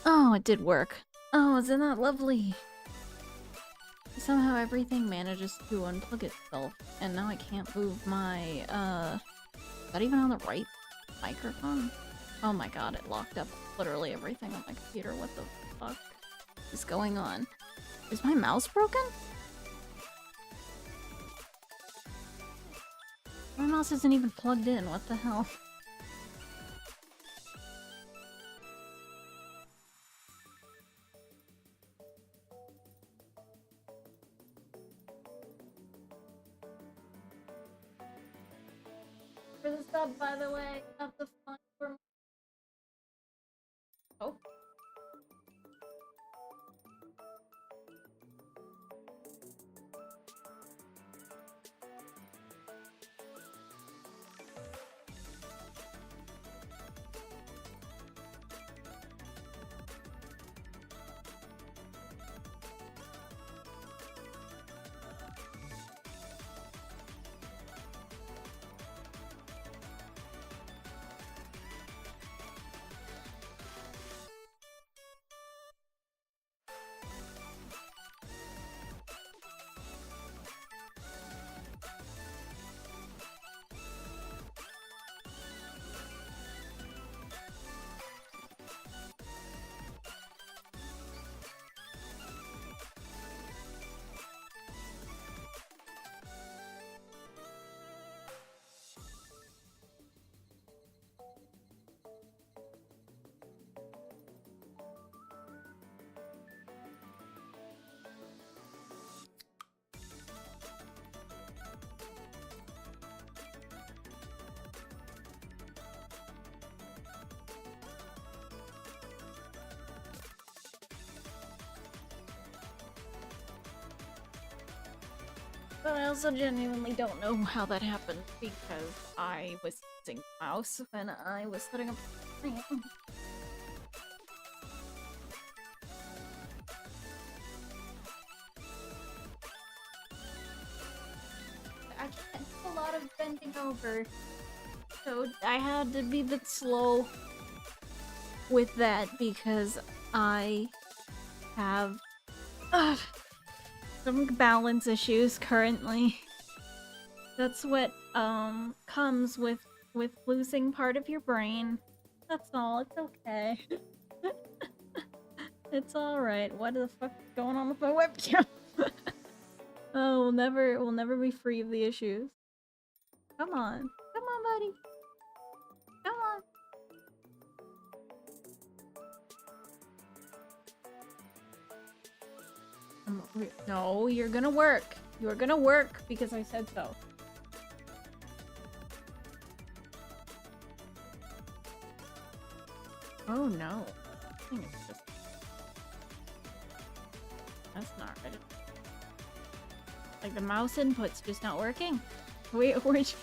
Oh, it did work. Oh, isn't that lovely? Somehow everything manages to unplug itself, and now I can't move my, is that even on the right microphone? Oh my god, it locked up literally everything on my computer. What the fuck is going on? Is my mouse broken? My mouse isn't even plugged in, what the hell? For the sub, by the way, of the fun for. Oh. But I also genuinely don't know how that happened because I was using the mouse when I was setting up the stream. I can't do a lot of bending over, so I had to be a bit slow with that because I have some balance issues currently. That's what comes with losing part of your brain. That's all. It's okay. It's all right. What the fuck is going on with my webcam? Oh, we'll never be free of the issues. Come on, buddy. Come on. No, you're gonna work. You're gonna work because I said so. Oh no. I think it's just... That's not right. Like the mouse input's just not working. Wait, which...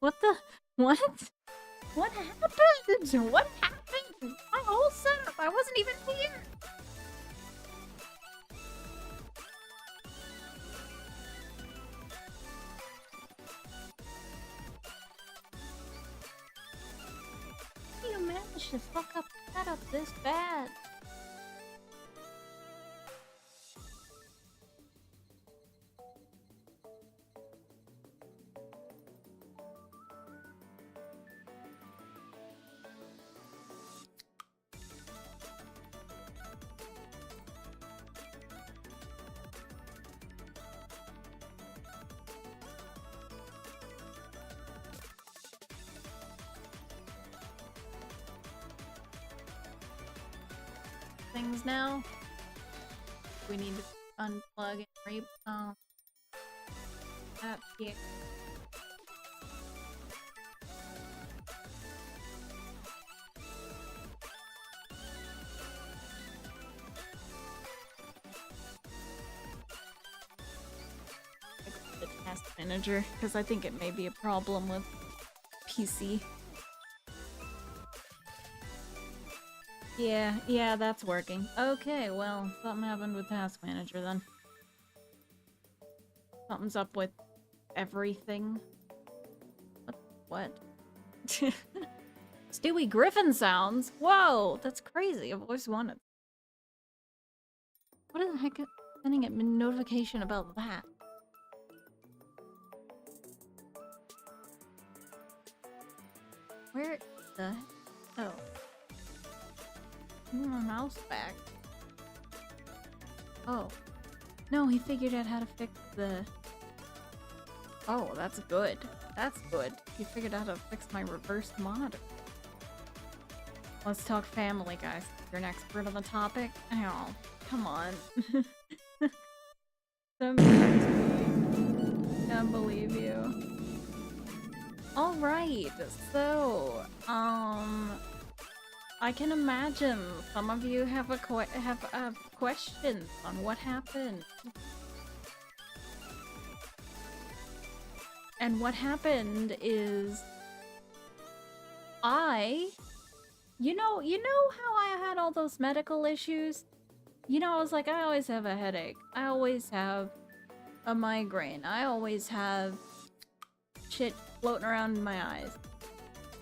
What the... What? What happened? What happened? My whole setup! I wasn't even here! How do you manage to fuck up the setup this bad? Things now. We need to unplug and that here. The task manager, because I think it may be a problem with PC. Yeah, that's working. Okay, well, something happened with Task Manager then. Something's up with everything. What? Stewie Griffin sounds? Whoa, that's crazy. I've always wanted. What the heck? Sending a notification about that. Where the? Oh. Give me my mouse back. Oh. No, he figured out how to fix the... Oh, that's good. That's good. He figured out how to fix my reverse monitor. Let's talk family, guys. You're an expert on the topic? Oh, come on. Don't be mean to me. Can't believe you. Alright, so, I can imagine some of you have questions on what happened. And what happened is you know how I had all those medical issues? You know, I was like, I always have a headache. I always have a migraine. I always have shit floating around in my eyes.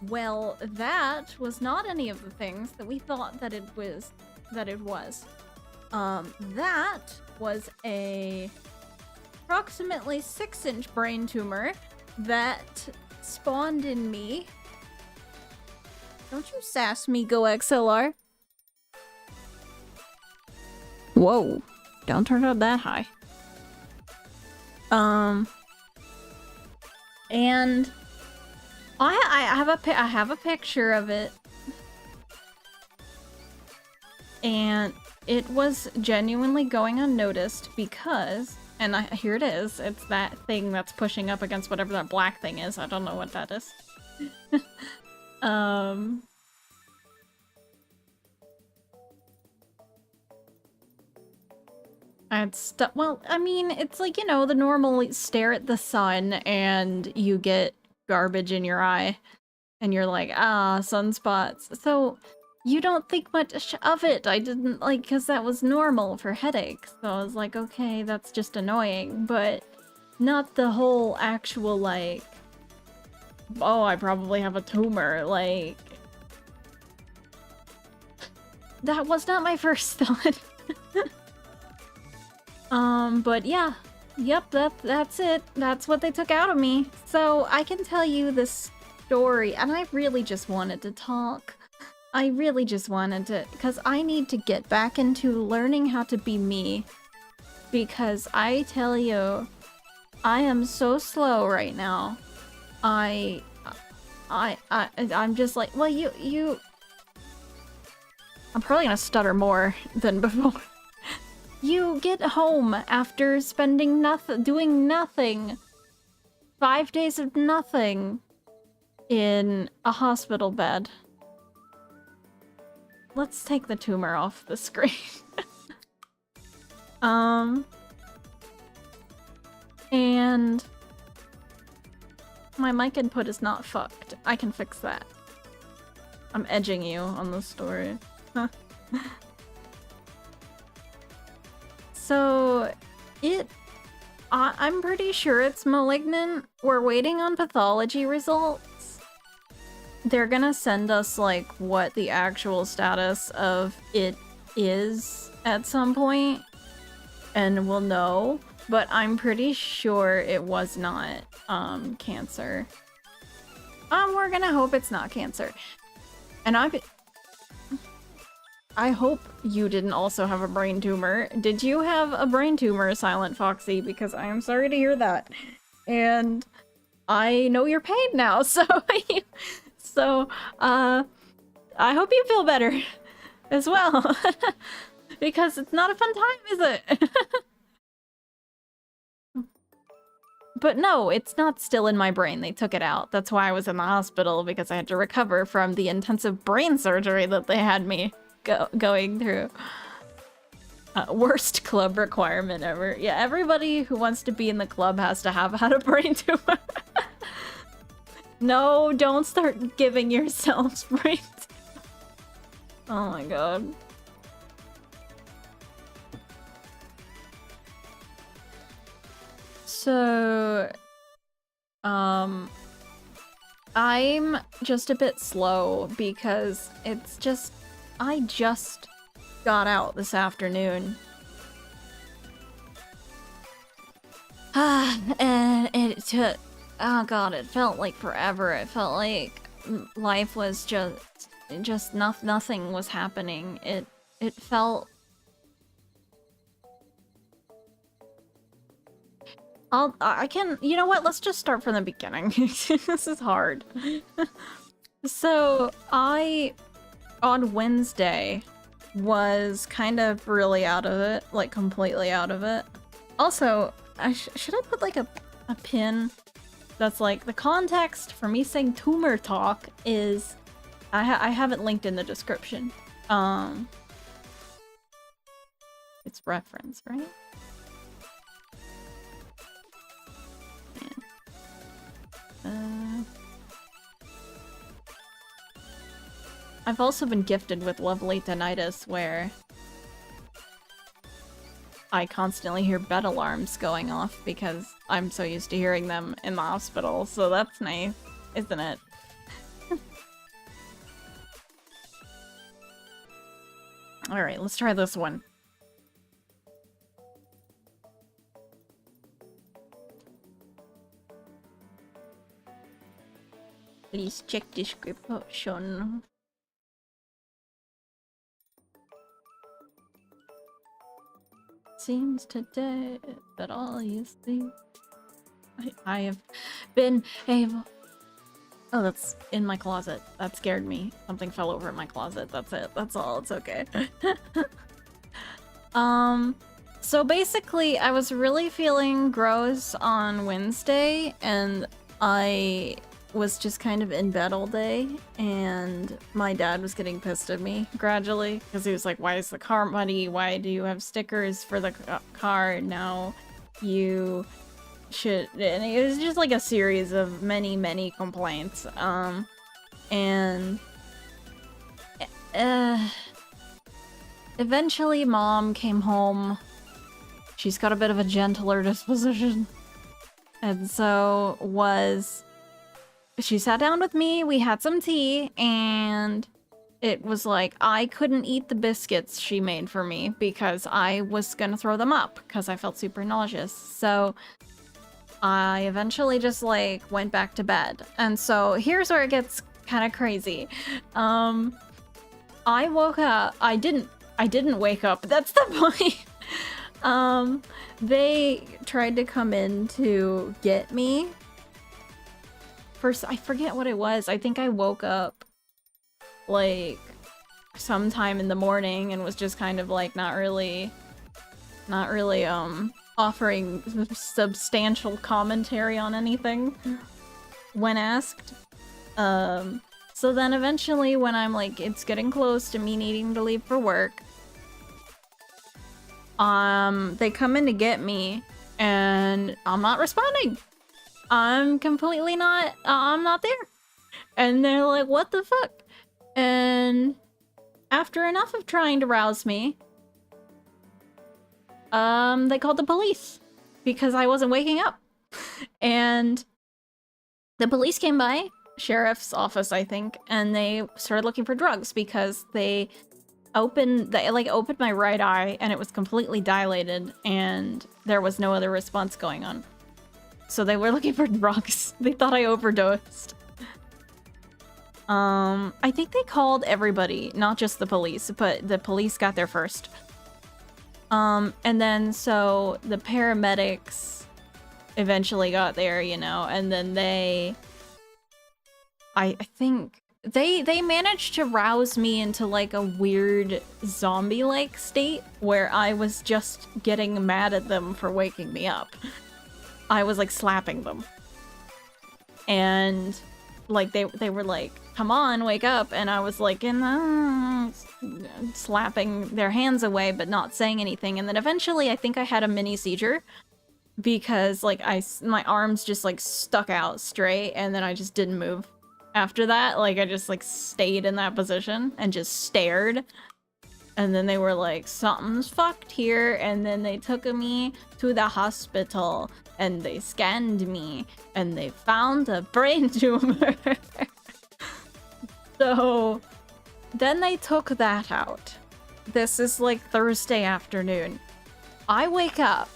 Well, that was not any of the things that we thought that it was. That was a approximately 6-inch brain tumor that spawned in me. Don't you sass me, Go XLR. Whoa, don't turn it that high. And I have a picture of it, and it was genuinely going unnoticed because, and here it is. It's that thing that's pushing up against whatever that black thing is. I don't know what that is. Well, I mean, it's like, you know, the normal stare at the sun and you get garbage in your eye and you're like, ah, sunspots. So you don't think much of it. I didn't, like, because that was normal for headaches. So I was like, okay, that's just annoying, but not the whole actual, like, oh, I probably have a tumor, like... That was not my first thought. But yeah. Yep, that's it. That's what they took out of me. So I can tell you this story, and I really just wanted to talk. I really just wanted to, because I need to get back into learning how to be me. Because I tell you, I am so slow right now. I'm just like, well, I'm probably gonna stutter more than before. You get home after spending doing nothing. 5 days of nothing in a hospital bed. Let's take the tumor off the screen. And my mic input is not fucked. I can fix that. I'm edging you on the story. So, I'm pretty sure it's malignant. We're waiting on pathology results. They're gonna send us, like, what the actual status of it is at some point, and we'll know. But I'm pretty sure it was not, cancer. We're gonna hope it's not cancer. And I hope you didn't also have a brain tumor. Did you have a brain tumor, Silent Foxy? Because I am sorry to hear that. And I know you're paid now, so I hope you feel better as well. Because it's not a fun time, is it? But no, it's not still in my brain. They took it out. That's why I was in the hospital, because I had to recover from the intensive brain surgery that they had me going through. Worst club requirement ever. Yeah, everybody who wants to be in the club has to have had a brain tumor. No, don't start giving yourselves brains. Oh my god. So, I'm just a bit slow because it's just... I just got out this afternoon. And it took... Oh god, it felt like forever. It felt like life was just nothing was happening. It felt... I can... You know what? Let's just start from the beginning. This is hard. So, on Wednesday, was kind of really out of it. Like, completely out of it. Also, should I put, like, a pin that's, like, the context for me saying tumor talk is... I have it linked in the description. It's reference, right? I've also been gifted with lovely tinnitus where I constantly hear bed alarms going off because I'm so used to hearing them in the hospital, so that's nice, isn't it? Alright, let's try this one. Please check description. Seems today that all you see. I have been able... Oh, that's in my closet. That scared me. Something fell over in my closet. That's it. That's all. It's okay. So basically, I was really feeling gross on Wednesday, and I was just kind of in bed all day, and my dad was getting pissed at me gradually, because he was like, why is the car muddy? Why do you have stickers for the car? Now you should... And it was just like a series of many complaints. And eventually mom came home. She's got a bit of a gentler disposition. And so she sat down with me, we had some tea, and it was like I couldn't eat the biscuits she made for me because I was gonna throw them up because I felt super nauseous. So I eventually just like went back to bed. And so here's where it gets kind of crazy. I woke up. I didn't wake up. That's the point. They tried to come in to get me. First, I forget what it was. I think I woke up like sometime in the morning and was just kind of like not really offering substantial commentary on anything when asked. So then eventually when I'm like, it's getting close to me needing to leave for work, they come in to get me and I'm not responding. I'm completely not, I'm not there. And they're like, what the fuck? And after enough of trying to rouse me, they called the police because I wasn't waking up. And the police came by, sheriff's office, I think, and they started looking for drugs because they opened my right eye and it was completely dilated and there was no other response going on. So they were looking for drugs. They thought I overdosed. I think they called everybody, not just the police, but the police got there first. And then so the paramedics eventually got there, you know, and then I think they managed to rouse me into like a weird zombie-like state where I was just getting mad at them for waking me up. I was like slapping them. And like they were like, come on, wake up. And I was like, slapping their hands away, but not saying anything. And then eventually I think I had a mini seizure because like my arms just like stuck out straight and then I just didn't move. After that, like I just like stayed in that position and just stared. And then they were like, something's fucked here. And then they took me to the hospital. and they scanned me, and they found a brain tumor. So then they took that out. This is like Thursday afternoon. I wake up,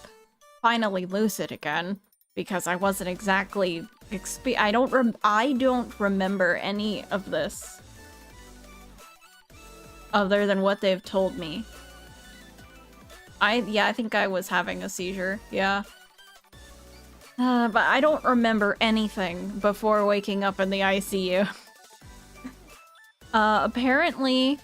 finally lucid again, because I wasn't exactly I don't remember any of this other than what they've told me. I think I was having a seizure, yeah. But I don't remember anything before waking up in the ICU. Apparently,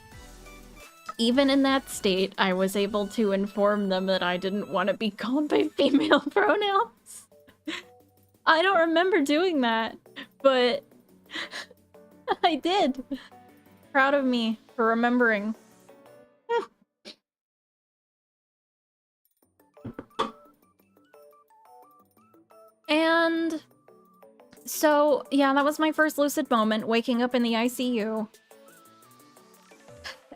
even in that state, I was able to inform them that I didn't want to be called by female pronouns. I don't remember doing that, but I did. Proud of me for remembering. And so, yeah, that was my first lucid moment, waking up in the ICU.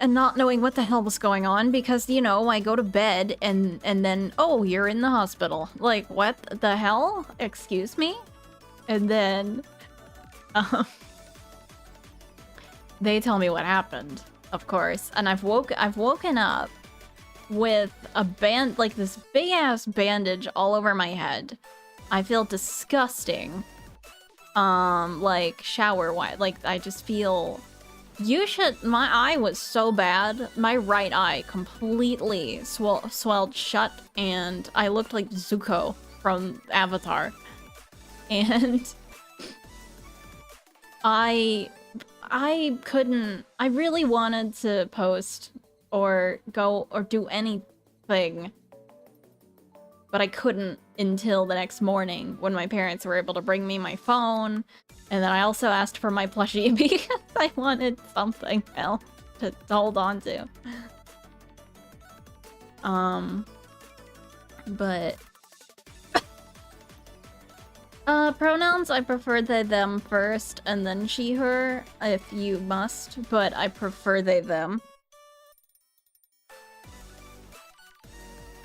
And not knowing what the hell was going on because, you know, I go to bed and then, oh, you're in the hospital. Like, what the hell? Excuse me? And then, they tell me what happened, of course. And I've woken up with a like this big ass bandage all over my head. I feel disgusting. Like shower white. Like I just feel. My eye was so bad. My right eye completely swelled shut, and I looked like Zuko from Avatar. And I really wanted to post or go or do anything, but I couldn't until the next morning when my parents were able to bring me my phone. And then I also asked for my plushie because I wanted something else to hold on to. But pronouns, I prefer they, them first, and then she, her, if you must, but I prefer they, them.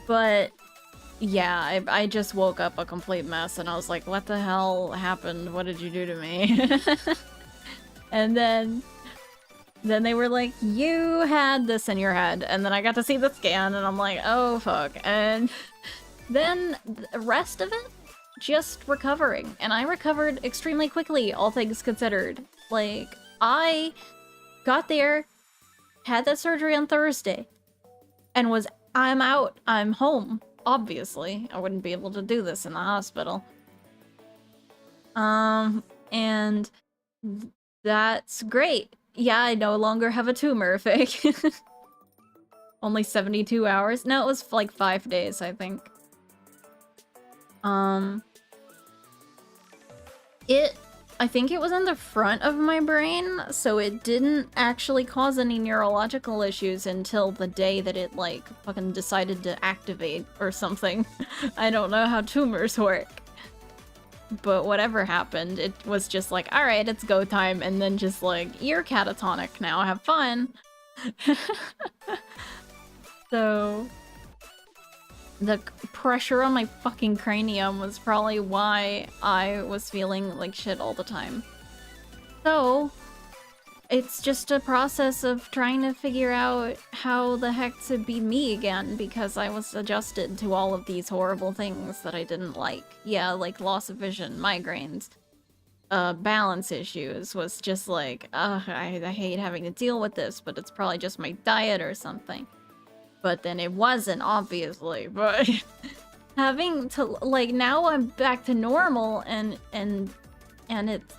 But yeah, I just woke up a complete mess, and I was like, what the hell happened? What did you do to me? And then they were like, you had this in your head, and then I got to see the scan, and I'm like, oh fuck. And then the rest of it, just recovering. And I recovered extremely quickly, all things considered. Like, I got there, had that surgery on Thursday, and I'm out, I'm home. Obviously, I wouldn't be able to do this in the hospital. And that's great. Yeah, I no longer have a tumor, fake. Only 72 hours? No, it was like 5 days, I think. I think it was in the front of my brain, so it didn't actually cause any neurological issues until the day that it, like, fucking decided to activate or something. I don't know how tumors work. But whatever happened, it was just like, alright, it's go time, and then just like, you're catatonic now, have fun. So the pressure on my fucking cranium was probably why I was feeling like shit all the time. So it's just a process of trying to figure out how the heck to be me again, because I was adjusted to all of these horrible things that I didn't like. Yeah, like loss of vision, migraines, balance issues, was just like, ugh, I hate having to deal with this, but it's probably just my diet or something. But then it wasn't, obviously, but having to, like, now I'm back to normal, and it's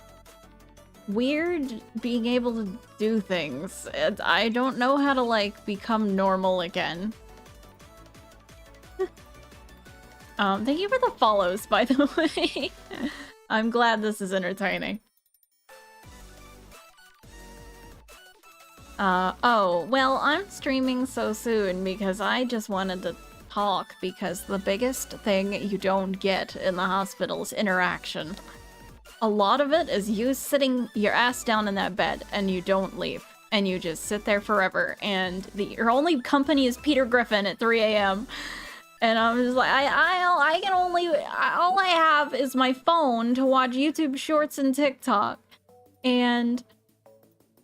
weird being able to do things. I don't know how to, like, become normal again. Thank you for the follows, by the way. I'm glad this is entertaining. Oh, well, I'm streaming so soon because I just wanted to talk, because the biggest thing you don't get in the hospital is interaction. A lot of it is you sitting your ass down in that bed and you don't leave. And you just sit there forever, and your only company is Peter Griffin at 3 AM. And I'm just like, I can only, all I have is my phone to watch YouTube Shorts and TikTok. And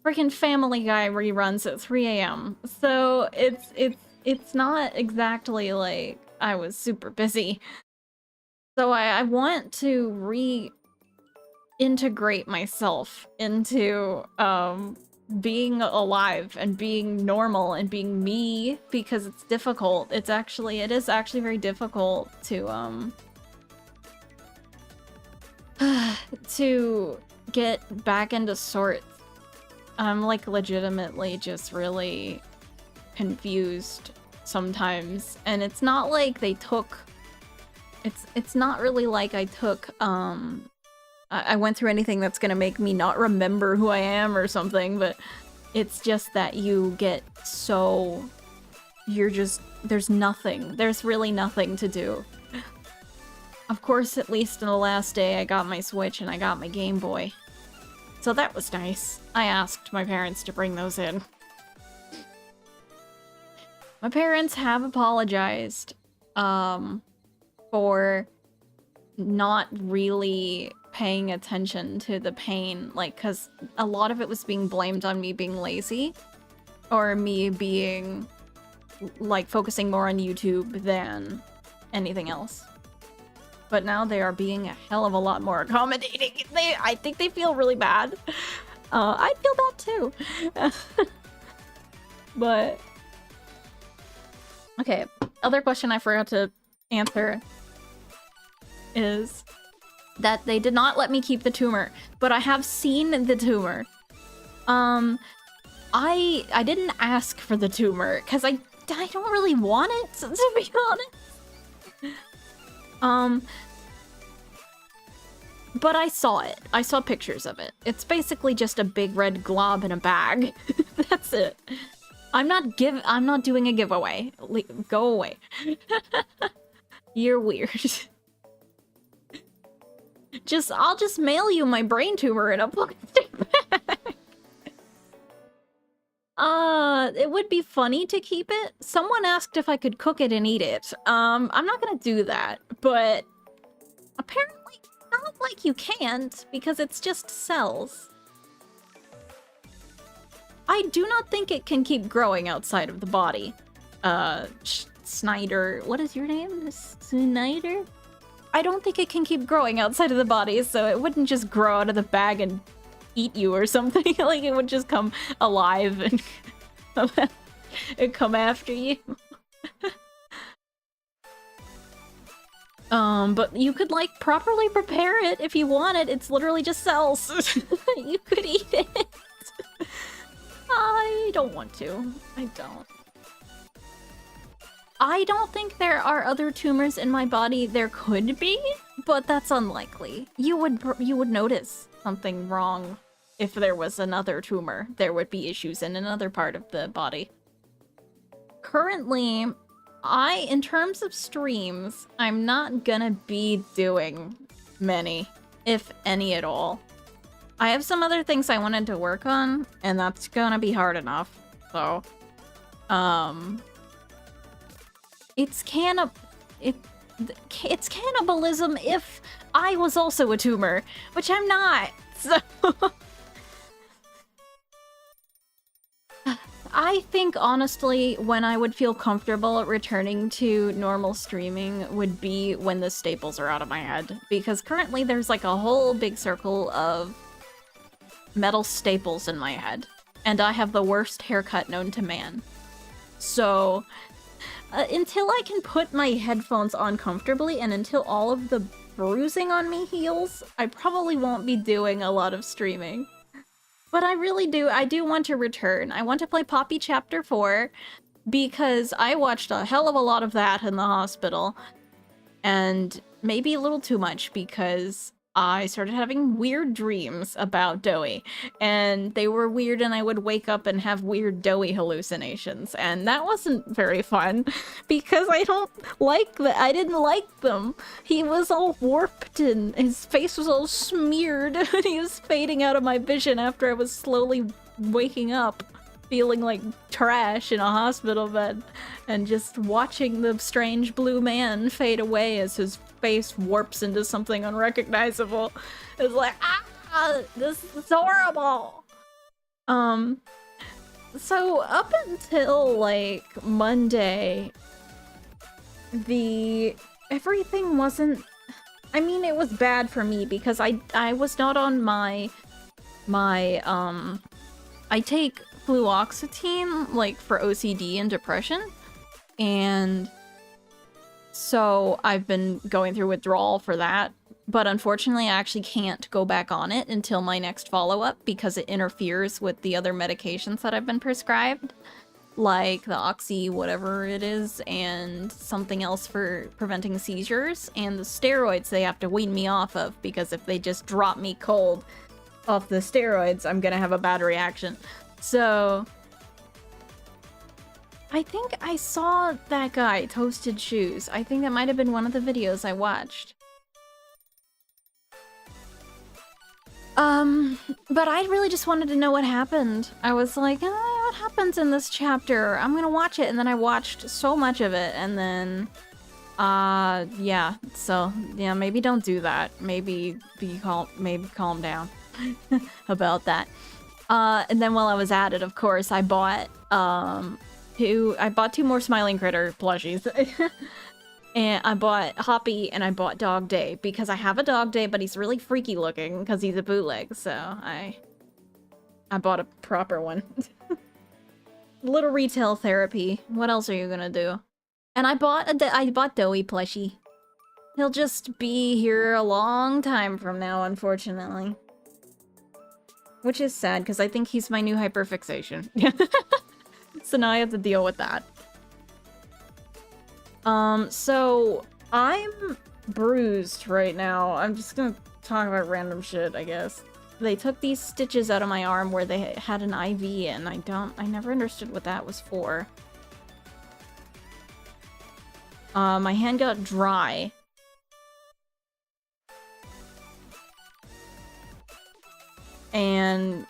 freaking Family Guy reruns at 3 a.m. So it's not exactly like I was super busy. So I want to reintegrate myself into being alive and being normal and being me, because it's difficult. It is actually very difficult to to get back into sorts. I'm like legitimately just really confused sometimes, and it's not like they took it's not really like I took I went through anything that's gonna make me not remember who I am or something, but it's just that you get so there's really nothing to do. Of course, at least in the last day I got my Switch and I got my Game Boy. So that was nice. I asked my parents to bring those in. My parents have apologized for not really paying attention to the pain, like, because a lot of it was being blamed on me being lazy, or me being, like, focusing more on YouTube than anything else. But now they are being a hell of a lot more accommodating. I think they feel really bad. I feel bad too. But okay, other question I forgot to answer is that they did not let me keep the tumor, but I have seen the tumor. I didn't ask for the tumor because I don't really want it, to be honest. But I saw it. I saw pictures of it. It's basically just a big red glob in a bag. That's it. I'm not doing a giveaway. Go away. You're weird. I'll just mail you my brain tumor in a plastic bag. It would be funny to keep it. Someone asked if I could cook it and eat it. I'm not gonna do that, but apparently not like you can't, because it's just cells. I do not think it can keep growing outside of the body. Snyder, what is your name? Snyder? I don't think it can keep growing outside of the body, so it wouldn't just grow out of the bag and eat you or something. Like, it would just come alive and come after you. But you could, like, properly prepare it if you want it. It's literally just cells. You could eat it. I don't want to. I don't think there are other tumors in my body. There could be, but that's unlikely. You would notice something wrong if there was another tumor. There would be issues in another part of the body. Currently, in terms of streams, I'm not gonna be doing many, if any at all. I have some other things I wanted to work on, and that's gonna be hard enough, so, it's cannibalism if I was also a tumor, which I'm not, so... I think, honestly, when I would feel comfortable returning to normal streaming would be when the staples are out of my head, because currently there's like a whole big circle of metal staples in my head, and I have the worst haircut known to man. So, until I can put my headphones on comfortably and until all of the bruising on me heals, I probably won't be doing a lot of streaming. But I do want to return. I want to play Poppy Chapter 4 because I watched a hell of a lot of that in the hospital. And maybe a little too much because I started having weird dreams about Doey. And they were weird and I would wake up and have weird Doey hallucinations. And that wasn't very fun because I didn't like them. He was all warped and his face was all smeared and he was fading out of my vision after I was slowly waking up. feeling like trash in a hospital bed and just watching the strange blue man fade away as his face warps into something unrecognizable. It's like, this is horrible. So up until like Monday, everything wasn't, I mean, it was bad for me because I was not on my I take fluoxetine, like, for OCD and depression, and so I've been going through withdrawal for that, but unfortunately I actually can't go back on it until my next follow-up because it interferes with the other medications that I've been prescribed, like the oxy whatever it is, and something else for preventing seizures, and the steroids they have to wean me off of, because if they just drop me cold off the steroids, I'm gonna have a bad reaction. So I think I saw that guy, Toasted Shoes. I think that might have been one of the videos I watched. But I really just wanted to know what happened. I was like, what happens in this chapter? I'm gonna watch it, and then I watched so much of it, and then, yeah. So, yeah, maybe don't do that. Maybe calm down about that. And then while I was at it, of course, I bought, two more Smiling Critter plushies. And I bought Hoppy and I bought Dog Day because I have a Dog Day, but he's really freaky looking because he's a bootleg, so I bought a proper one. Little retail therapy. What else are you gonna do? And I bought Doey plushie. He'll just be here a long time from now, unfortunately. Which is sad, because I think he's my new hyperfixation. So now I have to deal with that. So I'm bruised right now. I'm just gonna talk about random shit, I guess. They took these stitches out of my arm where they had an IV, and I never understood what that was for. My hand got dry. And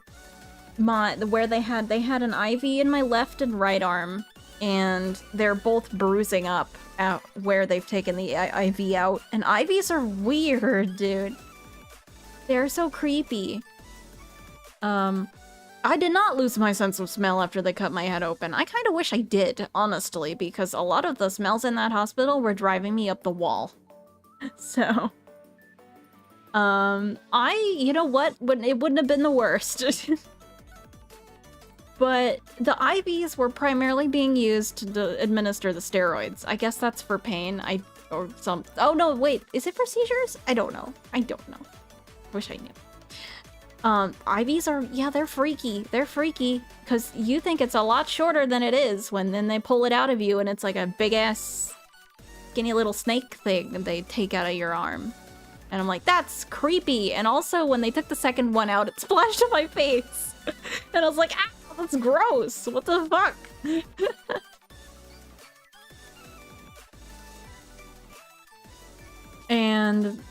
where they had an IV in my left and right arm, and they're both bruising up out where they've taken the IV out. And IVs are weird, dude. They're so creepy. I did not lose my sense of smell after they cut my head open. I kind of wish I did, honestly, because a lot of the smells in that hospital were driving me up the wall. So, you know what? It wouldn't have been the worst. But the IVs were primarily being used to administer the steroids. I guess that's for pain. Oh no, wait, is it for seizures? I don't know. Wish I knew. IVs are, yeah, they're freaky. They're freaky, because you think it's a lot shorter than it is when then they pull it out of you and it's like a big-ass, skinny little snake thing that they take out of your arm. And I'm like, that's creepy. And also, when they took the second one out, it splashed on my face. And I was like, that's gross. What the fuck? And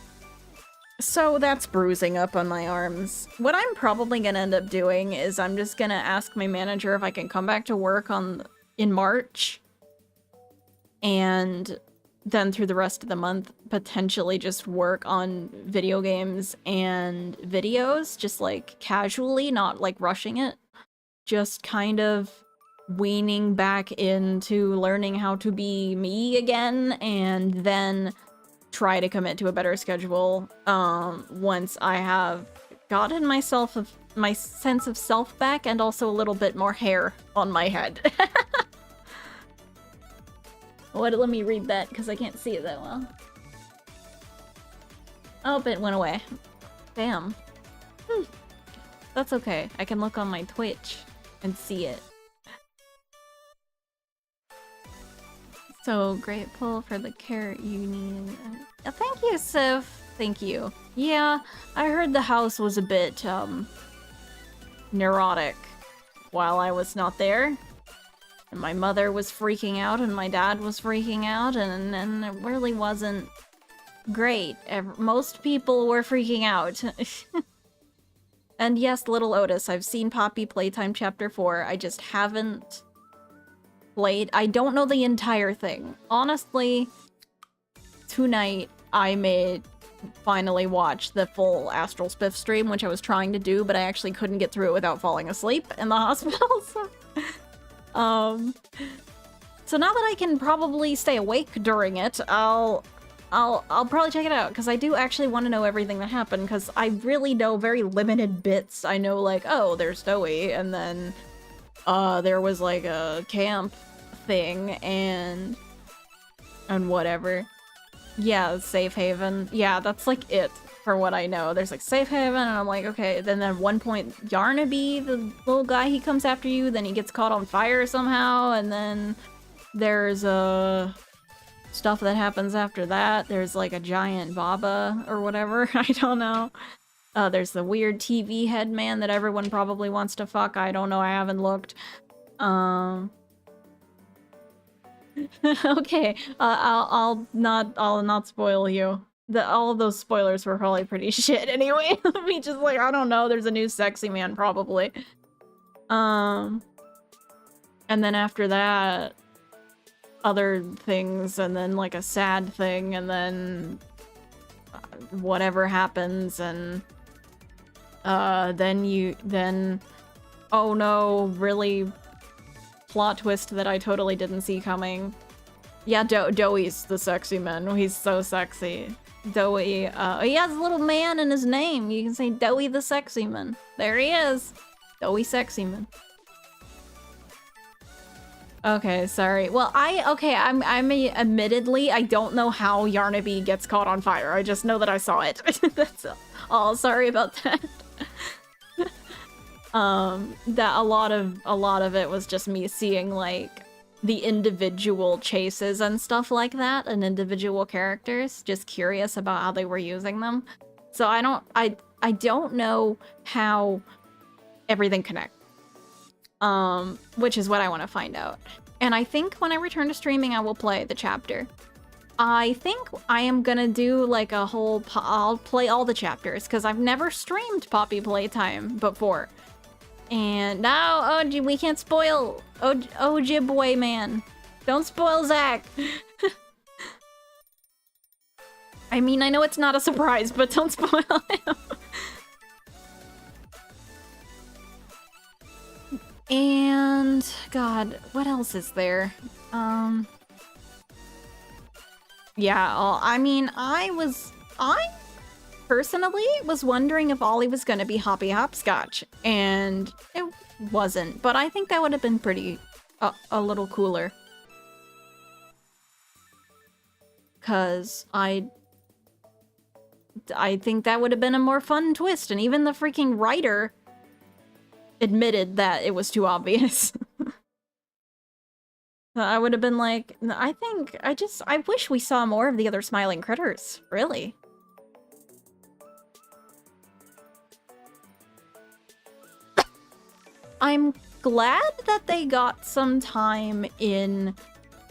so that's bruising up on my arms. What I'm probably gonna end up doing is I'm just gonna ask my manager if I can come back to work in March. And then through the rest of the month, potentially just work on video games and videos, just like casually, not like rushing it. Just kind of weaning back into learning how to be me again, and then try to commit to a better schedule once I have gotten my sense of self back, and also a little bit more hair on my head. Let me read that, because I can't see it that well. Oh, it went away. Damn. That's okay. I can look on my Twitch and see it. So grateful for the care you need. Thank you, Sif. Thank you. Yeah, I heard the house was a bit, neurotic while I was not there. And my mother was freaking out, and my dad was freaking out, and it really wasn't great. Most people were freaking out. And yes, Little Otis, I've seen Poppy Playtime Chapter 4. I just haven't played. I don't know the entire thing. Honestly, tonight I may finally watch the full Astral Spiff stream, which I was trying to do, but I actually couldn't get through it without falling asleep in the hospital. So now that I can probably stay awake during it, I'll probably check it out, because I do actually want to know everything that happened, because I really know very limited bits. I know, like, oh, there's Doey, and then there was like a camp thing and whatever. Yeah, Safe Haven. Yeah, that's like it for what I know. There's like Safe Haven, and I'm like, okay. Then at one point, Yarnaby, the little guy, he comes after you, then he gets caught on fire somehow, and then there's stuff that happens after that. There's like a giant Baba or whatever. I don't know. There's the weird TV head man that everyone probably wants to fuck. I don't know. I haven't looked. Okay. I'll not spoil you. All of those spoilers were probably pretty shit anyway. I mean, just like, I don't know. There's a new sexy man probably. And then after that, other things, and then like a sad thing, and then whatever happens, and then oh no, really plot twist that I totally didn't see coming. Yeah, Doey's the sexy man. He's so sexy. Doey, he has a little man in his name. You can say Doey the sexy man. There he is. Doey sexy man. Okay, sorry. Well, I'm admittedly, I don't know how Yarnaby gets caught on fire. I just know that I saw it. That's all. Sorry about that. That a lot of it was just me seeing like the individual chases and stuff like that, and individual characters, just curious about how they were using them. So I don't know how everything connects. Which is what I want to find out. And I think when I return to streaming, I will play the chapter. I think I am gonna do like a whole, I'll play all the chapters, because I've never streamed Poppy Playtime before. And now, oh, we can't spoil, oh, Jibboy man. Don't spoil Zach. I mean, I know it's not a surprise, but don't spoil him. And God, what else is there? Yeah, I mean, I personally was wondering if Ollie was gonna be Hoppy Hopscotch, and it wasn't, but I think that would have been pretty, a little cooler. Cause I think that would have been a more fun twist, and even the freaking writer admitted that it was too obvious. I would have been like, I wish we saw more of the other smiling critters, really. I'm glad that they got some time in,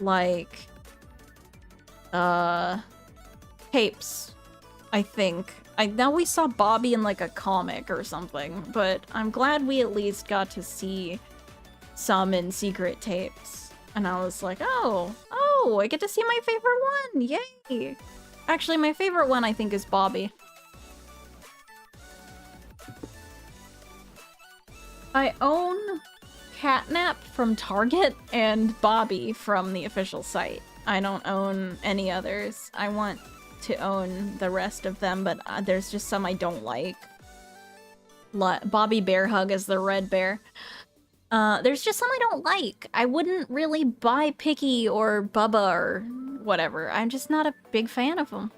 like, tapes, I think. I know we saw Bobby in like a comic or something, but I'm glad we at least got to see some in secret tapes. And I was like, oh, I get to see my favorite one, yay! Actually, my favorite one I think is Bobby. I own Catnap from Target and Bobby from the official site. I don't own any others. I want to own the rest of them, but there's just some I don't like. Bobby Bear Hug is the red bear. There's just some I don't like. I wouldn't really buy Picky or Bubba or whatever. I'm just not a big fan of them.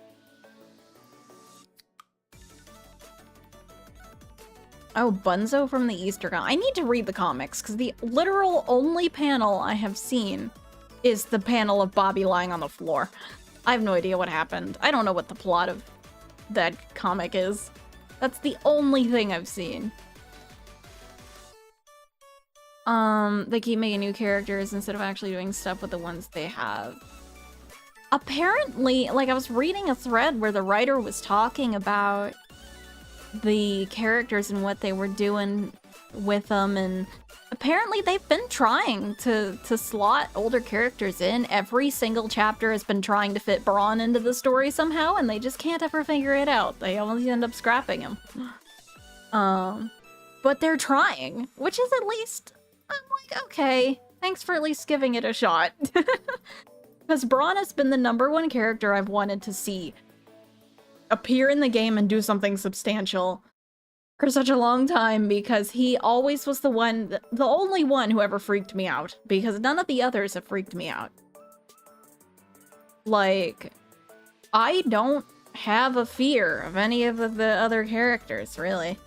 Oh, Bunzo from the Easter Gun. I need to read the comics, because the literal only panel I have seen is the panel of Bobby lying on the floor. I have no idea what happened. I don't know what the plot of that comic is. That's the only thing I've seen. They keep making new characters instead of actually doing stuff with the ones they have. Apparently, like, I was reading a thread where the writer was talking about the characters and what they were doing with them, and apparently they've been trying to slot older characters in. Every single chapter has been trying to fit Braun into the story somehow, and they just can't ever figure it out. They always end up scrapping him. But they're trying, which is at least, I'm like, okay, thanks for at least giving it a shot. Because Braun has been the #1 character I've wanted to see appear in the game and do something substantial for such a long time, because he always was the only one who ever freaked me out, because none of the others have freaked me out. Like, I don't have a fear of any of the other characters, really.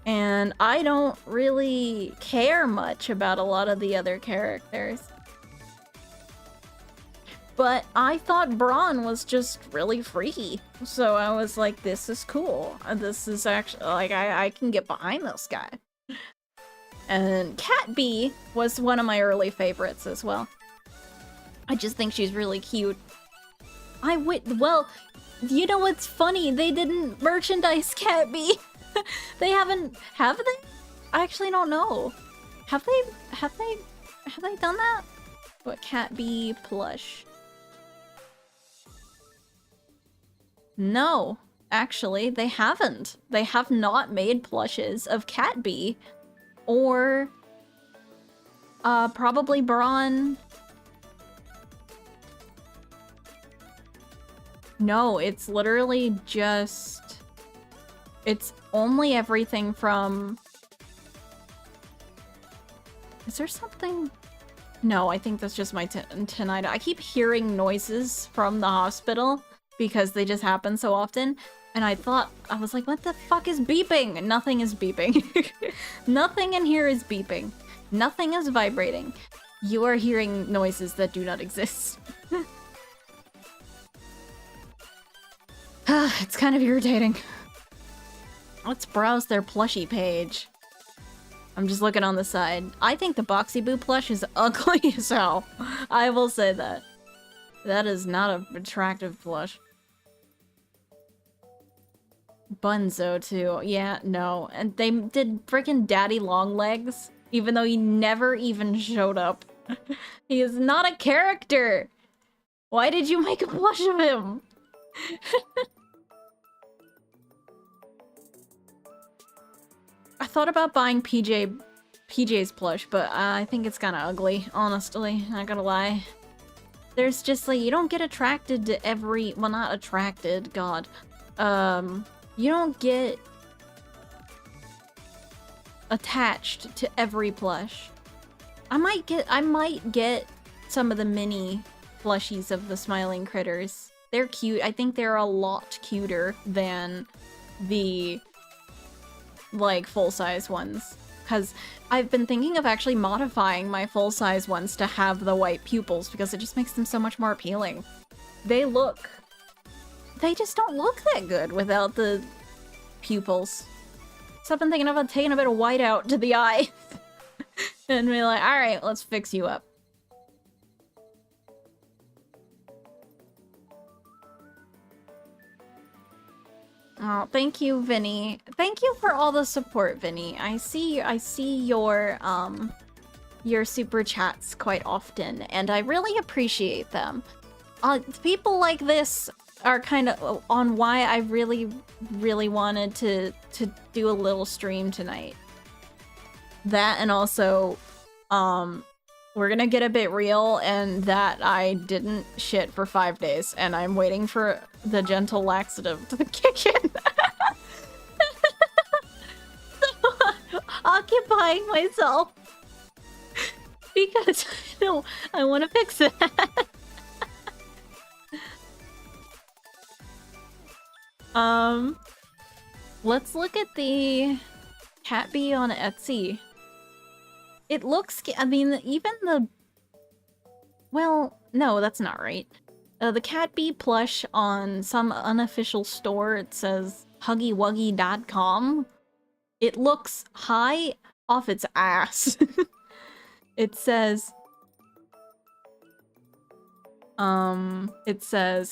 And I don't really care much about a lot of the other characters. But I thought Braun was just really freaky. So I was like, this is cool. This is actually, like, I can get behind this guy. And Cat B was one of my early favorites as well. I just think she's really cute. Well, you know what's funny? They didn't merchandise Cat B. They haven't, have they? I actually don't know. Have they done that? What, Cat B plush? No, actually, they haven't. They have not made plushes of Cat B or probably Braun. No, it's literally just, it's only everything from... Is there something? No, I think that's just my tinnitus. I keep hearing noises from the hospital because they just happen so often. And I was like, what the fuck is beeping? Nothing is beeping. Nothing in here is beeping. Nothing is vibrating. You are hearing noises that do not exist. It's kind of irritating. Let's browse their plushie page. I'm just looking on the side. I think the Boxy Boo plush is ugly as hell. I will say that. That is not an attractive plush. Bunzo too. Yeah, no. And they did freaking Daddy Longlegs, even though he never even showed up. He is not a character! Why did you make a plush of him? I thought about buying PJ's plush, but I think it's kind of ugly, honestly, not gonna lie. There's just, like, you don't get attracted to every, well, not attracted, god. You don't get attached to every plush. I might get some of the mini plushies of the smiling critters. They're cute. I think they're a lot cuter than the, like, full-size ones. Because I've been thinking of actually modifying my full-size ones to have the white pupils, because it just makes them so much more appealing. They just don't look that good without the pupils. So I've been thinking about taking a bit of white out to the eye. And be like, alright, let's fix you up. Oh, thank you, Vinny. Thank you for all the support, Vinny. I see your super chats quite often, and I really appreciate them. People like this are kind of on why I really wanted to do a little stream tonight. That, and also, we're gonna get a bit real, and that I didn't shit for 5 days, and I'm waiting for the gentle laxative to kick in. So, occupying myself because I want to fix that. Let's look at the Cat B on Etsy. It looks, I mean, even the... Well, no, that's not right. The Cat B plush on some unofficial store, it says huggywuggy.com. It looks high off its ass. It says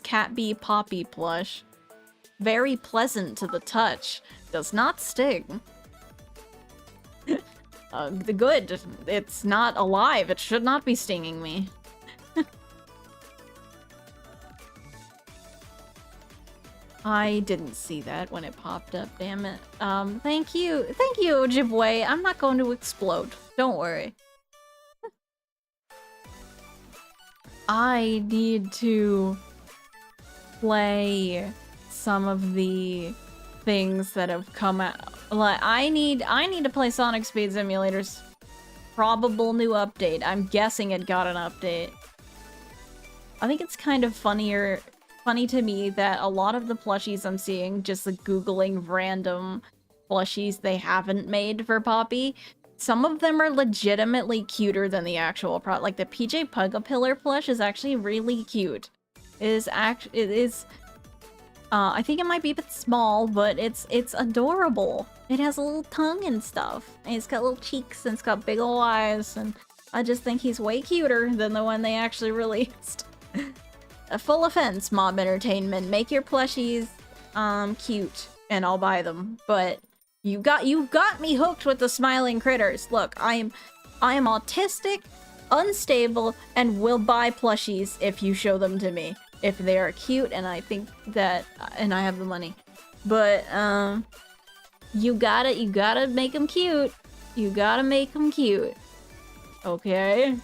Cat B Poppy plush. very pleasant to the touch. Does not sting. The good. It's not alive. It should not be stinging me. I didn't see that when it popped up, damn it. Thank you, Ojibwe. I'm not going to explode. Don't worry. I need to play some of the things that have come out. Like, I need to play Sonic Speed Simulator's probable new update. I'm guessing it got an update. I think it's kind of funny to me that a lot of the plushies I'm seeing, just like Googling random plushies they haven't made for Poppy, some of them are legitimately cuter than the actual product. Like the PJ Pug-a-Pillar plush is actually really cute. It is I think it might be a bit small, but it's adorable. It has a little tongue and stuff. And it's got little cheeks and it's got big ol' eyes, and I just think he's way cuter than the one they actually released. A full offense, Mob Entertainment. Make your plushies cute and I'll buy them. But you got me hooked with the smiling critters. Look, I am autistic, unstable, and will buy plushies if you show them to me. If they are cute and I think that and I have the money. But you gotta make them cute. You gotta make them cute. Okay?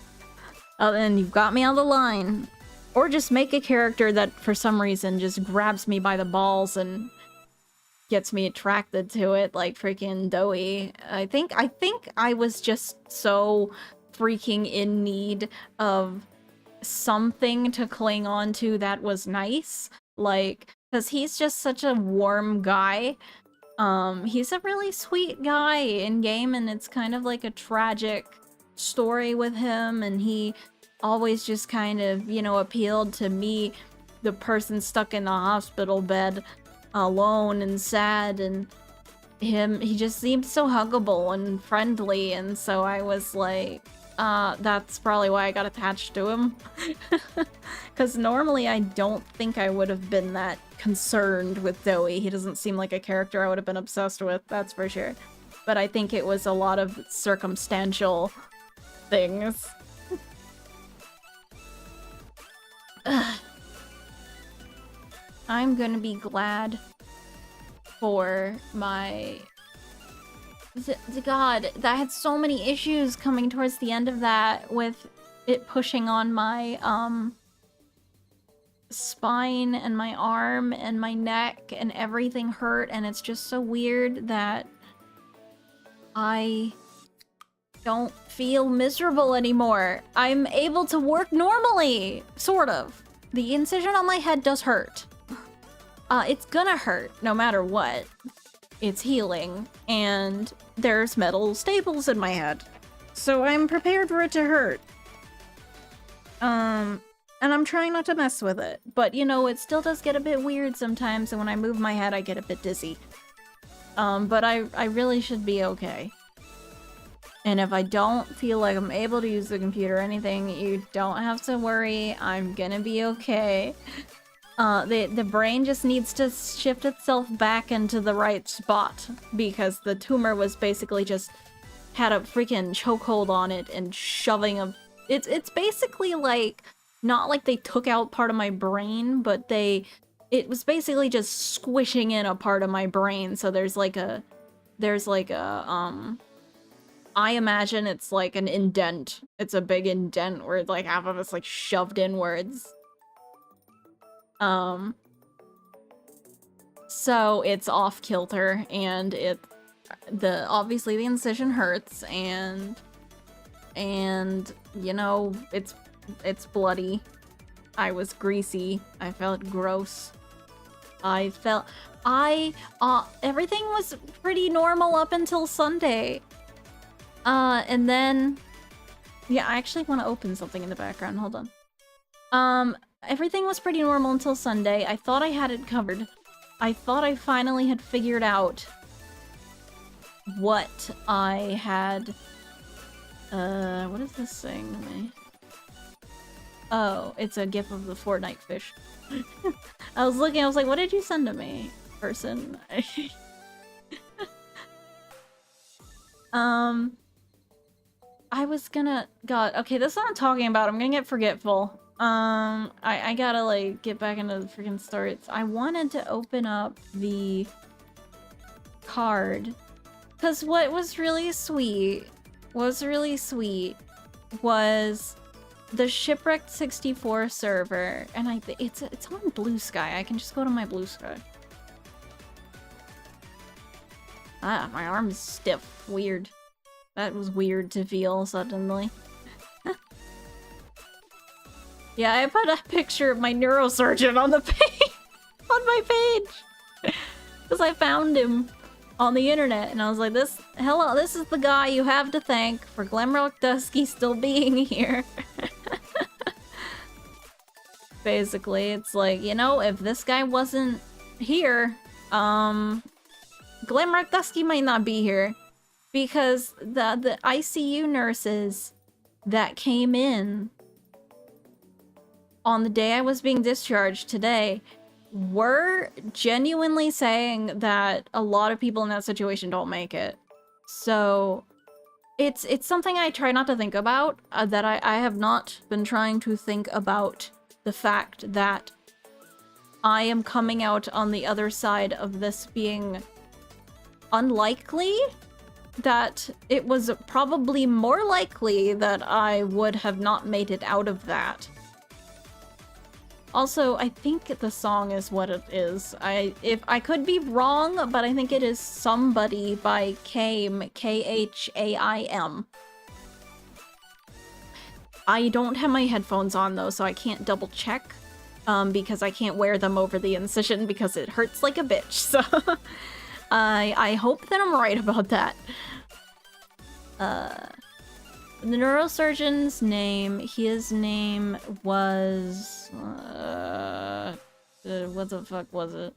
And you've got me on the line. Or just make a character that, for some reason, just grabs me by the balls and gets me attracted to it, like freaking Doughy. I think I was just so freaking in need of something to cling on to that was nice. Like, because he's just such a warm guy. He's a really sweet guy in-game, and it's kind of like a tragic story with him, and he always just kind of, you know, appealed to me, the person stuck in the hospital bed alone and sad, and he just seemed so huggable and friendly, and so I was like, that's probably why I got attached to him. Because normally I don't think I would have been that concerned with Doughy. He doesn't seem like a character I would have been obsessed with, that's for sure. But I think it was a lot of circumstantial things. I'm gonna be glad for my... God, I had so many issues coming towards the end of that with it pushing on my spine and my arm and my neck, and everything hurt, and it's just so weird that I don't feel miserable anymore. I'm able to work normally, sort of. The incision on my head does hurt. It's gonna hurt no matter what. It's healing, and there's metal staples in my head. So I'm prepared for it to hurt. And I'm trying not to mess with it. But, you know, it still does get a bit weird sometimes, and when I move my head, I get a bit dizzy. But I really should be okay. And if I don't feel like I'm able to use the computer or anything, you don't have to worry. I'm gonna be okay. The brain just needs to shift itself back into the right spot, because the tumor was basically just had a freaking chokehold on it and shoving a... It's basically like, not like they took out part of my brain, but it was basically just squishing in a part of my brain. So there's like a I imagine it's like an indent. It's a big indent where like half of it's like shoved inwards. So it's off kilter, and obviously the incision hurts, and you know, it's bloody. I was greasy. I felt gross. Everything was pretty normal up until Sunday. And then, yeah, I actually want to open something in the background. Hold on. Everything was pretty normal until Sunday. I thought I had it covered. I thought I finally had figured out what I had... what is this saying to me? Oh, it's a gif of the Fortnite fish. I was like, what did you send to me? person. I was gonna... God, okay, this is what I'm talking about. I'm gonna get forgetful. I gotta, like, get back into the freaking starts. I wanted to open up the card. Because what was really sweet was the Shipwrecked 64 server, and it's on Blue Sky. I can just go to my Blue Sky. Ah, my arm's stiff. Weird. That was weird to feel suddenly. Yeah, I put a picture of my neurosurgeon on the page, on my page, because I found him on the internet, and I was like, hello, this is the guy you have to thank for Glamrock Dusky still being here. Basically, it's like, you know, if this guy wasn't here, Glamrock Dusky might not be here. Because the ICU nurses that came in on the day I was being discharged today were genuinely saying that a lot of people in that situation don't make it. So it's something I try not to think about, that I have not been trying to think about the fact that I am coming out on the other side of this being unlikely. That it was probably more likely that I would have not made it out of that. Also, I think the song is what it is. If I could be wrong, but I think it is Somebody by Khaim, Khaim. I don't have my headphones on though, so I can't double check. Because I can't wear them over the incision because it hurts like a bitch, so... I hope that I'm right about that. The neurosurgeon's name, his name was... what the fuck was it?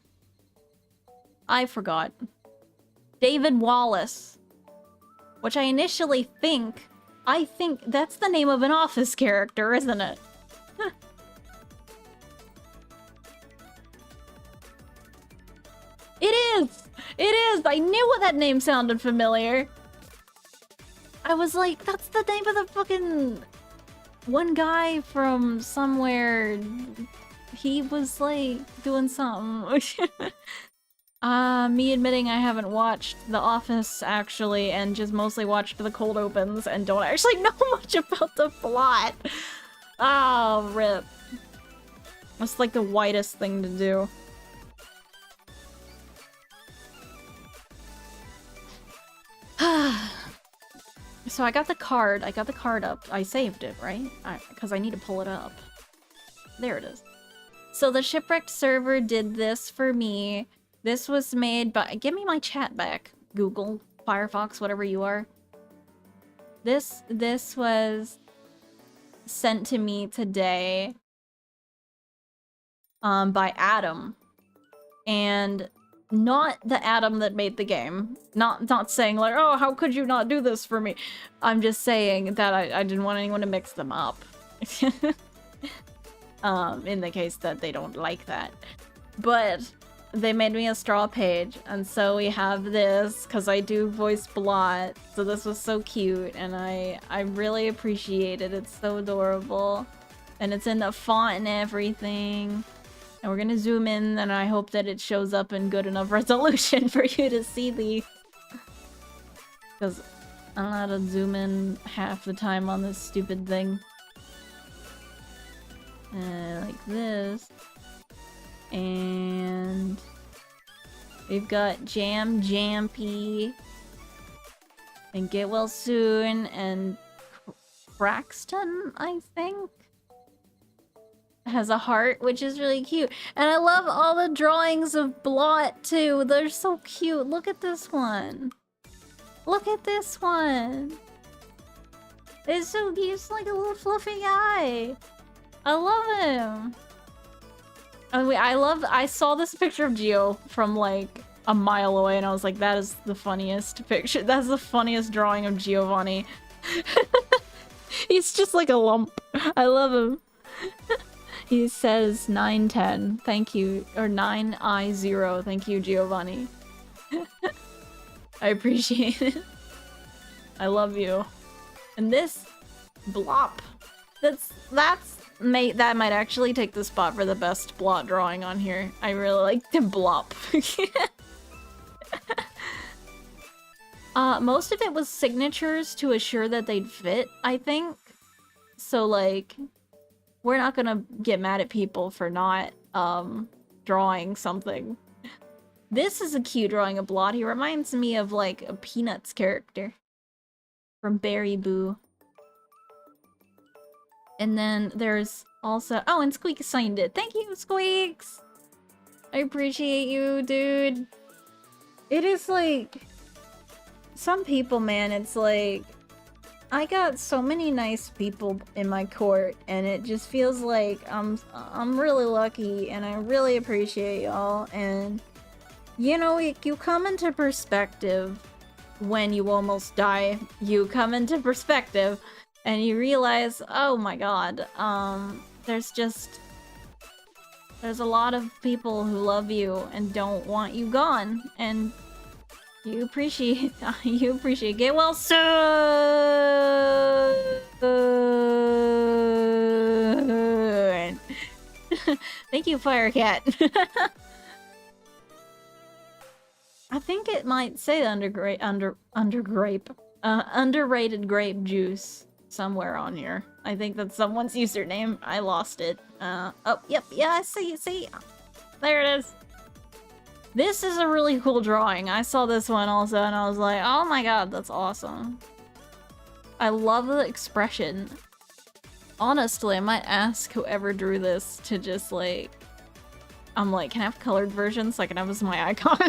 I forgot. David Wallace. Which I initially think... I think that's the name of an Office character, isn't it? It is! It is! I knew that name sounded familiar. I was like, that's the name of the fucking... one guy from somewhere. He was like doing something. Me admitting I haven't watched The Office actually, and just mostly watched the cold opens and don't actually know much about the plot. Oh, rip. That's like the whitest thing to do. So I got the card up. I saved it, right? Because I need to pull it up. There it is. So the Shipwrecked server did this for me. This was made by... Give me my chat back, Google, Firefox, whatever you are. This was sent to me today by Adam. And... not the Adam that made the game. Not saying like, oh, how could you not do this for me? I'm just saying that I didn't want anyone to mix them up. In the case that they don't like that. But they made me a straw page, and so we have this, because I do voice Blot, so this was so cute, and I really appreciate it. It's so adorable. And it's in the font and everything. And we're gonna zoom in, and I hope that it shows up in good enough resolution for you to see the... Because I don't know how to zoom in half the time on this stupid thing. Like this. And... we've got Jampy. And Get Well Soon, and Braxton, I think? Has a heart, which is really cute. And I love all the drawings of Blot too. They're so cute. Look at this one. Look at this one. It's so cute. It's like a little fluffy guy. I love him. I saw this picture of Geo from like a mile away, and I was like, that is the funniest picture. That's the funniest drawing of Giovanni. He's just like a lump. I love him. He says 910. Thank you. Or 9I0. Thank you, Giovanni. I appreciate it. I love you. And this blop. That might actually take the spot for the best blot drawing on here. I really like the blop. Most of it was signatures to assure that they'd fit, I think. So, like, we're not gonna get mad at people for not, drawing something. This is a cute drawing of blot. He reminds me of, like, a Peanuts character from Berry Boo. And then there's also... Oh, and Squeaks signed it. Thank you, Squeaks! I appreciate you, dude. It is, like... Some people, man, it's like... I got so many nice people in my court, and it just feels like I'm really lucky, and I really appreciate y'all, and... You know, you come into perspective when you almost die. You come into perspective, and you realize, oh my god, there's a lot of people who love you and don't want you gone, and you appreciate get well soon. Thank you, Firecat. I think it might say underrated grape juice somewhere on here. I think that's someone's username. I lost it. Oh, yep, yeah, I see. There it is. This is a really cool drawing. I saw this one also and I was like, oh my god, that's awesome. I love the expression. Honestly, I might ask whoever drew this to just like... I'm like, can I have colored versions so I can have this as my icon?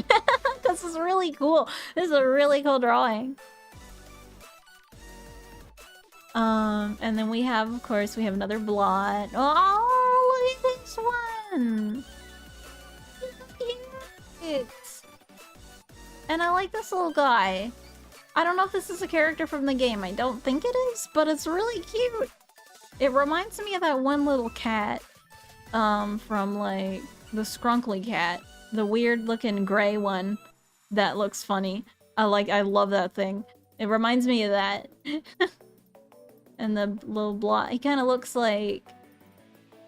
This is really cool. This is a really cool drawing. And then we have, of course, we have another blot. Oh, look at this one! Cute. And I like this little guy. I don't know if this is a character from the game. I don't think it is, but it's really cute. It reminds me of that one little cat, from like the Skrunkly cat, the weird looking gray one that looks funny. I love that thing. It reminds me of that. And the little blot, he kind of looks like,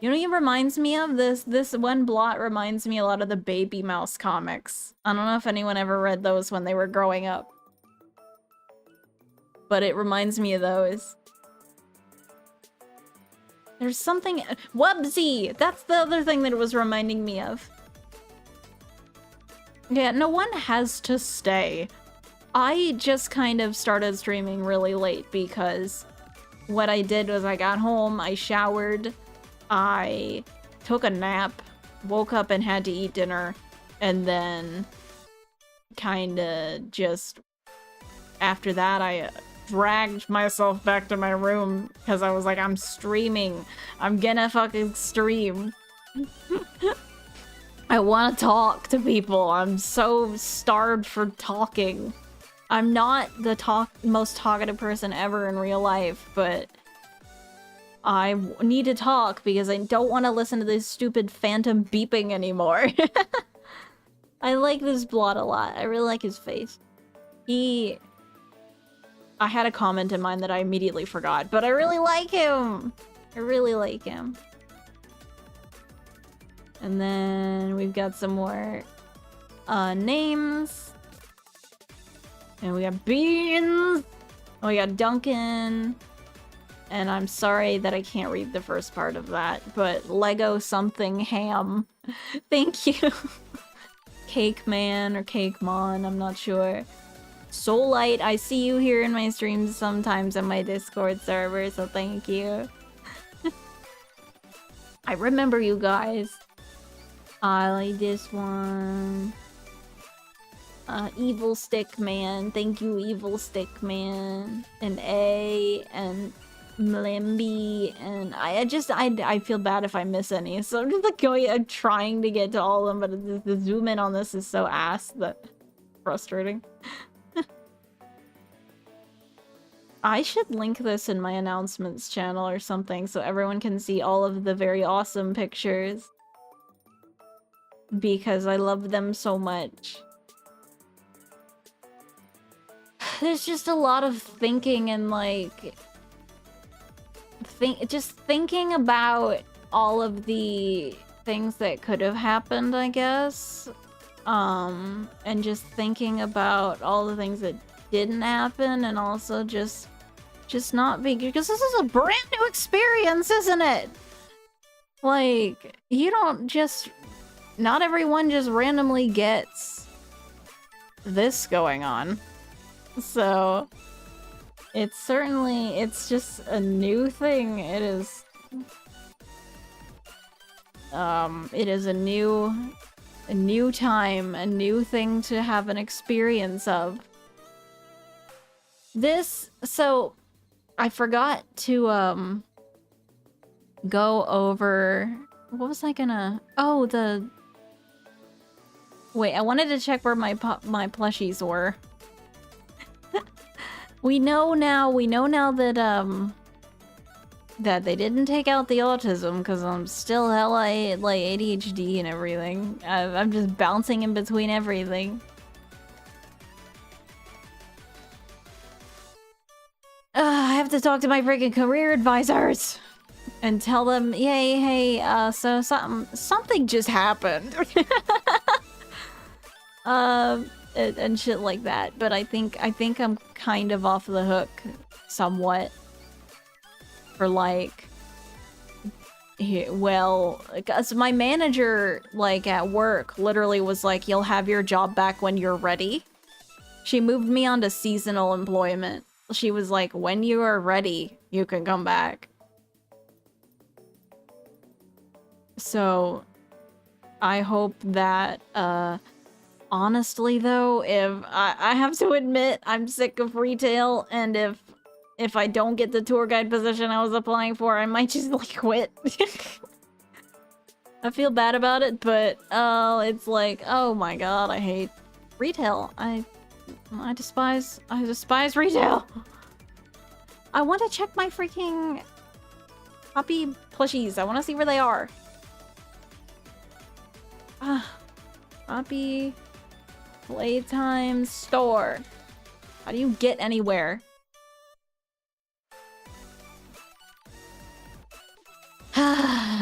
you know, he reminds me of this one blot reminds me a lot of the Baby Mouse comics. I don't know if anyone ever read those when they were growing up, but it reminds me of those. There's something... Wubsy! That's the other thing that it was reminding me of. Yeah, no one has to stay. I just kind of started streaming really late because what I did was I got home, I showered, I took a nap, woke up and had to eat dinner, and then kinda just... After that, I dragged myself back to my room because I was like, I'm streaming. I'm gonna fucking stream. I want to talk to people. I'm so starved for talking. I'm not the most talkative person ever in real life, but I need to talk because I don't want to listen to this stupid phantom beeping anymore. I like this blot a lot. I really like his face. I had a comment in mind that I immediately forgot, but I really like him. I really like him. And then we've got some more names. And we got Beans. And we got Duncan. And I'm sorry that I can't read the first part of that, but Lego something ham. Thank you. Cake Man or Cake Mon, I'm not sure. Soulite, I see you here in my streams sometimes on my Discord server, so thank you. I remember you guys. I like this one. Evil Stick Man, thank you, Evil Stick Man. And A, and Mlimby, and I feel bad if I miss any, so I'm just like I'm trying to get to all of them, but the zoom in on this is so ass that frustrating. I should link this in my announcements channel or something so everyone can see all of the very awesome pictures. Because I love them so much. There's just a lot of thinking and like... just thinking about all of the things that could have happened, I guess. And just thinking about all the things that didn't happen, and also just not being, because this is a brand new experience, isn't it? Like, you don't just, not everyone just randomly gets this going on. So it's certainly, it's just a new thing. It is a new time, a new thing to have an experience of. This, so I forgot to go over, what was I gonna, oh, wait, I wanted to check where my plushies were. We know now that that they didn't take out the autism, because I'm still hella like ADHD and everything. I'm just bouncing in between everything. I have to talk to my freaking career advisors and tell them, yay, hey, so something just happened. And shit like that. But I think I'm kind of off the hook somewhat for like, well, because my manager like at work literally was like, you'll have your job back when you're ready. She moved me onto seasonal employment. She was like, when you are ready, you can come back. So I hope that, honestly though, if I have to admit, I'm sick of retail, and if I don't get the tour guide position I was applying for, I might just like quit. I feel bad about it, but it's like, oh my god, I hate retail. I despise retail. I want to check my freaking puppy plushies. I want to see where they are. Puppy Playtime store. How do you get anywhere?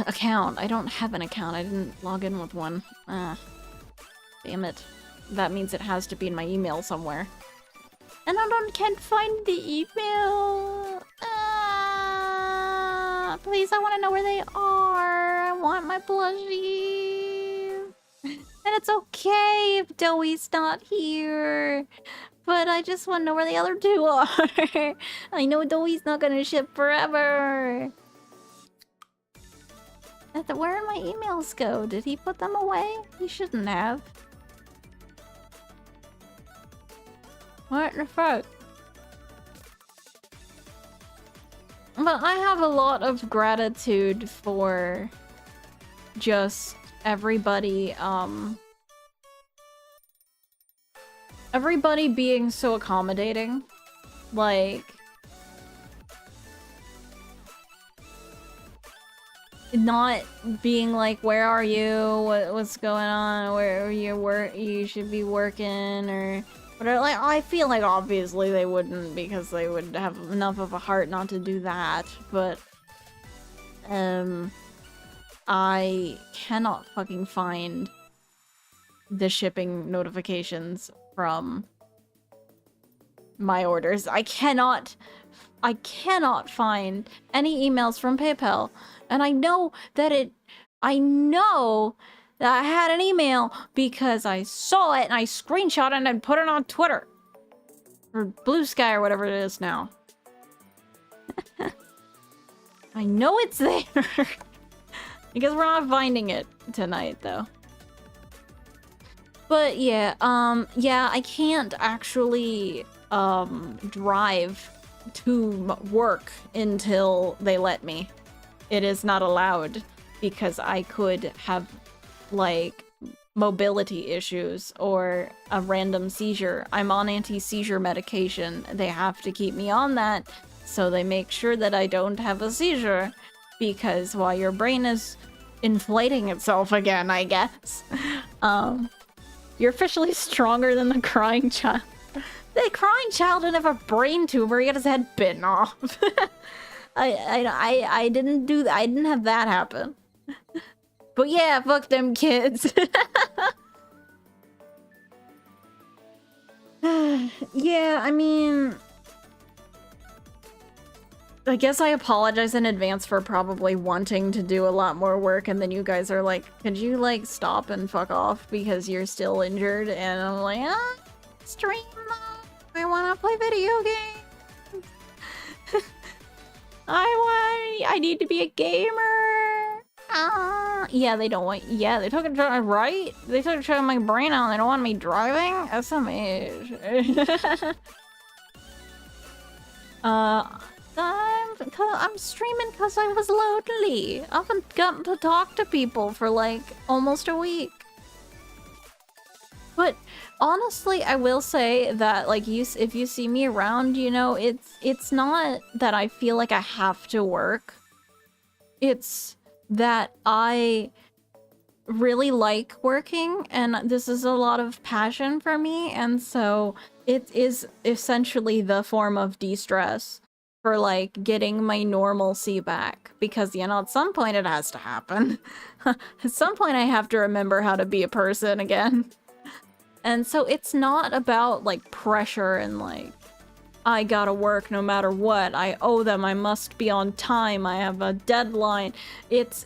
Account. I don't have an account. I didn't log in with one. Damn it. That means it has to be in my email somewhere. And can't find the email. Please, I want to know where they are. I want my plushies. And it's okay if Doey's not here. But I just want to know where the other two are. I know Doey's not gonna ship forever. Where did my emails go? Did he put them away? He shouldn't have. What the fuck? But I have a lot of gratitude for just everybody, everybody being so accommodating. Like, not being like, where are you? What's going on? Where you should be working, or whatever. Like, I feel like obviously they wouldn't, because they would have enough of a heart not to do that, but I cannot fucking find the shipping notifications from my orders. I cannot find any emails from PayPal. And I know that I had an email because I saw it and I screenshot it and put it on Twitter. Or Blue Sky or whatever it is now. I know it's there. Because we're not finding it tonight, though. But yeah, I can't actually drive to work until they let me. It is not allowed, because I could have like mobility issues or a random seizure. I'm on anti-seizure medication. They have to keep me on that so they make sure that I don't have a seizure, because while your brain is inflating itself again, I guess, you're officially stronger than the crying child. The crying child didn't have a brain tumor, he got his head bitten off. I didn't do that. I didn't have that happen. But yeah, fuck them kids. Yeah, I mean, I guess I apologize in advance for probably wanting to do a lot more work, and then you guys are like, could you like stop and fuck off because you're still injured? And I'm like, stream, I want to play video games. I need to be a gamer. Yeah, they don't want. Yeah, they took a right. They took my brain out. And they don't want me driving at some age. I'm streaming because I was lonely. I haven't gotten to talk to people for like almost a week. But honestly, I will say that like if you see me around, you know, it's not that I feel like I have to work. It's that I really like working, and this is a lot of passion for me, and so it is essentially the form of de-stress for like getting my normalcy back, because you know at some point it has to happen. At some point I have to remember how to be a person again. And so it's not about like pressure and like I gotta work no matter what, I owe them, I must be on time, I have a deadline. It's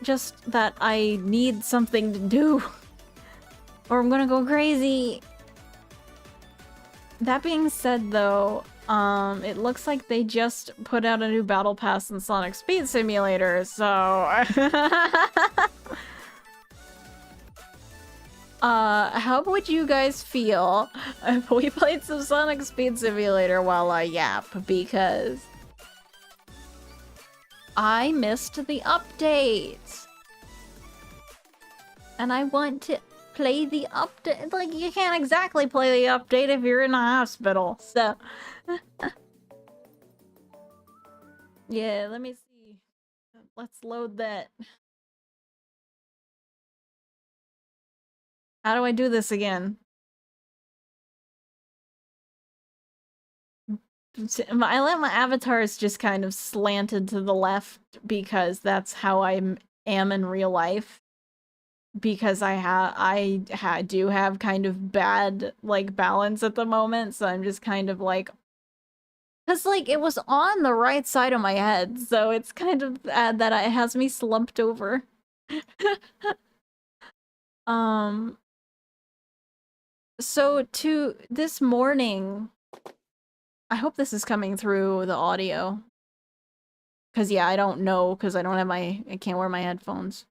just that I need something to do or I'm gonna go crazy. That being said though, it looks like they just put out a new battle pass in Sonic Speed Simulator, so how would you guys feel if we played some Sonic Speed Simulator while I yap? Because I missed the update. And I want to play the update. Like, you can't exactly play the update if you're in a hospital, so... Yeah, let me see. Let's load that. How do I do this again? My avatar is just kind of slanted to the left because that's how I am in real life. Because I do have kind of bad like balance at the moment, so I'm just kind of like, because like it was on the right side of my head, so it's kind of that it has me slumped over. So to this morning, I hope this is coming through the audio. Cause yeah, I don't know, cause I don't have I can't wear my headphones.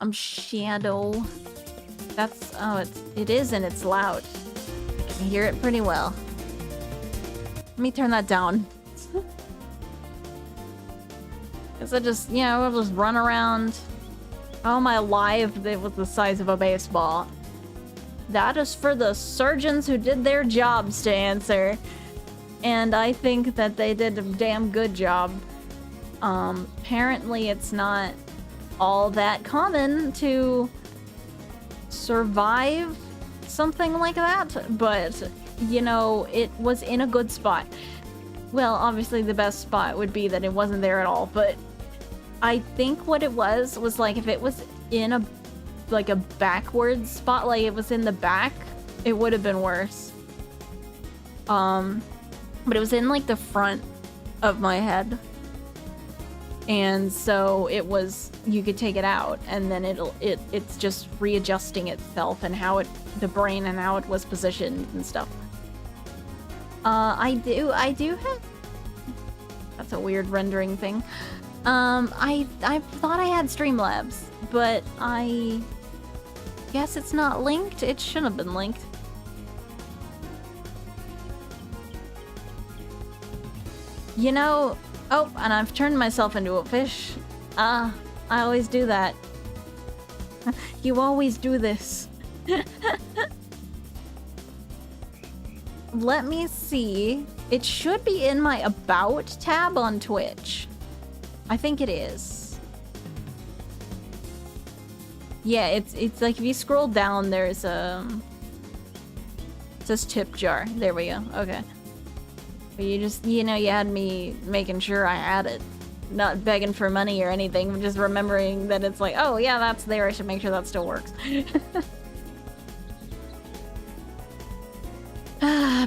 I'm Shadow. That's, oh, it is and it's loud. I can hear it pretty well. Let me turn that down. Cause I just, you know, I'll just run around. How am I alive? It was the size of a baseball. That is for the surgeons who did their jobs to answer. And I think that they did a damn good job. Apparently it's not all that common to survive something like that, but, you know, it was in a good spot. Well, obviously the best spot would be that it wasn't there at all, but I think what it was like if it was in a like a backwards spot, like it was in the back, it would have been worse. But it was in like the front of my head. And so it was, you could take it out and then it's just readjusting itself and how the brain and how it was positioned and stuff. I do have, that's a weird rendering thing. I thought I had Streamlabs, but I guess it's not linked. It should have been linked. You know, Oh, and I've turned myself into a fish. I always do that. You always do this. Let me see. It should be in my About tab on Twitch. I think it is. Yeah, it's like if you scroll down, there's it says tip jar. There we go. Okay. But you just, you know, you had me making sure I had it. Not begging for money or anything, just remembering that it's like, oh yeah, that's there, I should make sure that still works.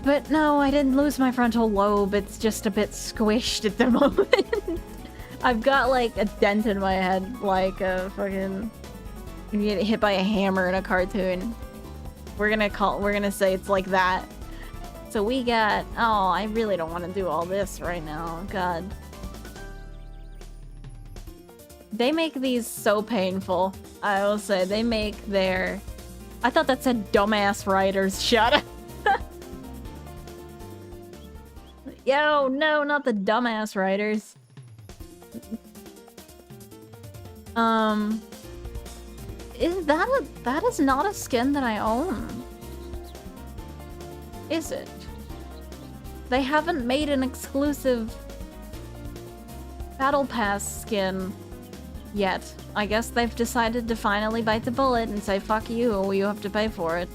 But no, I didn't lose my frontal lobe, it's just a bit squished at the moment. I've got like a dent in my head, like a fucking... You get hit by a hammer in a cartoon. We're gonna say it's like that. So we got... Oh, I really don't want to do all this right now, god. They make these so painful. I will say, they make their... I thought that said dumbass writers. Shut up. Yo, no, not the dumbass writers. That is not a skin that I own. Is it? They haven't made an exclusive Battle Pass skin yet. I guess they've decided to finally bite the bullet and say, fuck you, you have to pay for it.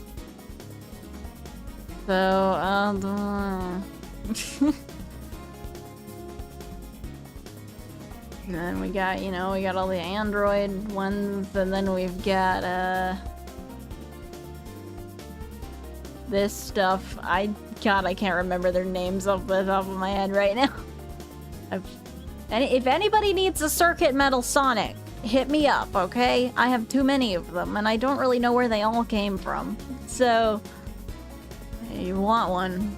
So, and then we got, you know, we got all the Android ones, and then we've got, this stuff. God, I can't remember their names off the top of my head right now. If anybody needs a Circuit Metal Sonic, hit me up, okay? I have too many of them, and I don't really know where they all came from. So, if you want one,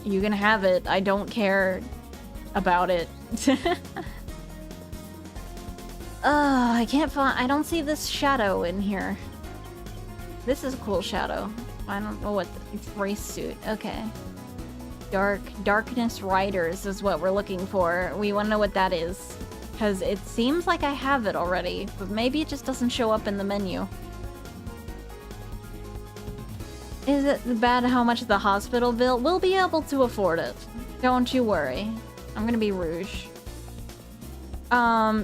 you can have it. I don't care about it. I can't find... I don't see this shadow in here. This is a cool shadow. I don't know what... It's race suit. Okay. Darkness Riders is what we're looking for. We want to know what that is. Because it seems like I have it already, but maybe it just doesn't show up in the menu. Is it bad how much the hospital bill? We'll be able to afford it. Don't you worry. I'm gonna be Rouge.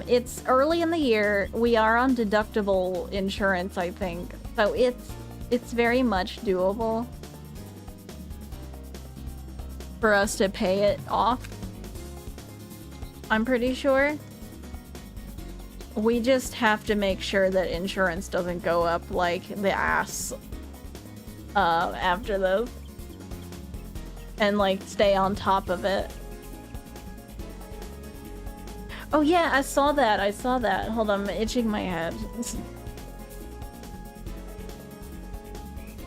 It's early in the year. We are on deductible insurance, I think. So it's very much doable for us to pay it off. I'm pretty sure. We just have to make sure that insurance doesn't go up like the ass after this. And like stay on top of it. Oh yeah, I saw that. Hold on, I'm itching my head.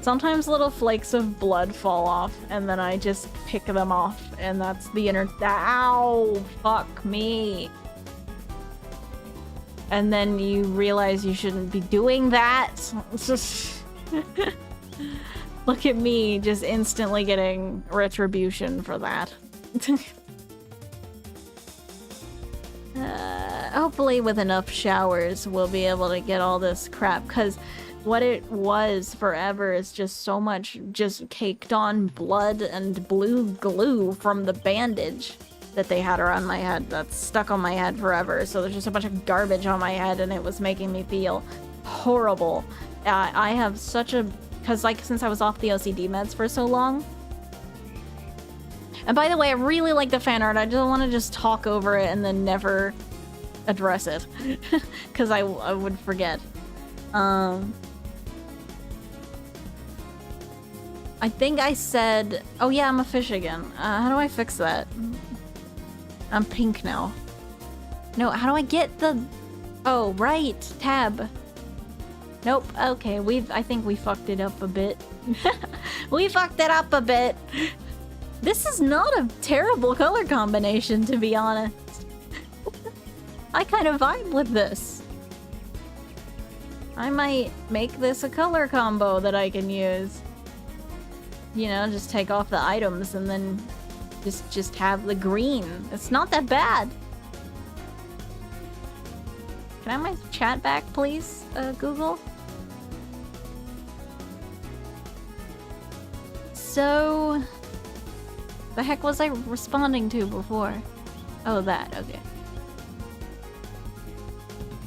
Sometimes little flakes of blood fall off, and then I just pick them off, and that's the Ow! Fuck me. And then you realize you shouldn't be doing that. Look at me, just instantly getting retribution for that. Hopefully with enough showers, we'll be able to get all this crap, because what it was forever is just so much just caked on blood and blue glue from the bandage that they had around my head that's stuck on my head forever. So there's just a bunch of garbage on my head, and it was making me feel horrible. I have such a... Because, like, since I was off the OCD meds for so long... And by the way, I really like the fan art. I don't want to just talk over it and then never address it. Because I would forget. I think I said... Oh yeah, I'm a fish again. How do I fix that? I'm pink now. No, how do I get the... Oh, right. Tab. Nope. Okay, I think we fucked it up a bit. We fucked it up a bit. This is not a terrible color combination, to be honest. I kind of vibe with this. I might make this a color combo that I can use. You know, just take off the items and then Just have the green. It's not that bad. Can I have my chat back, please, Google? So... the heck was I responding to before? Oh, that, okay.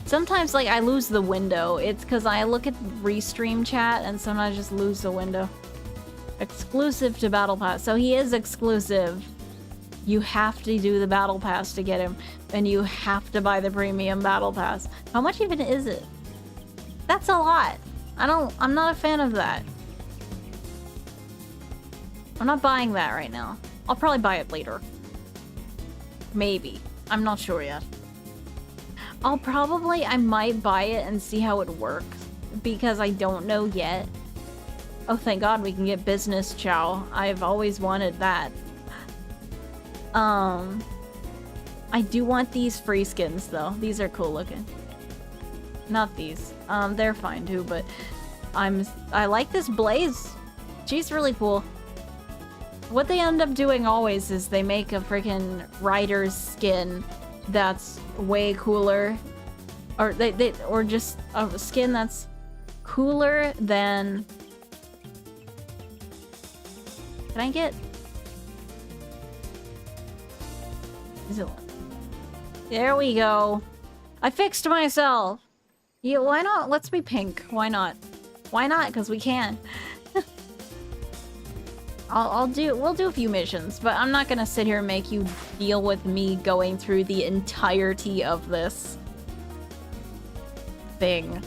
Sometimes, like, I lose the window. It's because I look at restream chat and sometimes I just lose the window. Exclusive to Battle Pass. So he is exclusive. You have to do the Battle Pass to get him. And you have to buy the premium Battle Pass. How much even is it? That's a lot. I'm not a fan of that. I'm not buying that right now. I'll probably buy it later. Maybe. I'm not sure yet. I might buy it and see how it works. Because I don't know yet. Oh, thank God we can get business chow. I've always wanted that. I do want these free skins though. These are cool looking. Not these. They're fine too, but I like this Blaze. She's really cool. What they end up doing always is they make a freaking rider's skin that's way cooler. Or just a skin that's cooler than... Can I get... Is it... There we go. I fixed myself. Yeah, why not? Let's be pink. Why not? Why not? Because we can. We'll do a few missions, but I'm not gonna sit here and make you deal with me going through the entirety of this thing.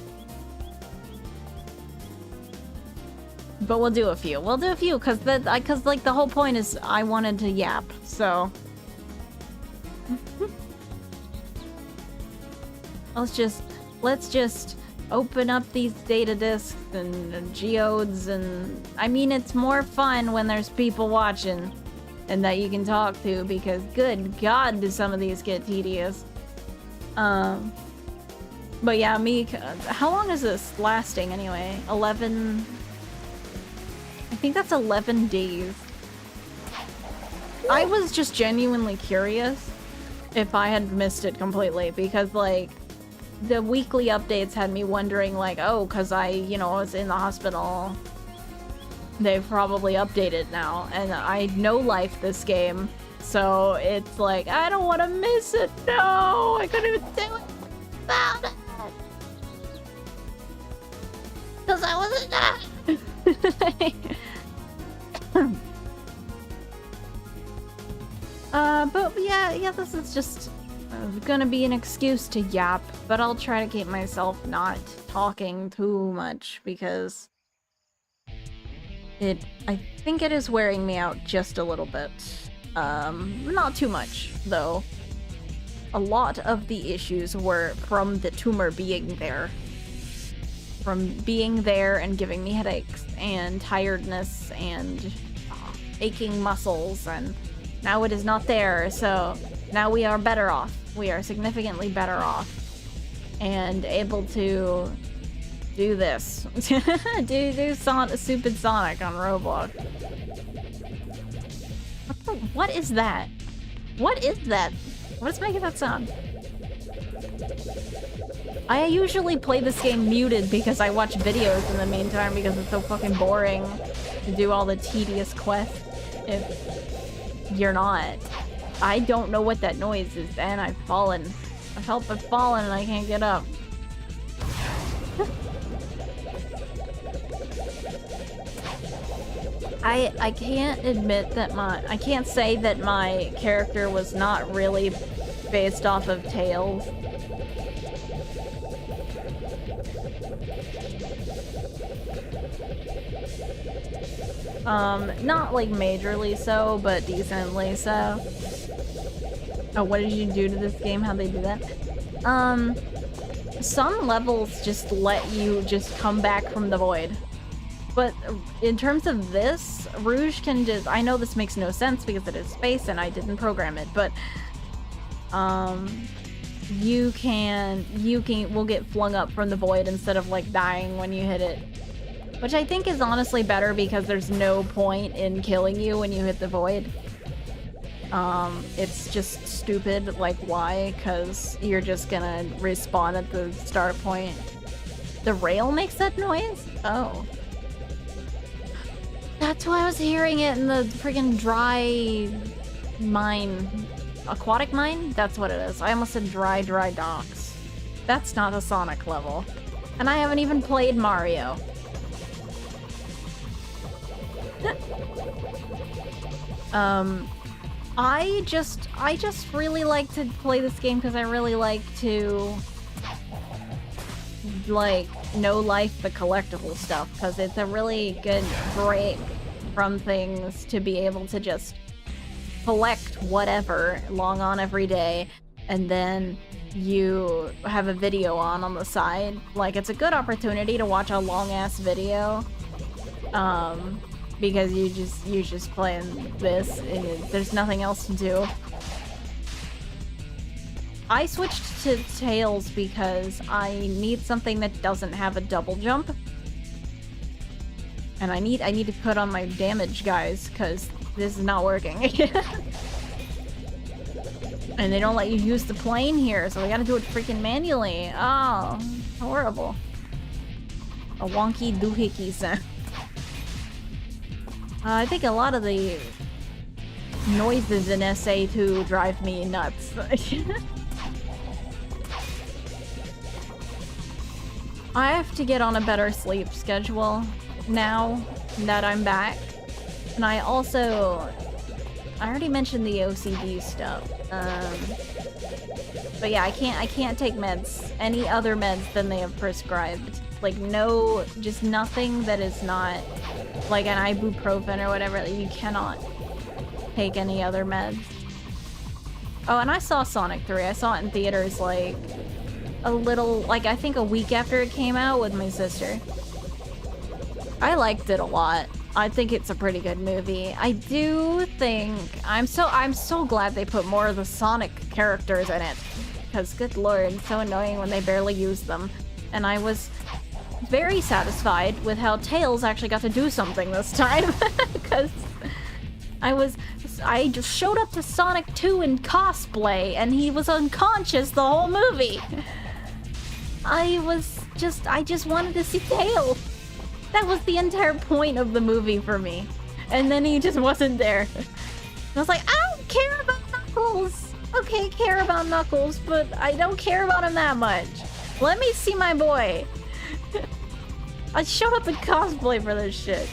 But we'll do a few. We'll do a few, cause like the whole point is I wanted to yap, so. Let's just open up these data disks and geodes, and I mean, it's more fun when there's people watching and that you can talk to, because good God, do some of these get tedious. But yeah, how long is this lasting anyway? 11... I think that's 11 days. I was just genuinely curious if I had missed it completely, because like the weekly updates had me wondering like, oh, because I was in the hospital. They've probably updated now, and I know life this game, so it's like, I don't want to miss it. No, I couldn't do it without it. Because I wasn't but yeah, this is just gonna be an excuse to yap, but I'll try to keep myself not talking too much, because I think it is wearing me out just a little bit. Not too much, though. A lot of the issues were from the tumor being there. From being there and giving me headaches and tiredness and aching muscles, and now it is not there, so now we are better off. We are significantly better off and able to do this. do stupid Sonic on Roblox. What is that? What is that? What is making that sound? I usually play this game muted because I watch videos in the meantime, because it's so fucking boring to do all the tedious quests if you're not. I don't know what that noise is, and I've fallen. I felt I've fallen and I can't get up. I can't admit that I can't say that my character was not really based off of Tails. Not like majorly so, but decently so. Oh, what did you do to this game? How'd they do that? Some levels just let you just come back from the void. But in terms of this, Rouge can just... I know this makes no sense because it is space and I didn't program it, but... will get flung up from the void instead of like dying when you hit it. Which I think is honestly better, because there's no point in killing you when you hit the void. It's just stupid, like why? Because you're just gonna respawn at the start point. The rail makes that noise? Oh. That's why I was hearing it in the friggin' dry mine. Aquatic mine? That's what it is. I almost said dry docks. That's not a Sonic level. And I haven't even played Mario. I just really like to play this game because I really like to, like, no life the collectible stuff, because it's a really good break from things to be able to just collect whatever long on every day, and then you have a video on the side. Like, it's a good opportunity to watch a long-ass video, because you're just playing this and there's nothing else to do. I switched to Tails because I need something that doesn't have a double jump. And I need to put on my damage, guys, because this is not working. And they don't let you use the plane here, so we gotta do it freaking manually. Oh, horrible. A wonky doohickey sound. I think a lot of the noises in SA2 drive me nuts. I have to get on a better sleep schedule now that I'm back. And I already mentioned the OCD stuff. But yeah, I can't take meds, any other meds than they have prescribed. Like, no, just nothing that is not like an ibuprofen or whatever. You cannot take any other meds. Oh, and I saw Sonic 3. I saw it in theaters, like, a little, like, I think a week after it came out with my sister. I liked it a lot. I think it's a pretty good movie. I do think, I'm so glad they put more of the Sonic characters in it. Because, good lord, it's so annoying when they barely use them. And I was very satisfied with how Tails actually got to do something this time. Because I just showed up to Sonic 2 in cosplay and he was unconscious the whole movie. I just wanted to see Tails. That was the entire point of the movie for me. And then he just wasn't there. I was like, I don't care about Knuckles. Okay, care about Knuckles, but I don't care about him that much. Let me see my boy. I showed up in cosplay for this shit.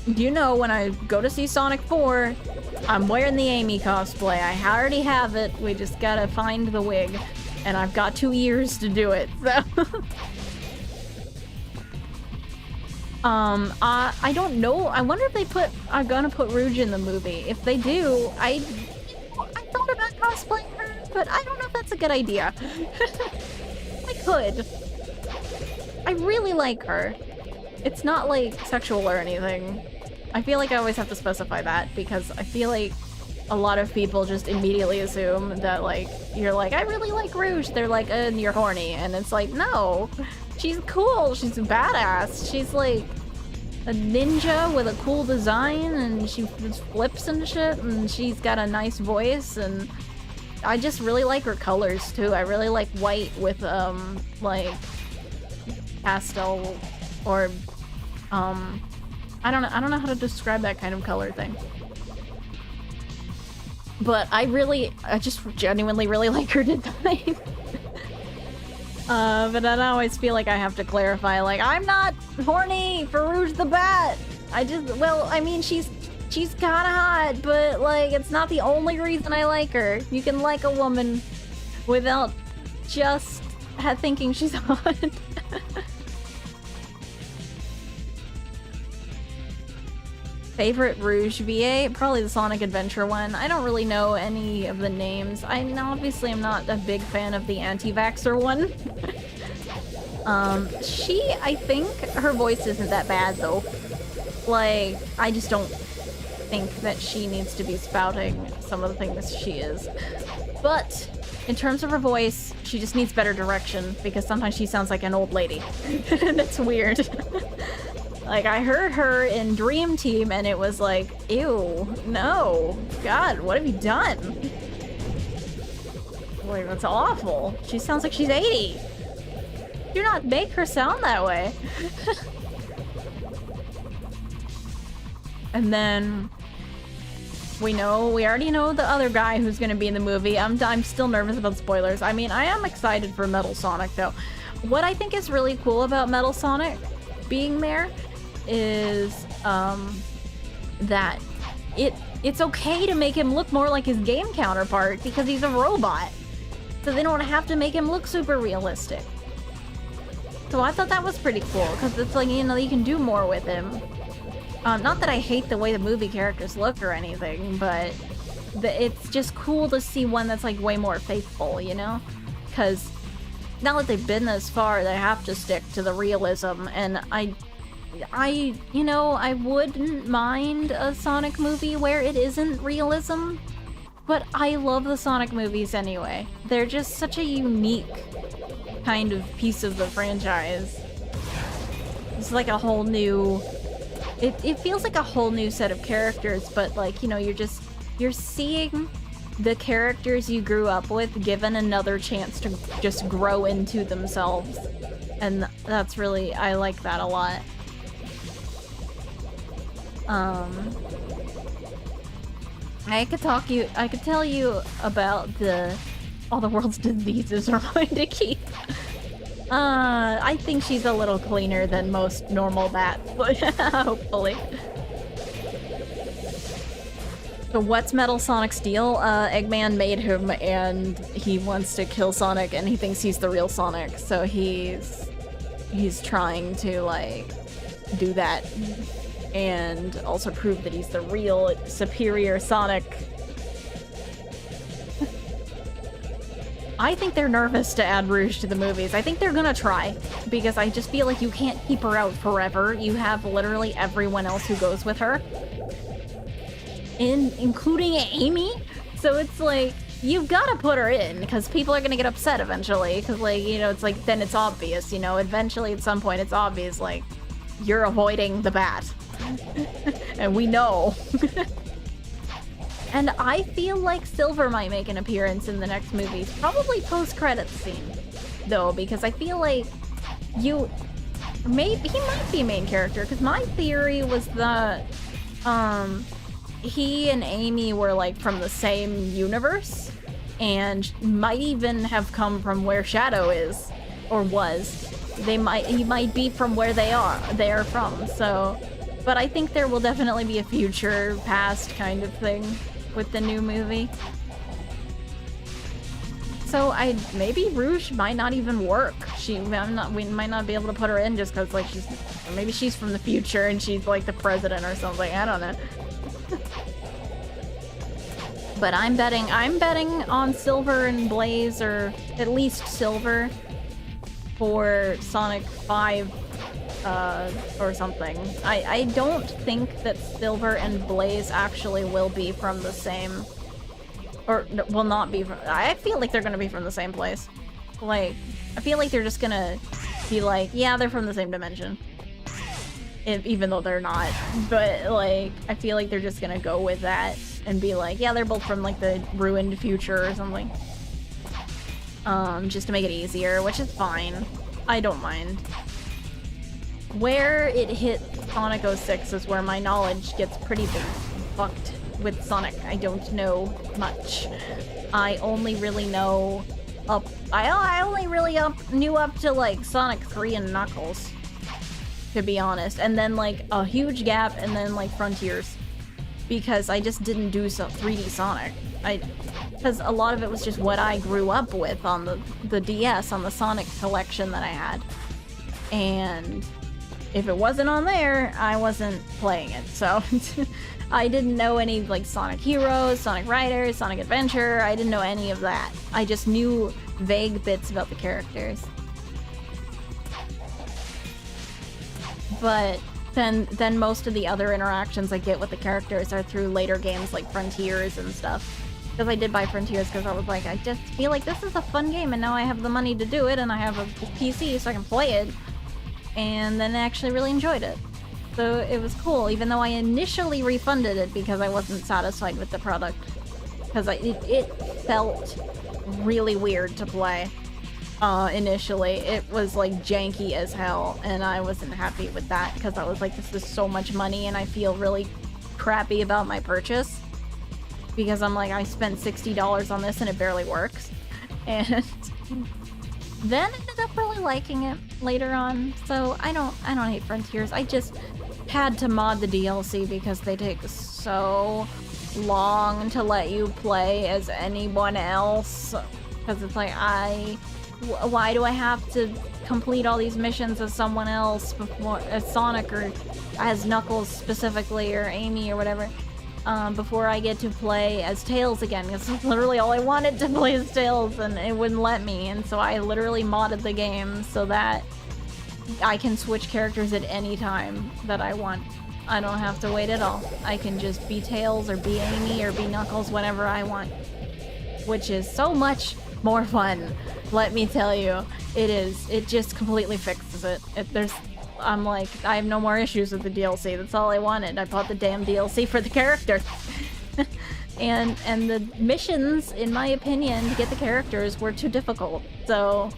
You know, when I go to see Sonic 4, I'm wearing the Amy cosplay. I already have it. We just gotta find the wig. And I've got 2 years to do it, so... I don't know. I wonder if they are gonna put Rouge in the movie. If they do, I thought about cosplaying her, but I don't know if that's a good idea. I could. I really like her. It's not, like, sexual or anything. I feel like I always have to specify that, because I feel like a lot of people just immediately assume that, like, you're like, I really like Rouge. They're like, you're horny. And it's like, no. She's cool. She's a badass. She's, like, a ninja with a cool design, and she just flips and shit, and she's got a nice voice, and I just really like her colors, too. I really like white with, like, pastel, or, I don't know how to describe that kind of color thing. But I just genuinely really like her design. But I always feel like I have to clarify, like, I'm not horny for Rouge the Bat! Well, I mean, she's kinda hot, but, like, it's not the only reason I like her. You can like a woman without just thinking she's hot. Favorite Rouge VA? Probably the Sonic Adventure one. I don't really know any of the names. Obviously I'm not a big fan of the anti-vaxxer one. I think her voice isn't that bad though. Like, I just don't think that she needs to be spouting some of the things she is. But, in terms of her voice, she just needs better direction, because sometimes she sounds like an old lady. And it's weird. Like, I heard her in Dream Team and it was like, ew, no. God, what have you done? Like, that's awful. She sounds like she's 80. Do not make her sound that way. And then we already know the other guy who's gonna be in the movie. I'm still nervous about spoilers. I mean, I am excited for Metal Sonic though. What I think is really cool about Metal Sonic being there is that it's okay to make him look more like his game counterpart because he's a robot. So they don't have to make him look super realistic. So I thought that was pretty cool because it's like, you know, you can do more with him. Not that I hate the way the movie characters look or anything, but it's just cool to see one that's like way more faithful, you know? Because now that they've been this far, they have to stick to the realism, and I you know, I wouldn't mind a Sonic movie where it isn't realism, but I love the Sonic movies anyway. They're just such a unique kind of piece of the franchise. It's like a whole new... It feels like a whole new set of characters, but like, you know, you're seeing the characters you grew up with given another chance to just grow into themselves. And that's really, I like that a lot. I could tell you about all the world's diseases are going to keep. I think she's a little cleaner than most normal bats, but hopefully. So what's Metal Sonic's deal? Eggman made him and he wants to kill Sonic and he thinks he's the real Sonic, so he's trying to like do that and also prove that he's the real superior Sonic. I think they're nervous to add Rouge to the movies. I think they're gonna try, because I just feel like you can't keep her out forever. You have literally everyone else who goes with her, including Amy. So it's like, you've gotta put her in, because people are gonna get upset eventually, because like, you know, it's like, then it's obvious, you know, eventually at some point it's obvious, like, you're avoiding the bat. And we know. And I feel like Silver might make an appearance in the next movies. Probably post-credits scene, though, because I feel like he might be a main character, because my theory was that he and Amy were like from the same universe and might even have come from where Shadow is or was. He might be from where they are from. So, but I think there will definitely be a future past kind of thing with the new movie. So maybe Rouge might not even work. We might not be able to put her in just because like maybe she's from the future and she's like the president or something. I don't know. But I'm betting on Silver and Blaze, or at least Silver, for Sonic 5 or something. I don't think that Silver and Blaze actually will be from the same, or will not be from, I feel like they're gonna be from the same place. Like, I feel like they're just gonna be like, yeah, they're from the same dimension. Even though they're not. But, like, I feel like they're just gonna go with that and be like, yeah, they're both from, like, the ruined future or something. Just to make it easier, which is fine. I don't mind. Where it hit Sonic 06 is where my knowledge gets pretty fucked with Sonic. I don't know much. I only really know I only really knew up to like Sonic 3 and Knuckles, to be honest. And then like a huge gap and then like Frontiers, because I just didn't do some 3D Sonic. Because a lot of it was just what I grew up with on the DS, on the Sonic collection that I had. And if it wasn't on there, I wasn't playing it, so I didn't know any like Sonic Heroes, Sonic Riders, Sonic Adventure. I didn't know any of that. I just knew vague bits about the characters. But then most of the other interactions I get with the characters are through later games like Frontiers and stuff. Because I did buy Frontiers because I was like, I just feel like this is a fun game and now I have the money to do it and I have a PC so I can play it. And then I actually really enjoyed it. So it was cool, even though I initially refunded it because I wasn't satisfied with the product. Because it felt really weird to play. Initially. It was like janky as hell, and I wasn't happy with that because I was like, this is so much money and I feel really crappy about my purchase. Because I'm like, I spent $60 on this and it barely works. And then ended up really liking it later on. So I don't hate Frontiers. I just had to mod the DLC because they take so long to let you play as anyone else. Because it's like, why do I have to complete all these missions as someone else before, as Sonic or as Knuckles specifically, or Amy or whatever, before I get to play as Tails again? Because that's literally all I wanted to play as Tails, and it wouldn't let me. And so I literally modded the game so that I can switch characters at any time that I want. I don't have to wait at all. I can just be Tails or be Amy or be Knuckles whenever I want. Which is so much more fun, let me tell you. It is. It just completely fixes it. I'm like, I have no more issues with the DLC. That's all I wanted. I bought the damn DLC for the character. and the missions, in my opinion, to get the characters were too difficult. So,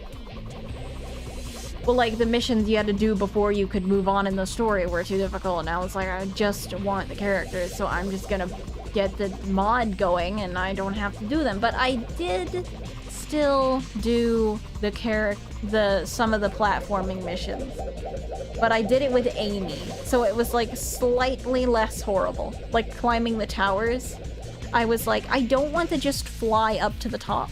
well, like the missions you had to do before you could move on in the story were too difficult, and I was like, I just want the characters, so I'm just gonna get the mod going and I don't have to do them. But I did still do some of the platforming missions, but I did it with Amy, so it was like slightly less horrible. Like climbing the towers, I was like, I don't want to just fly up to the top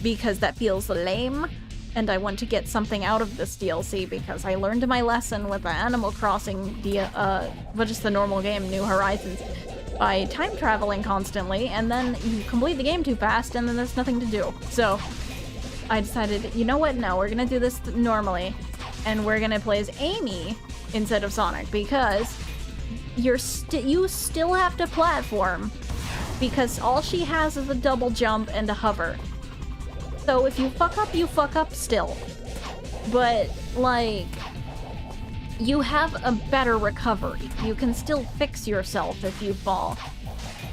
because that feels lame, and I want to get something out of this DLC because I learned my lesson with the Animal Crossing, just the normal game, New Horizons, by time traveling constantly, and then you complete the game too fast and then there's nothing to do. So I decided, you know what, no, we're gonna do this normally, and we're gonna play as Amy instead of Sonic, because you still have to platform, because all she has is a double jump and a hover. So if you fuck up still. But, like, you have a better recovery. You can still fix yourself if you fall.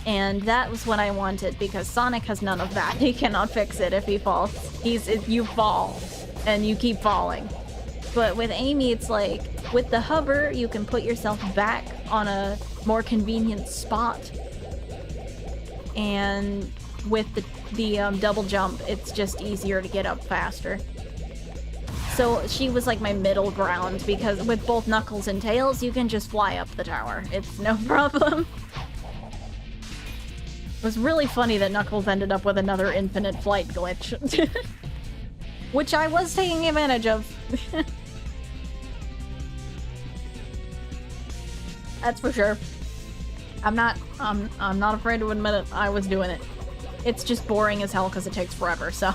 And that was what I wanted, because Sonic has none of that. He cannot fix it if he falls. You fall, and you keep falling. But with Amy, it's like, with the hover, you can put yourself back on a more convenient spot. And with the double jump, it's just easier to get up faster. So she was like my middle ground, because with both Knuckles and Tails, you can just fly up the tower. It's no problem. It was really funny that Knuckles ended up with another infinite flight glitch. Which I was taking advantage of. That's for sure. I'm not afraid to admit it. I was doing it. It's just boring as hell because it takes forever, so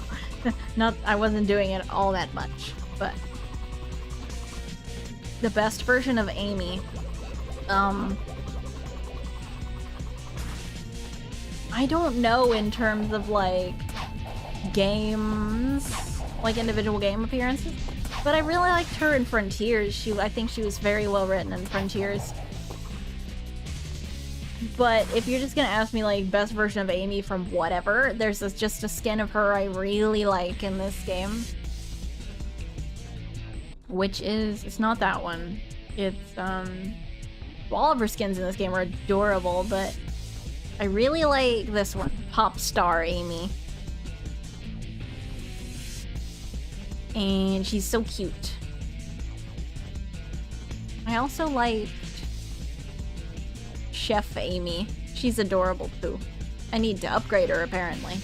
I wasn't doing it all that much. But the best version of Amy, I don't know in terms of like games, like individual game appearances, but I really liked her in Frontiers. I think she was very well written in Frontiers. But if you're just gonna ask me like best version of Amy from whatever, there's just a skin of her I really like in this game. Which is, it's not that one. It's, all of her skins in this game are adorable, but I really like this one, Pop Star Amy. And she's so cute. I also liked Chef Amy. She's adorable too. I need to upgrade her apparently.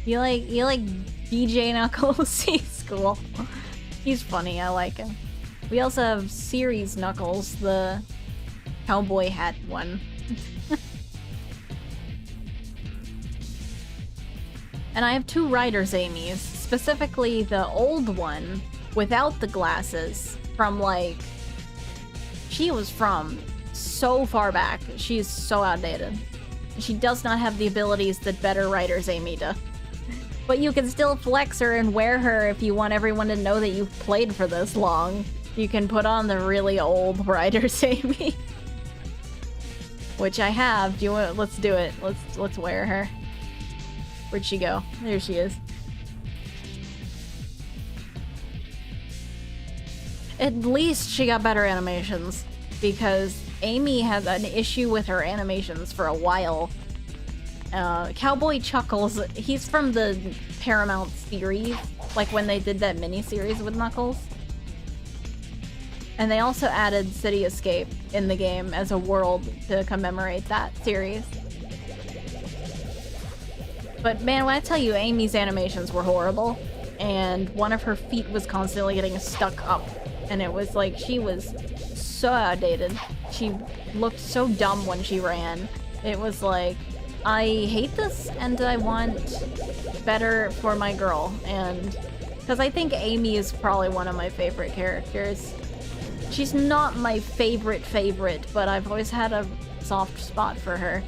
You like DJ Knuckles? He's cool. He's funny, I like him. We also have Series Knuckles, the cowboy hat one. And I have two Riders Amy's, specifically the old one without the glasses from like, she was from so far back. She is so outdated. She does not have the abilities that better Riders Amy does. But you can still flex her and wear her if you want everyone to know that you've played for this long. You can put on the really old Riders Amy. Which I have. Do you want? Let's do it. Let's wear her. Where'd she go? There she is. At least she got better animations, because Amy had an issue with her animations for a while. Cowboy Chuckles, he's from the Paramount series, like when they did that mini-series with Knuckles. And they also added City Escape in the game as a world to commemorate that series. But man, when I tell you, Amy's animations were horrible, and one of her feet was constantly getting stuck up, and it was like, she was so outdated. She looked so dumb when she ran. It was like, I hate this, and I want better for my girl, and because I think Amy is probably one of my favorite characters. She's not my favorite, but I've always had a soft spot for her.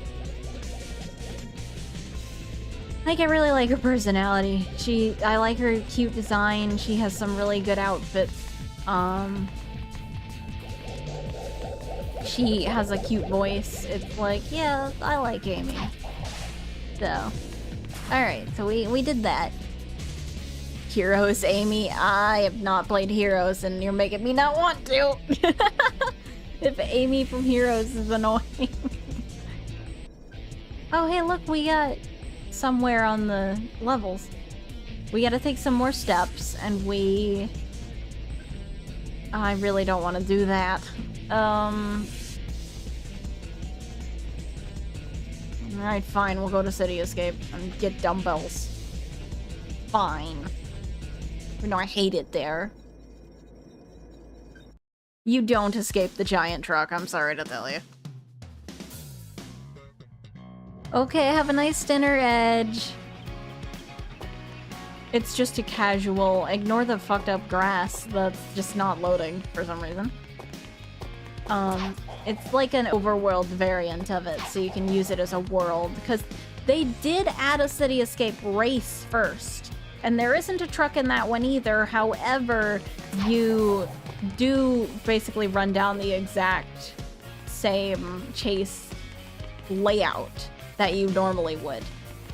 Like, I really like her personality. I like her cute design. She has some really good outfits. She has a cute voice. It's like, yeah, I like Amy. So, alright, so we did that. Heroes, Amy. I have not played Heroes, and you're making me not want to. If Amy from Heroes is annoying. Oh, hey, look, we got somewhere on the levels. We gotta take some more steps, and I really don't want to do that. Alright, fine, we'll go to City Escape and get dumbbells. Fine. You know, I hate it there. You don't escape the giant truck, I'm sorry to tell you. Okay, have a nice dinner, Edge. It's just a casual, ignore the fucked up grass that's just not loading for some reason. It's like an overworld variant of it, so you can use it as a world, because they did add a City Escape race first, and there isn't a truck in that one either. However, you do basically run down the exact same chase layout that you normally would.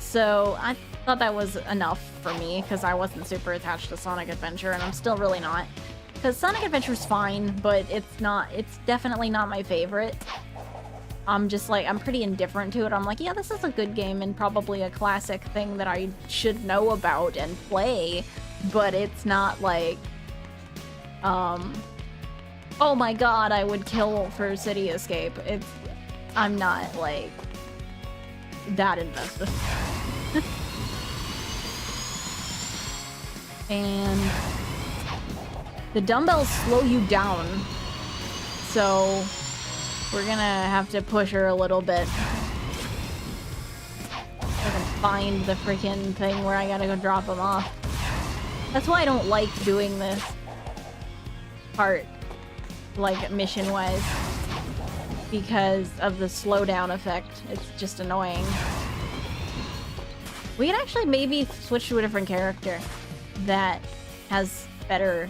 So I thought that was enough for me, because I wasn't super attached to Sonic Adventure, and I'm still really not. Because Sonic Adventure's fine, but it's definitely not my favorite. I'm just like, I'm pretty indifferent to it. I'm like, yeah, this is a good game and probably a classic thing that I should know about and play, but it's not like, oh my god, I would kill for City Escape. I'm not, like, that invested. And the dumbbells slow you down, so we're gonna have to push her a little bit. I can find the freaking thing where I gotta go drop them off. That's why I don't like doing this part, like, mission-wise, because of the slowdown effect. It's just annoying. We can actually maybe switch to a different character that has better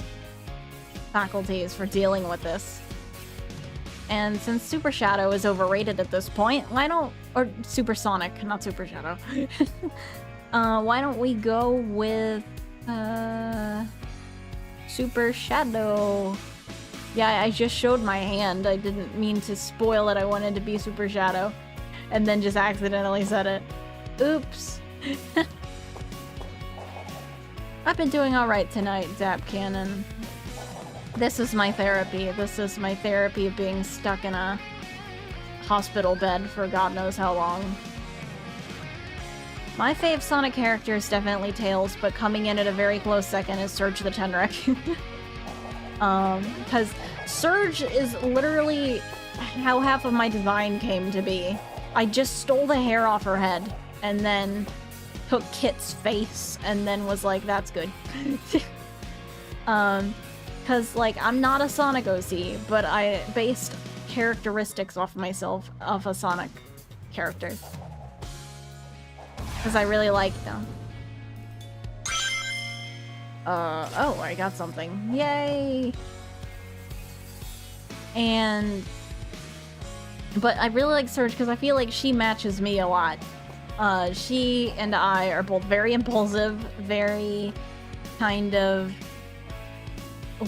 faculties for dealing with this. And since Super Shadow is overrated at this point, why don't... or Super Sonic, not Super Shadow. Why don't we go with... Super Shadow. Yeah, I just showed my hand. I didn't mean to spoil it. I wanted to be Super Shadow. And then just accidentally said it. Oops. I've been doing alright tonight, Zap Cannon. This is my therapy. This is my therapy of being stuck in a hospital bed for God knows how long. My fave Sonic character is definitely Tails, but coming in at a very close second is Surge the Tenrec. Because Surge is literally how half of my design came to be. I just stole the hair off her head, and then took Kit's face, and then was like, that's good. Because, like, I'm not a Sonic OC, but I based characteristics off myself, of a Sonic character. Because I really like them. Oh, I got something. Yay! But I really like Surge because I feel like she matches me a lot. She and I are both very impulsive, very kind of...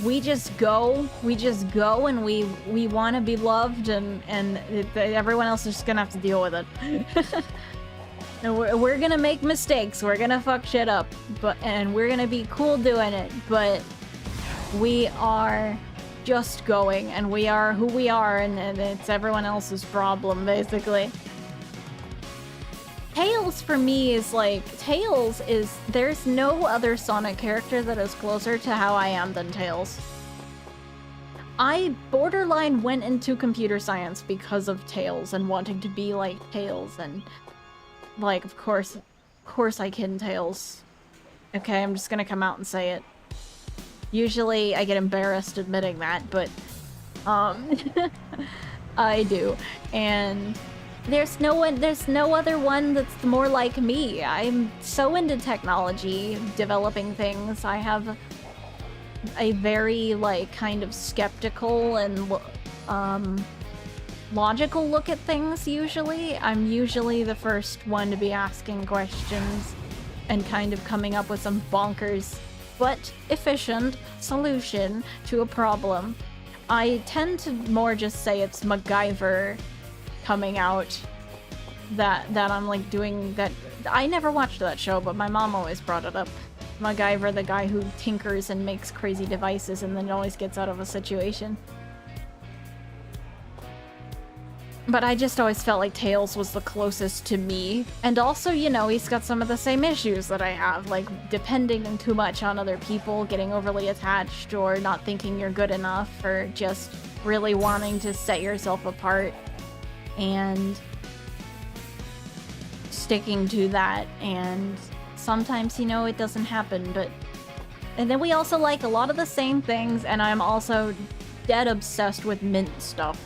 We just go and we want to be loved, and everyone else is just gonna have to deal with it. And we're gonna make mistakes, we're gonna fuck shit up, and we're gonna be cool doing it, but we are just going, and we are who we are, and it's everyone else's problem, basically. Tails for me is like, there's no other Sonic character that is closer to how I am than Tails. I borderline went into computer science because of Tails and wanting to be like Tails, and like, of course I kid Tails. Okay, I'm just gonna come out and say it. Usually I get embarrassed admitting that, but I do. And there's no other one that's more like me. I'm so into technology, developing things. I have a very, like, kind of skeptical and logical look at things, usually. I'm usually the first one to be asking questions and kind of coming up with some bonkers but efficient solution to a problem. I tend to more just say it's MacGyver coming out that I'm like doing that. I never watched that show, but my mom always brought it up. MacGyver, the guy who tinkers and makes crazy devices and then always gets out of a situation. But I just always felt like Tails was the closest to me. And also, you know, he's got some of the same issues that I have, like depending too much on other people, getting overly attached, or not thinking you're good enough, or just really wanting to set yourself apart and sticking to that. And sometimes, you know, it doesn't happen, but... And then we also like a lot of the same things, and I'm also dead obsessed with mint stuff.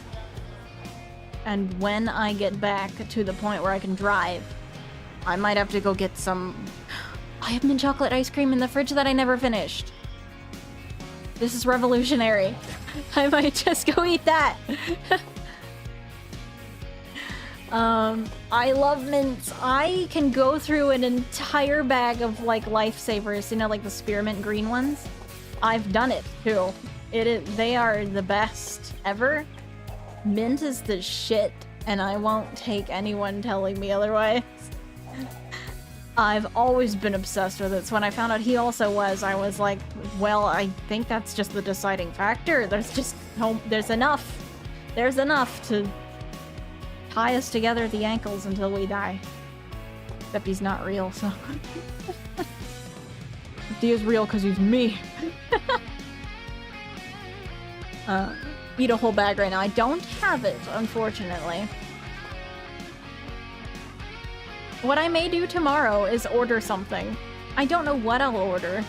And when I get back to the point where I can drive, I might have to go get some... I have mint chocolate ice cream in the fridge that I never finished. This is revolutionary. I might just go eat that. I love mints. I can go through an entire bag of, like, lifesavers, you know, like the spearmint green ones. I've done it, too. They are the best ever. Mint is the shit, and I won't take anyone telling me otherwise. I've always been obsessed with it, so when I found out he also was, I was like, well, I think that's just the deciding factor. There's enough. There's enough to tie us together at the ankles until we die. Except he's not real, so... He is real because he's me. Eat a whole bag right now. I don't have it, unfortunately. What I may do tomorrow is order something. I don't know what I'll order.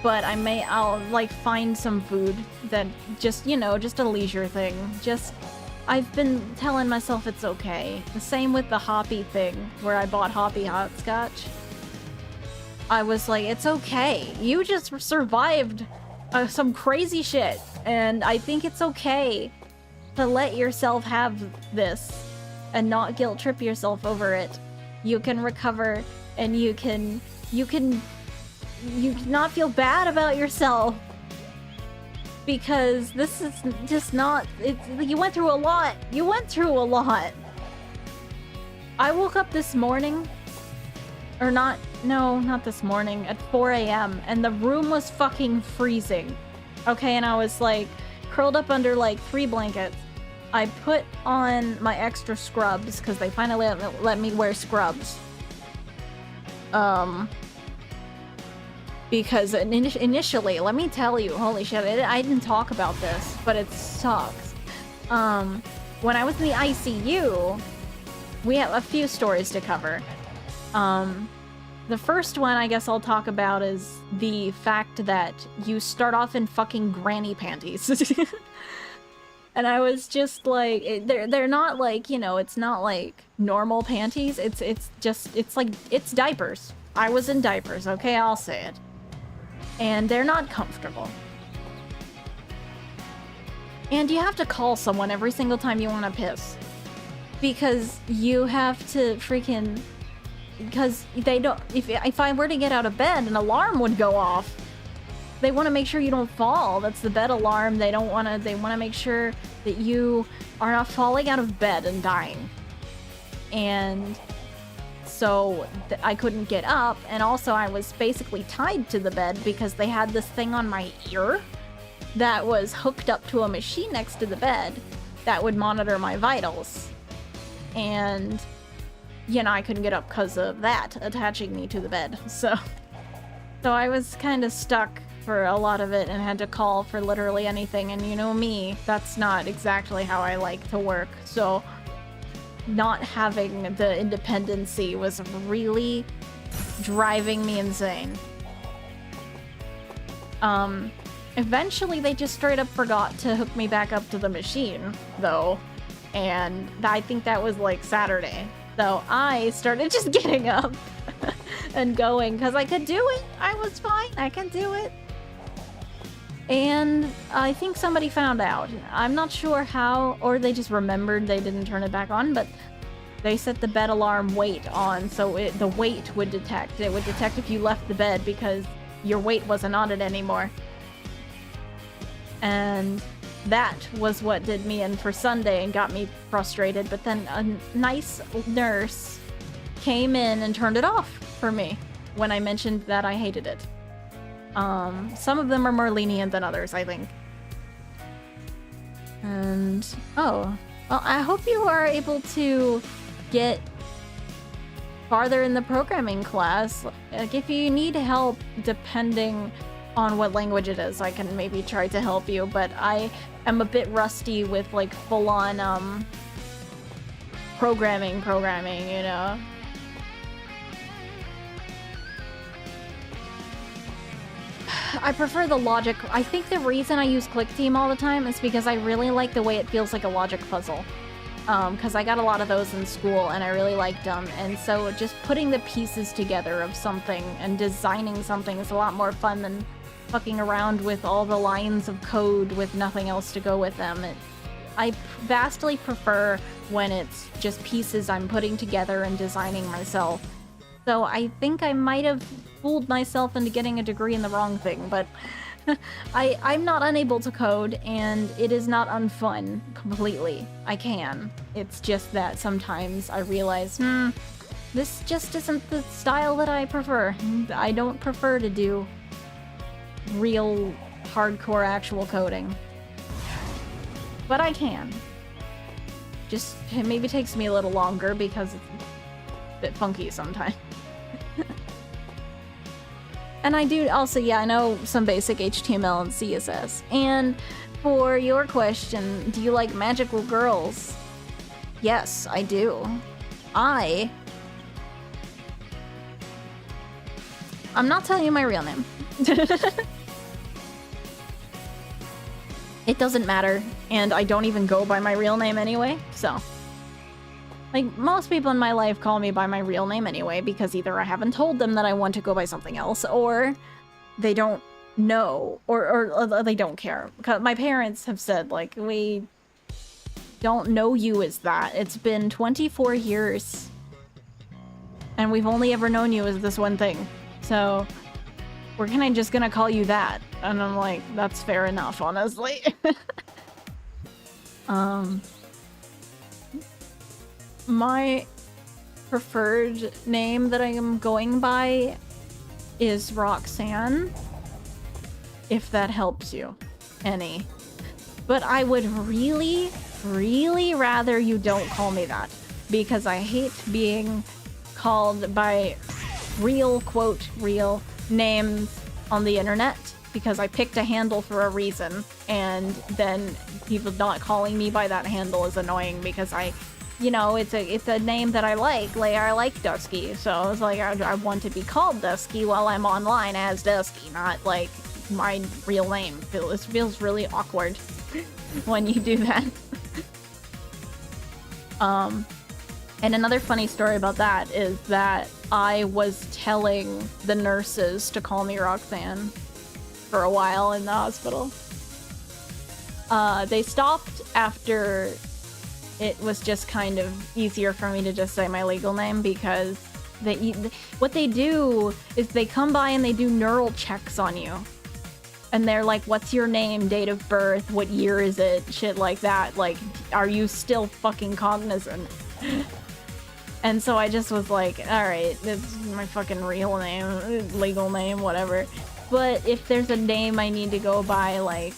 But I'll like find some food that just, you know, just a leisure thing. I've been telling myself it's okay. The same with the hoppy thing, where I bought hoppy hopscotch. I was like, it's okay. You just survived some crazy shit, and I think it's okay to let yourself have this and not guilt trip yourself over it. You can recover, and you can not feel bad about yourself, because this is just not... You went through a lot. You went through a lot. I woke up this morning, or not this morning, at 4 a.m. and the room was fucking freezing. Okay, and I was like curled up under like 3 blankets. I put on my extra scrubs because they finally let me wear scrubs. Because initially, let me tell you, holy shit, I didn't talk about this, but it sucks. When I was in the ICU, we have a few stories to cover. The first one I guess I'll talk about is the fact that you start off in fucking granny panties. And I was just like, they're not like, you know, it's not like normal panties. It's diapers. I was in diapers, okay? I'll say it. And they're not comfortable. And you have to call someone every single time you want to piss. Because you have to freaking... Because they don't... If I were to get out of bed, an alarm would go off. They want to make sure you don't fall. That's the bed alarm. They want to make sure that you are not falling out of bed and dying. And so I couldn't get up. And also I was basically tied to the bed because they had this thing on my ear that was hooked up to a machine next to the bed that would monitor my vitals. And, you know, I couldn't get up because of that attaching me to the bed. So I was kind of stuck for a lot of it and had to call for literally anything. And you know me, that's not exactly how I like to work. So not having the independency was really driving me insane. Eventually they just straight up forgot to hook me back up to the machine, though. And I think that was like Saturday. So I started just getting up and going because I could do it. I was fine. I can do it. And I think somebody found out. I'm not sure how, or they just remembered they didn't turn it back on, but they set the bed alarm weight on, so the weight would detect. It would detect if you left the bed because your weight wasn't on it anymore. And that was what did me in for Sunday and got me frustrated. But then a nice nurse came in and turned it off for me when I mentioned that I hated it. Some of them are more lenient than others, I think. And, oh, well, I hope you are able to get farther in the programming class. Like, if you need help, depending on what language it is, I can maybe try to help you, but I am a bit rusty with, like, full-on, programming, you know? I prefer the logic. I think the reason I use Click Team all the time is because I really like the way it feels like a logic puzzle. Because I got a lot of those in school and I really liked them. And so just putting the pieces together of something and designing something is a lot more fun than fucking around with all the lines of code with nothing else to go with them. I vastly prefer when it's just pieces I'm putting together and designing myself. So I think I might have fooled myself into getting a degree in the wrong thing, but I'm not unable to code, and it is not unfun completely. I can. It's just that sometimes I realize, this just isn't the style that I prefer. I don't prefer to do real hardcore actual coding. But I can. Just, it maybe takes me a little longer because it's a bit funky sometimes. And I do also, yeah, I know some basic HTML and CSS. And for your question, do you like magical girls? Yes, I do. I'm not telling you my real name. It doesn't matter, and I don't even go by my real name anyway, so. Like, most people in my life call me by my real name anyway, because either I haven't told them that I want to go by something else, or they don't know, or they don't care. Because my parents have said, like, we don't know you as that. It's been 24 years, and we've only ever known you as this one thing. So, we're kind of just gonna call you that. And I'm like, that's fair enough, honestly. My preferred name that I am going by is Roxanne, if that helps you any. But I would really, really rather you don't call me that, because I hate being called by real, quote, real names on the internet, because I picked a handle for a reason, and then people not calling me by that handle is annoying because you know, it's a name that I like. Like, I like Dusky, so it's like I want to be called Dusky while I'm online as Dusky, not like my real name. It feels really awkward when you do that. And another funny story about that is that I was telling the nurses to call me Roxanne for a while in the hospital. They stopped after it was just kind of easier for me to just say my legal name, because what they do is they come by and they do neural checks on you. And they're like, what's your name, date of birth, what year is it, shit like that. Like, are you still fucking cognizant? And so I just was like, alright, this is my fucking real name, legal name, whatever. But if there's a name I need to go by, like,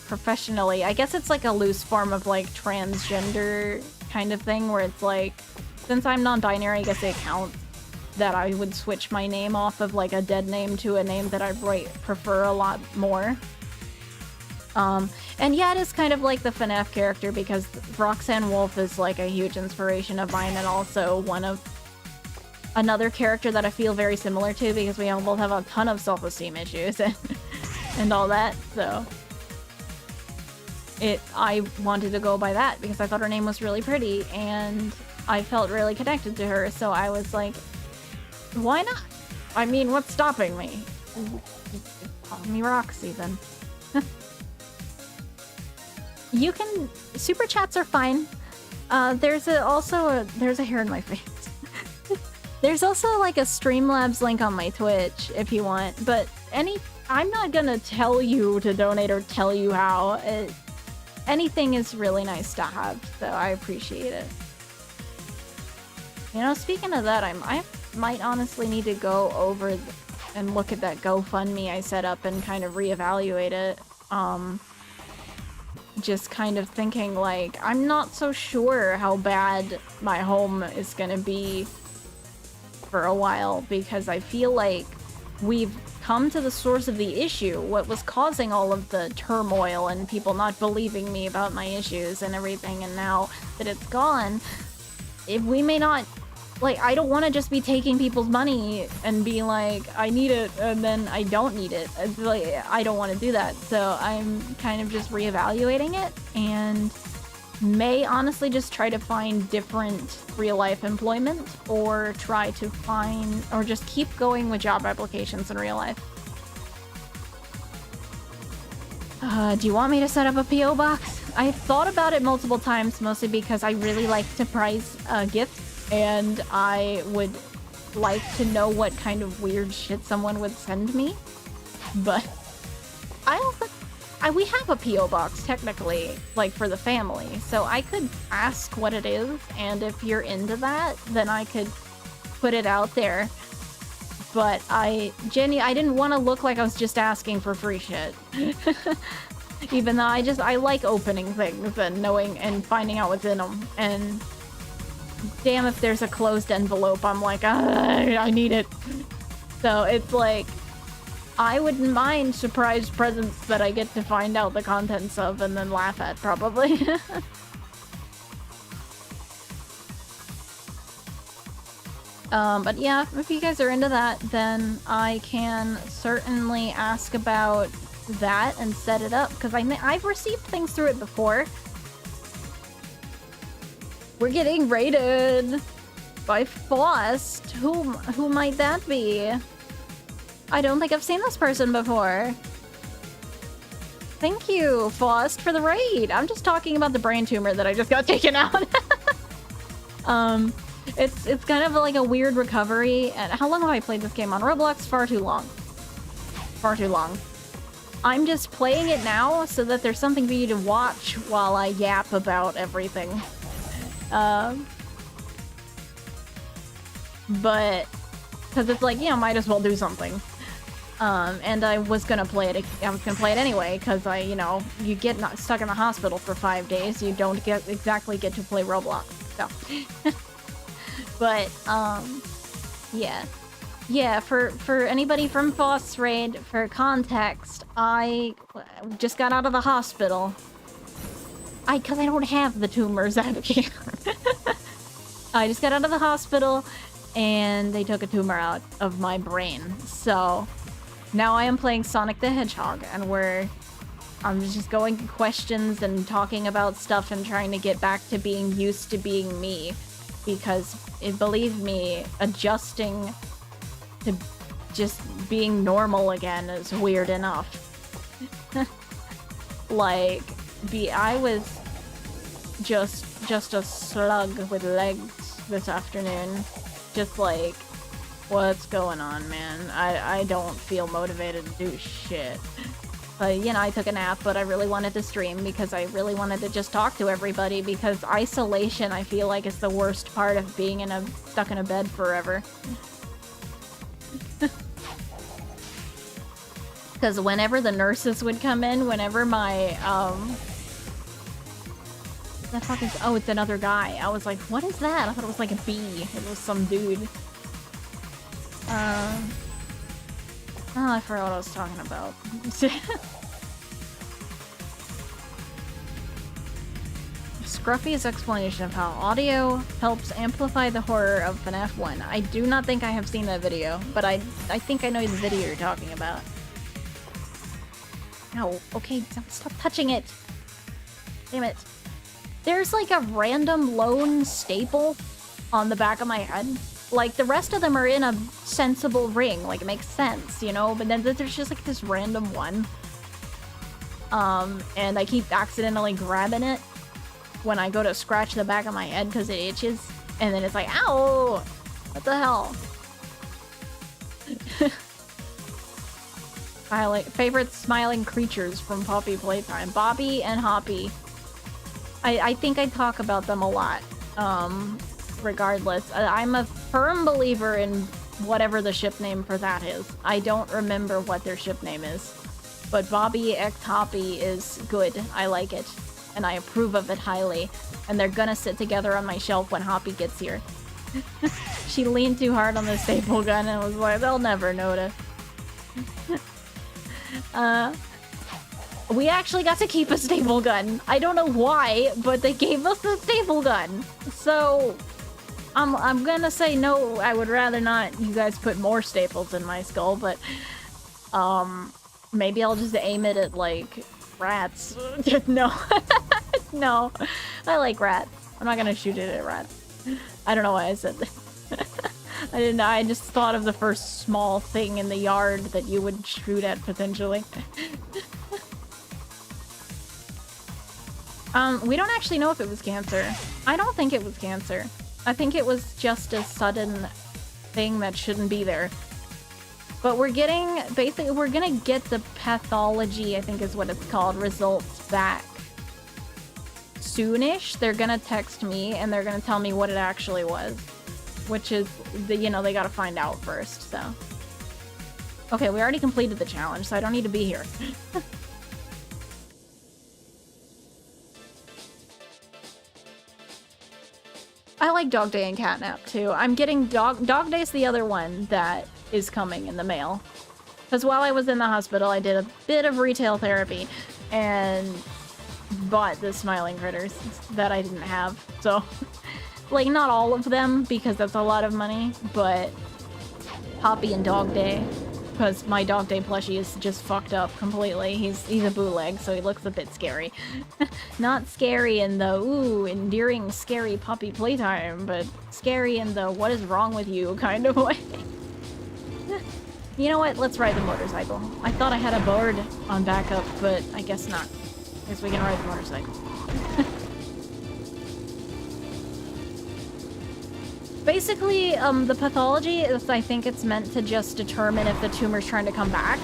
professionally, I guess it's like a loose form of, like, transgender kind of thing, where it's like, since I'm non-binary, I guess it counts that I would switch my name off of, like, a dead name to a name that I prefer a lot more. And yeah, it is kind of like the FNAF character, because Roxanne Wolf is, like, a huge inspiration of mine, and also another character that I feel very similar to, because we both have a ton of self-esteem issues and all that, so I wanted to go by that because I thought her name was really pretty and I felt really connected to her, so I was like, why not? I mean, what's stopping me? Call me Roxy then. You can... Super chats are fine. There's a hair in my face. There's also like a Streamlabs link on my Twitch if you want, but I'm not gonna tell you to donate or tell you how. Anything is really nice to have, so I appreciate it. You know, speaking of that, I might honestly need to go over and look at that GoFundMe I set up and kind of reevaluate it. Just kind of thinking, like, I'm not so sure how bad my home is gonna be for a while, because I feel like we've come to the source of the issue, what was causing all of the turmoil and people not believing me about my issues and everything, and now that it's gone, if we may not... Like, I don't want to just be taking people's money and be like, I need it, and then I don't need it. It's like, I don't want to do that. So I'm kind of just reevaluating it, and may honestly just try to find different real-life employment, or try to find, or just keep going with job applications in real life. Do you want me to set up a P.O. box? I've thought about it multiple times, mostly because I really like to prize gifts. And I would like to know what kind of weird shit someone would send me. But we have a P.O. box, technically, like, for the family. So I could ask what it is, and if you're into that, then I could put it out there. But I didn't want to look like I was just asking for free shit. Even though I like opening things and knowing and finding out what's in them. And... damn, if there's a closed envelope, I'm like, I need it. So it's like, I wouldn't mind surprise presents that I get to find out the contents of and then laugh at, probably. But yeah, if you guys are into that, then I can certainly ask about that and set it up, because I've received things through it before. We're getting raided by Faust. Who might that be? I don't think I've seen this person before. Thank you, Faust, for the raid. I'm just talking about the brain tumor that I just got taken out. It's kind of like a weird recovery. And how long have I played this game on Roblox? Far too long. Far too long. I'm just playing it now so that there's something for you to watch while I yap about everything. But because it's like, yeah, might as well do something. And I was gonna play it anyway, because you get stuck in the hospital for 5 days, you don't exactly get to play Roblox, so. But yeah, for anybody from Faust's raid, for context, I just got out of the hospital. Because I don't have the tumors out here. I just got out of the hospital, and they took a tumor out of my brain. So now I am playing Sonic the Hedgehog, and I'm just going questions and talking about stuff and trying to get back to being used to being me. Because, believe me, adjusting to just being normal again is weird enough. Like... I was just a slug with legs this afternoon. Just like, what's going on, man? I don't feel motivated to do shit. But, you know, I took a nap, but I really wanted to stream because I really wanted to just talk to everybody, because isolation, I feel like, is the worst part of being stuck in a bed forever. Because whenever the nurses would come in, whenever my, the fuck is, oh, it's another guy. I was like, what is that? I thought it was like a bee. It was some dude. Oh, I forgot what I was talking about. Scruffy's explanation of how audio helps amplify the horror of FNAF 1. I do not think I have seen that video, but I think I know the video you're talking about. No, okay, stop touching it. Damn it. There's like a random lone staple on the back of my head. Like, the rest of them are in a sensible ring. Like, it makes sense, you know? But then there's just, like, this random one. And I keep accidentally grabbing it when I go to scratch the back of my head because it itches. And then it's like, ow! What the hell? Favorite smiling creatures from Poppy Playtime. Bobby and Hoppy. I think I talk about them a lot. Regardless, I'm a firm believer in whatever the ship name for that is. I don't remember what their ship name is, but Bobby X Hoppy is good. I like it, and I approve of it highly. And they're gonna sit together on my shelf when Hoppy gets here. She leaned too hard on the staple gun and was like, they'll never notice. We actually got to keep a staple gun. I don't know why, but they gave us a staple gun. So I'm gonna say no, I would rather not you guys put more staples in my skull, but maybe I'll just aim it at like rats. No. No. I like rats. I'm not gonna shoot it at rats. I don't know why I said that. I didn't know. I just thought of the first small thing in the yard that you would shoot at potentially. We don't actually know if it was cancer. I don't think it was cancer. I think it was just a sudden thing that shouldn't be there. But we're getting, basically, we're gonna get the pathology, I think is what it's called, results back soonish. They're gonna text me and they're gonna tell me what it actually was. Which is, you know, they gotta find out first, so. Okay, we already completed the challenge, so I don't need to be here. I like Dog Day and Catnap too. I'm getting Dog Day's the other one that is coming in the mail. Because while I was in the hospital, I did a bit of retail therapy and bought the Smiling Critters that I didn't have. So, like, not all of them because that's a lot of money, but Poppy and Dog Day. Because my Dog Day plushie is just fucked up completely. He's a bootleg, so he looks a bit scary. Not scary in the, ooh, endearing, scary puppy playtime, but scary in the what is wrong with you kind of way. You know what? Let's ride the motorcycle. I thought I had a board on backup, but I guess not. Guess we can ride the motorcycle. Basically, the pathology is, I think it's meant to just determine if the tumor's trying to come back.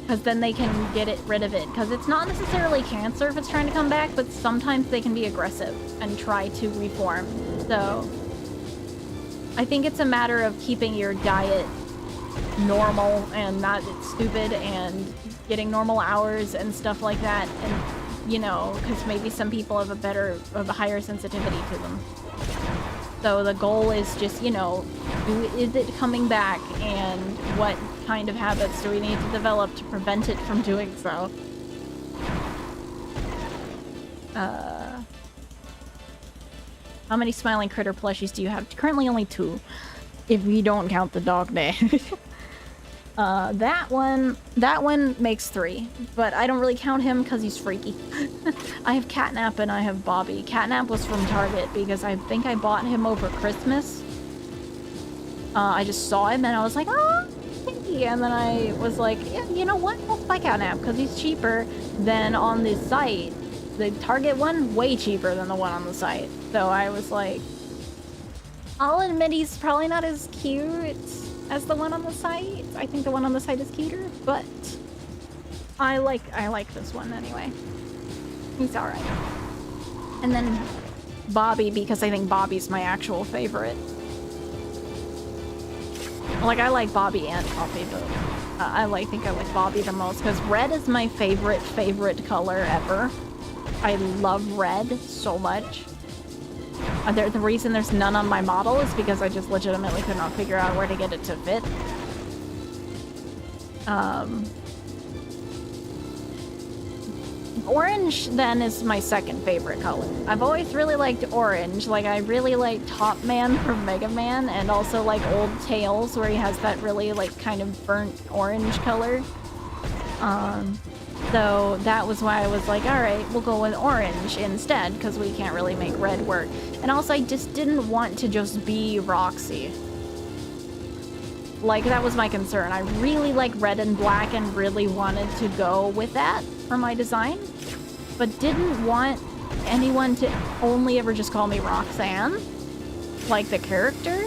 Because then they can get rid of it. Because it's not necessarily cancer if it's trying to come back, but sometimes they can be aggressive and try to reform. So, I think it's a matter of keeping your diet normal and not stupid and getting normal hours and stuff like that. And, you know, because maybe some people have a higher sensitivity to them. So the goal is just, you know, is it coming back and what kind of habits do we need to develop to prevent it from doing so? How many Smiling Critter plushies do you have? Currently only 2, if we don't count the Dog Day. That one makes 3, but I don't really count him because he's freaky. I have Catnap and I have Bobby. Catnap was from Target because I think I bought him over Christmas. I just saw him and I was like, oh, hey. Bobby, and then I was like, yeah, you know what? We'll spike out Nap because he's cheaper than on the site. The Target one, way cheaper than the one on the site. So I was like, I'll admit he's probably not as cute as the one on the site. I think the one on the site is cuter, but I like this one anyway. He's alright. And then Bobby, because I think Bobby's my actual favorite. Like, I like Bobby and Poppy, but I think I like Bobby the most, because red is my favorite color ever. I love red so much. The reason there's none on my model is because I just legitimately could not figure out where to get it to fit. Orange, then, is my second favorite color. I've always really liked orange. Like, I really like Top Man from Mega Man, and also like Old Tails, where he has that really, like, kind of burnt orange color. So that was why I was like, alright, we'll go with orange instead, because we can't really make red work. And also, I just didn't want to just be Roxy. Like, that was my concern. I really like red and black and really wanted to go with that for my design, but didn't want anyone to only ever just call me Roxanne, like the character.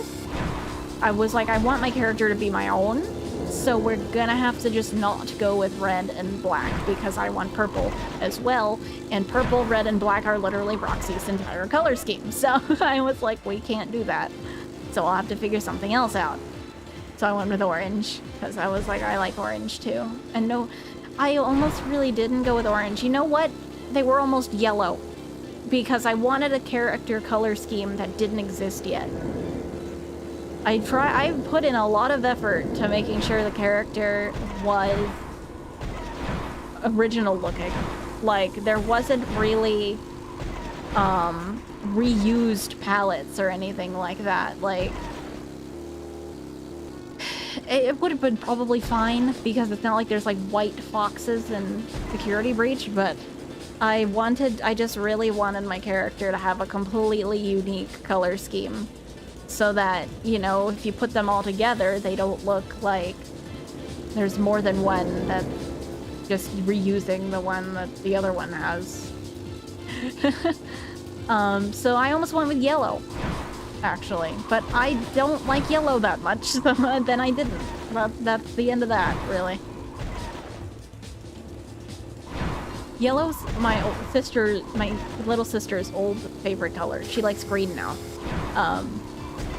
I was like, I want my character to be my own, so we're gonna have to just not go with red and black because I want purple as well, and purple, red, and black are literally Roxy's entire color scheme. So I was like, we can't do that, so I'll have to figure something else out. So I went with orange, because I was like, I like orange too. And no, I almost really didn't go with orange. You know what? They were almost yellow, because I wanted a character color scheme that didn't exist yet. I put in a lot of effort to making sure the character was original looking. Like, there wasn't really reused palettes or anything like that. Like, it would have been probably fine, because it's not like there's like white foxes in Security Breach, but I just really wanted my character to have a completely unique color scheme, so that, you know, if you put them all together, they don't look like there's more than one that's just reusing the one that the other one has. So I almost went with yellow, actually, but I don't like yellow that much, so then I didn't. That's the end of that, really. Yellow's my little sister's old favorite color. She likes green now.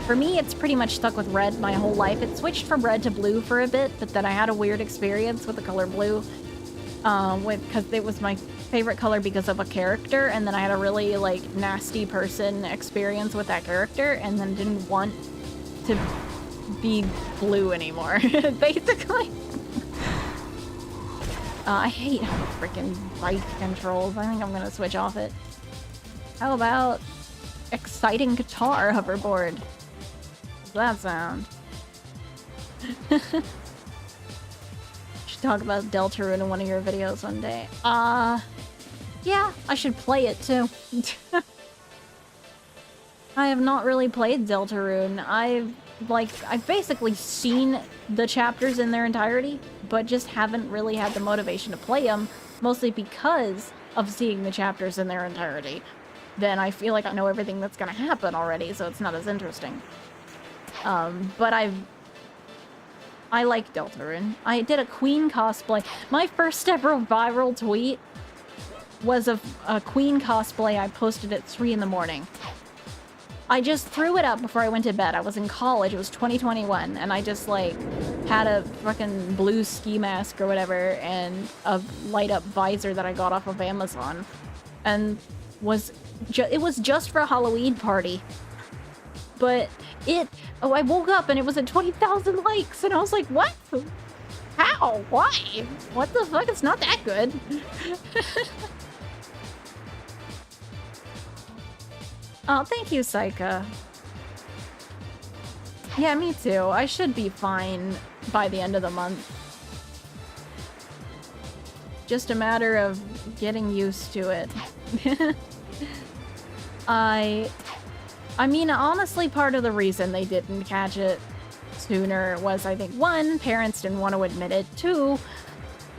For me, it's pretty much stuck with red my whole life. It switched from red to blue for a bit, but then I had a weird experience with the color blue, because it was my favorite color because of a character, and then I had a really, like, nasty person experience with that character, and then didn't want to be blue anymore, basically. I hate how the freaking bike controls. I think I'm gonna switch off it. How about exciting guitar hoverboard? How's that sound? Should talk about Deltarune in one of your videos one day. Yeah, I should play it too. I have not really played Deltarune. I've basically seen the chapters in their entirety, but just haven't really had the motivation to play them, mostly because of seeing the chapters in their entirety. Then I feel like I know everything that's gonna happen already, so it's not as interesting. But I like Deltarune. I did a Queen cosplay. My first ever viral tweet was of a Queen cosplay I posted at 3 in the morning. I just threw it up before I went to bed. I was in college, it was 2021, and I just, like, had a fucking blue ski mask or whatever, and a light-up visor that I got off of Amazon. And it was just for a Halloween party. But I woke up and it was at 20,000 likes, and I was like, what? How? Why? What the fuck? It's not that good. Oh, thank you, Saika. Yeah, me too. I should be fine by the end of the month. Just a matter of getting used to it. I mean, honestly, part of the reason they didn't catch it sooner was, I think, one, parents didn't want to admit it. Two,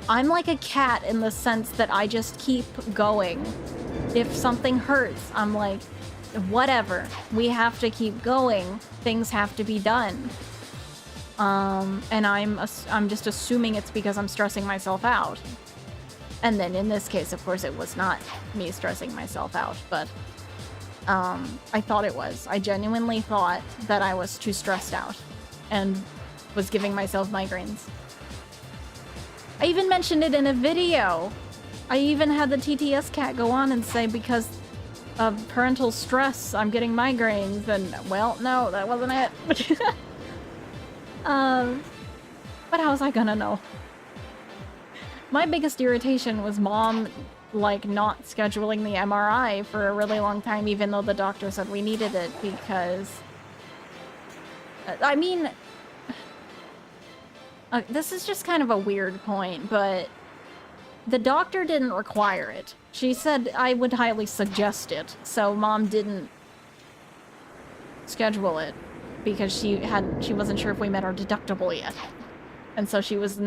I'm like a cat in the sense that I just keep going. If something hurts, I'm like, whatever. We have to keep going. Things have to be done. And I'm just assuming it's because I'm stressing myself out. And then in this case, of course, it was not me stressing myself out, but I thought it was. I genuinely thought that I was too stressed out and was giving myself migraines. I even mentioned it in a video. I even had the TTS cat go on and say because of parental stress, I'm getting migraines, and well, no, that wasn't it. But how was I gonna know? My biggest irritation was mom, like, not scheduling the MRI for a really long time, even though the doctor said we needed it, because... I mean... this is just kind of a weird point, but... the doctor didn't require it. She said I would highly suggest it, so mom didn't schedule it, because she wasn't sure if we met our deductible yet. And so she was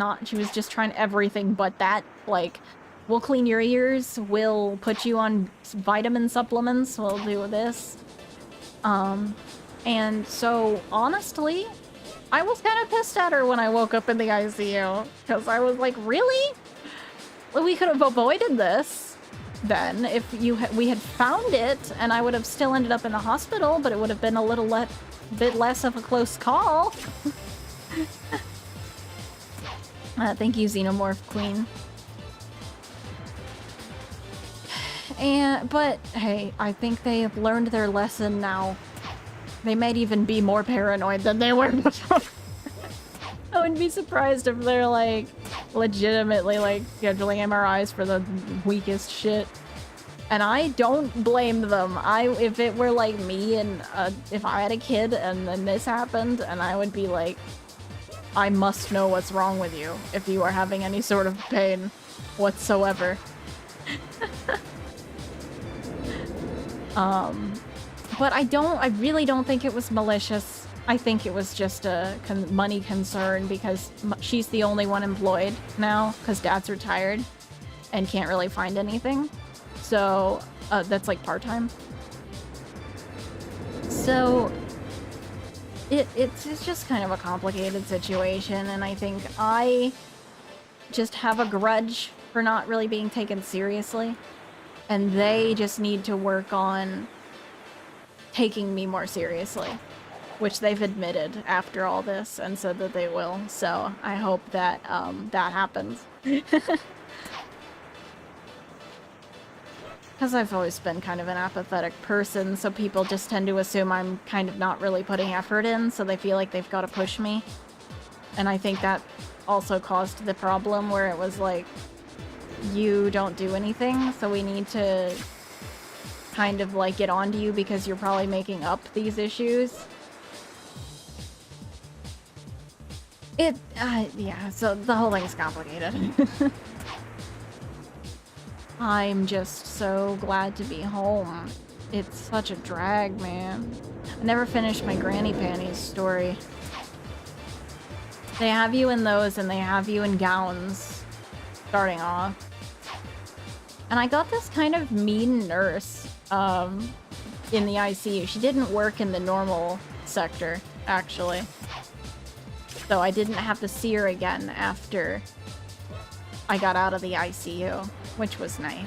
just trying everything but that, like, we'll clean your ears, we'll put you on vitamin supplements, we'll do this. And so, honestly, I was kind of pissed at her when I woke up in the ICU, because I was like, really? Well, we could have avoided this then if we had found it, and I would have still ended up in the hospital, but it would have been a little bit less of a close call. Thank you, Xenomorph Queen. But hey, I think they have learned their lesson now. They might even be more paranoid than they were before. I wouldn't be surprised if they're like legitimately like scheduling MRIs for the weakest shit. And I don't blame them. If it were like me and if I had a kid and then this happened, and I would be like, I must know what's wrong with you if you are having any sort of pain whatsoever. But I really don't think it was malicious. I think it was just a money concern because she's the only one employed now because dad's retired and can't really find anything. So that's like part-time. So it's just kind of a complicated situation, and I think I just have a grudge for not really being taken seriously, and they just need to work on taking me more seriously, which they've admitted after all this and said that they will. So I hope that that happens. Because I've always been kind of an apathetic person, so people just tend to assume I'm kind of not really putting effort in, so they feel like they've got to push me. And I think that also caused the problem where it was like, you don't do anything, so we need to kind of like get onto you because you're probably making up these issues. Yeah, so the whole thing's complicated. I'm just so glad to be home. It's such a drag, man. I never finished my granny panties story. They have you in those, and they have you in gowns, starting off. And I got this kind of mean nurse in the ICU. She didn't work in the normal sector, actually. So I didn't have to see her again after I got out of the ICU, which was nice.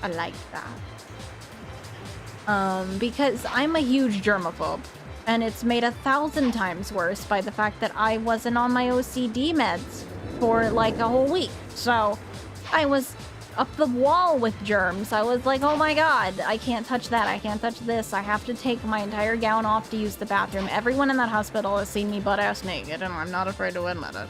I liked that. Because I'm a huge germaphobe, and it's made 1,000 times worse by the fact that I wasn't on my OCD meds for like a whole week. So I was up the wall with germs. I was like, oh my god, I can't touch that, I can't touch this, I have to take my entire gown off to use the bathroom. Everyone in that hospital has seen me butt-ass naked, and I'm not afraid to admit it.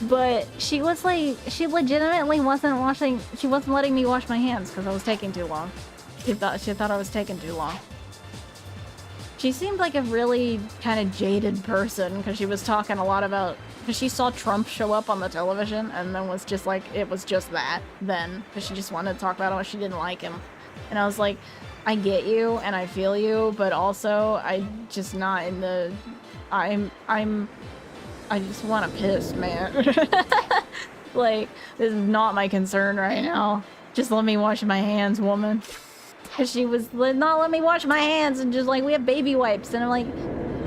But she was like, she legitimately wasn't letting me wash my hands because I was taking too long. She thought I was taking too long. She seemed like a really kind of jaded person because she was talking a lot about, because she saw Trump show up on the television and then was just like, it was just that then, because she just wanted to talk about how she didn't like him. And I was like, I get you and I feel you, but also I just not in the I just want to piss, man. Like, this is not my concern right now. Just let me wash my hands, woman. Cause she was not let me wash my hands and just like, we have baby wipes, and I'm like,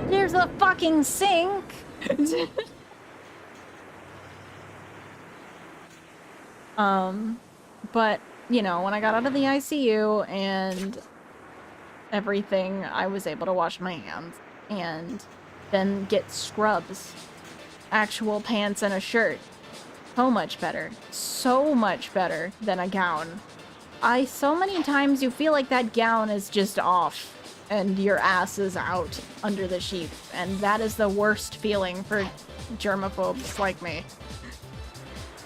there's a fucking sink. But you know, when I got out of the ICU and everything, I was able to wash my hands and then get scrubs, actual pants and a shirt. So much better than a gown. So many times you feel like that gown is just off and your ass is out under the sheets, and that is the worst feeling for germaphobes like me.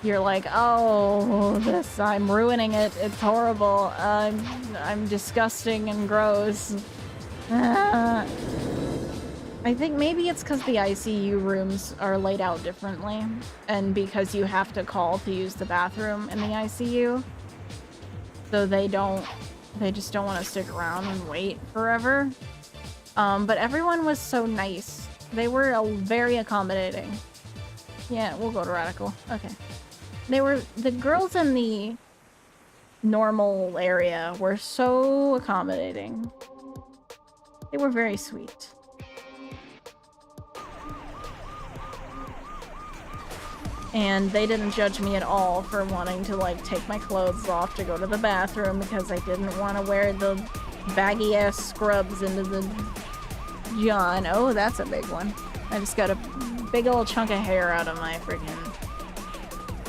You're like, oh, I'm ruining it. It's horrible. I'm disgusting and gross. I think maybe it's because the ICU rooms are laid out differently, and because you have to call to use the bathroom in the ICU. So they just don't want to stick around and wait forever. But everyone was so nice. They were very accommodating. Yeah, we'll go to Radical. Okay. The girls in the normal area were so accommodating. They were very sweet. And they didn't judge me at all for wanting to, like, take my clothes off to go to the bathroom because I didn't want to wear the baggy-ass scrubs into the John. Oh, that's a big one. I just got a big old chunk of hair out of my freaking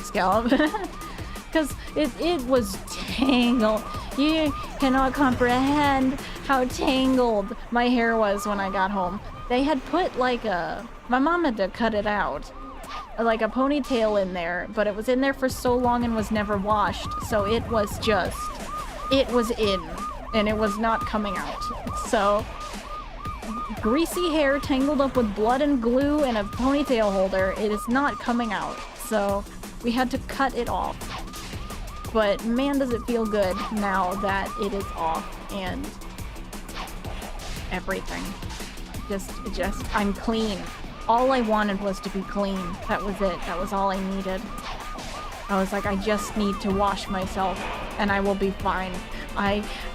scalp. Because it was tangled. You cannot comprehend how tangled my hair was when I got home. They had put, like, my mom had to cut it out. Like a ponytail in there, but it was in there for so long and was never washed, so it was in, and it was not coming out. So, greasy hair tangled up with blood and glue and a ponytail holder, it is not coming out. So, we had to cut it off. But man, does it feel good now that it is off and everything. I'm clean. All I wanted was to be clean. That was it. That was all I needed. I was like, I just need to wash myself and I will be fine.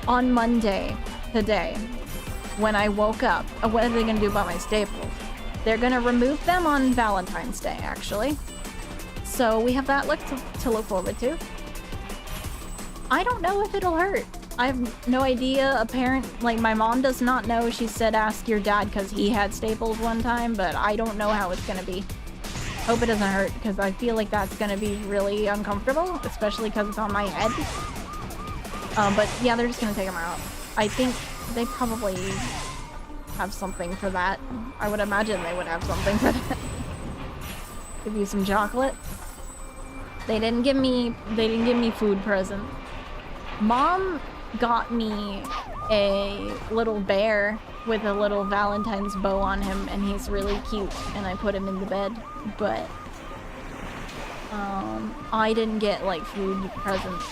On Monday, today, when I woke up, what are they gonna do about my staples? They're gonna remove them on Valentine's Day, actually. So we have that to look forward to. I don't know if it'll hurt. I have no idea. Like, my mom does not know. She said ask your dad because he had staples one time, but I don't know how it's gonna be. Hope it doesn't hurt, because I feel like that's gonna be really uncomfortable, especially because it's on my head. But yeah, they're just gonna take them out. I think they probably have something for that. I would imagine they would have something for that. Give you some chocolate. They didn't give me food present. Mom got me a little bear with a little Valentine's bow on him, and he's really cute, and I put him in the bed, but I didn't get, like, food presents.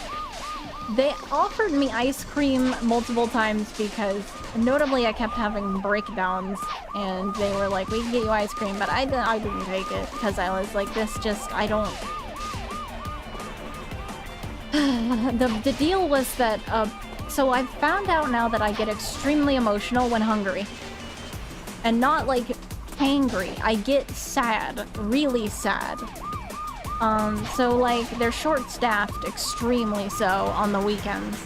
They offered me ice cream multiple times because, notably, I kept having breakdowns, and they were like, we can get you ice cream, but I didn't take it, because I was like, I don't... The deal was that, so I've found out now that I get extremely emotional when hungry. And not, like, angry. I get sad. Really sad. So, like, they're short-staffed, extremely so, on the weekends.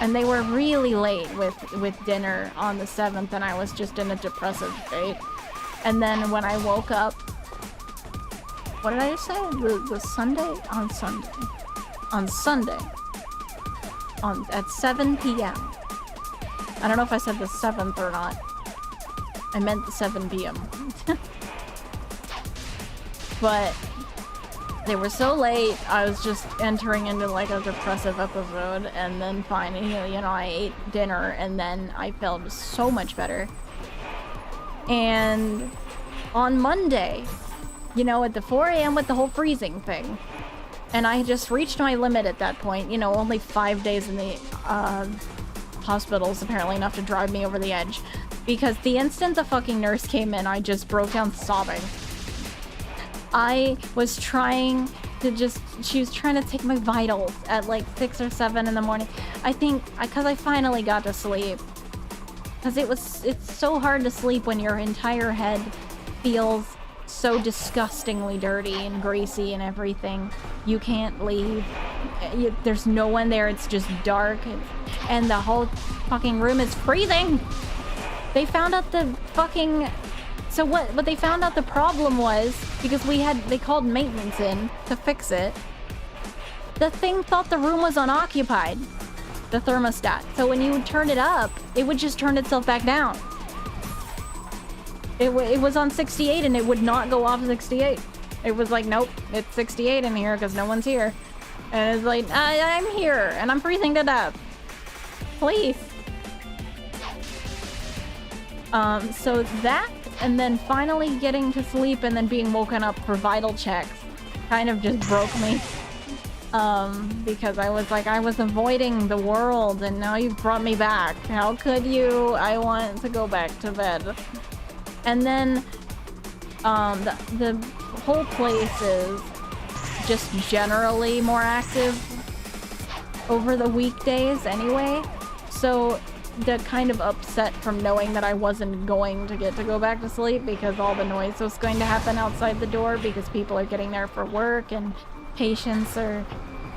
And they were really late with dinner on the 7th, and I was just in a depressive state. And then when I woke up... What did I just say? The Sunday? On Sunday. On Sunday. At 7 p.m. I don't know if I said the 7th or not. I meant the 7 p.m. But they were so late, I was just entering into, like, a depressive episode, and then finally, you know, I ate dinner, and then I felt so much better. And on Monday, you know, at the 4 a.m. with the whole freezing thing, and I just reached my limit at that point, you know, only 5 days in the hospital is apparently enough to drive me over the edge. Because the instant the fucking nurse came in, I just broke down sobbing. I was trying to she was trying to take my vitals at like 6 or 7 in the morning. I think, because I finally got to sleep. Because it's so hard to sleep when your entire head feels so disgustingly dirty and greasy and everything. You can't leave. There's no one there. It's just dark. And the whole fucking room is freezing. They found out the fucking... So what they found out the problem was, because they called maintenance in to fix it. The thing thought the room was unoccupied. The thermostat. So when you would turn it up, it would just turn itself back down. It was on 68 and it would not go off 68. It was like, nope, it's 68 in here because no one's here. And it's like, I'm here and I'm freezing to death. Please. So that, and then finally getting to sleep and then being woken up for vital checks kind of just broke me. Because I was like, I was avoiding the world and now you've brought me back. How could you? I want to go back to bed. And then, the whole place is just generally more active over the weekdays anyway. So the kind of upset from knowing that I wasn't going to get to go back to sleep because all the noise was going to happen outside the door because people are getting there for work and patients are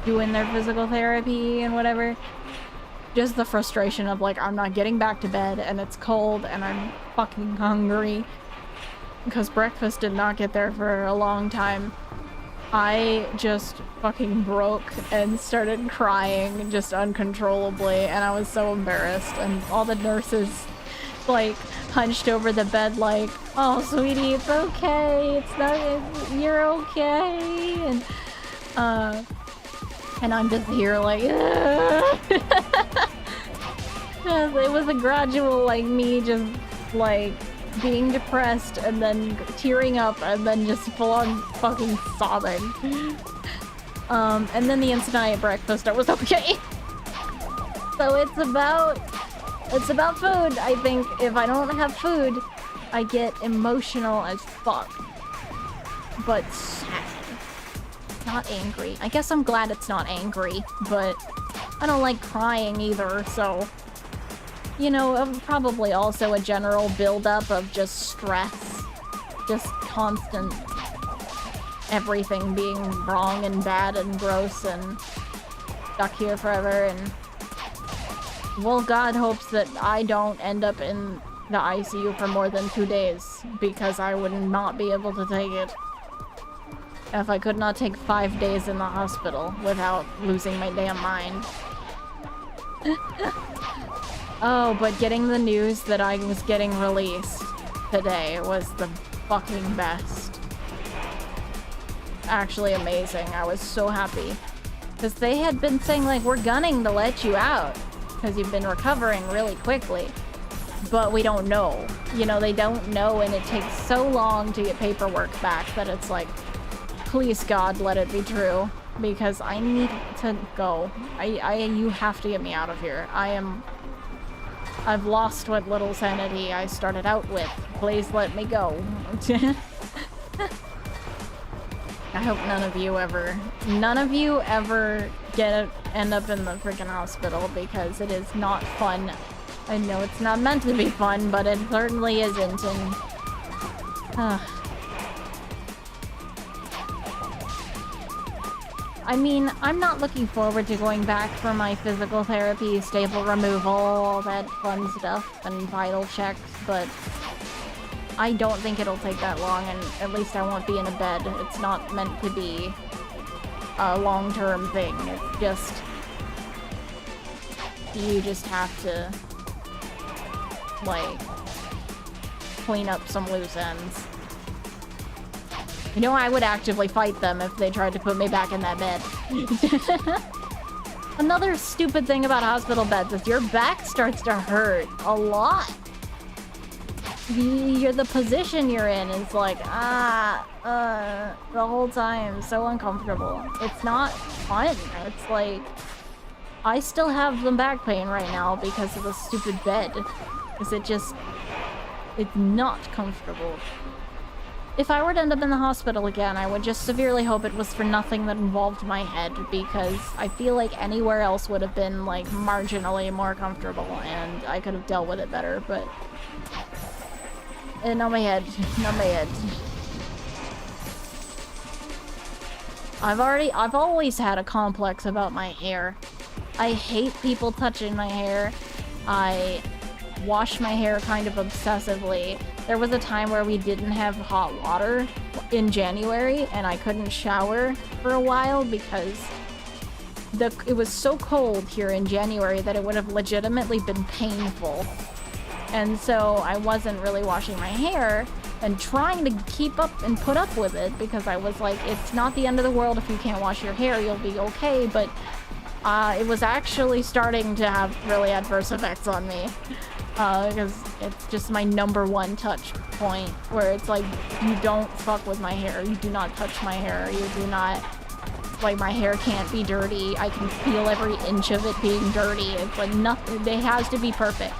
doing their physical therapy and whatever. Just the frustration of like, I'm not getting back to bed and it's cold and I'm fucking hungry because breakfast did not get there for a long time. I just fucking broke and started crying just uncontrollably and I was so embarrassed, and all the nurses like hunched over the bed like, oh sweetie, it's okay, you're okay, and I'm just here like it was a gradual like me just like being depressed and then tearing up and then just full on fucking sobbing. And then the instant I ate breakfast I was okay. So it's about food. I think if I don't have food I get emotional as fuck, but sad, not angry. I guess I'm glad it's not angry, but I don't like crying either, so you know, probably also a general buildup of just stress. Just constant everything being wrong and bad and gross and stuck here forever. And well, God hopes that I don't end up in the ICU for more than 2 days, because I would not be able to take it. If I could not take 5 days in the hospital without losing my damn mind. Oh, but getting the news that I was getting released today was the fucking best. Actually amazing. I was so happy. Because they had been saying, like, we're gunning to let you out. Because you've been recovering really quickly. But we don't know. You know, they don't know, and it takes so long to get paperwork back that it's like, please God, let it be true. Because I need to go. You have to get me out of here. I've lost what little sanity I started out with. Please let me go. I hope none of you ever end up in the freaking hospital, because it is not fun. I know it's not meant to be fun, but it certainly isn't, and I mean, I'm not looking forward to going back for my physical therapy, staple removal, all that fun stuff, and vital checks, but I don't think it'll take that long, and at least I won't be in a bed. It's not meant to be a long-term thing. It's just... you just have to, like, clean up some loose ends. You know, I would actively fight them if they tried to put me back in that bed. Another stupid thing about hospital beds is your back starts to hurt a lot. The position you're in is like, the whole time, so uncomfortable. It's not fun. It's like, I still have the back pain right now because of the stupid bed. Because it's not comfortable. If I were to end up in the hospital again, I would just severely hope it was for nothing that involved my head, because I feel like anywhere else would have been, like, marginally more comfortable, and I could have dealt with it better, but... not my head. Not my head. I've always had a complex about my hair. I hate people touching my hair. I wash my hair kind of obsessively. There was a time where we didn't have hot water in January, and I couldn't shower for a while because it was so cold here in January that it would have legitimately been painful. And so I wasn't really washing my hair and trying to keep up and put up with it, because I was like, it's not the end of the world if you can't wash your hair, you'll be okay, but it was actually starting to have really adverse effects on me. Because it's just my #1 touch point, where it's like, you don't fuck with my hair, you do not touch my hair, you do not, like, my hair can't be dirty, I can feel every inch of it being dirty, it's like nothing, it has to be perfect.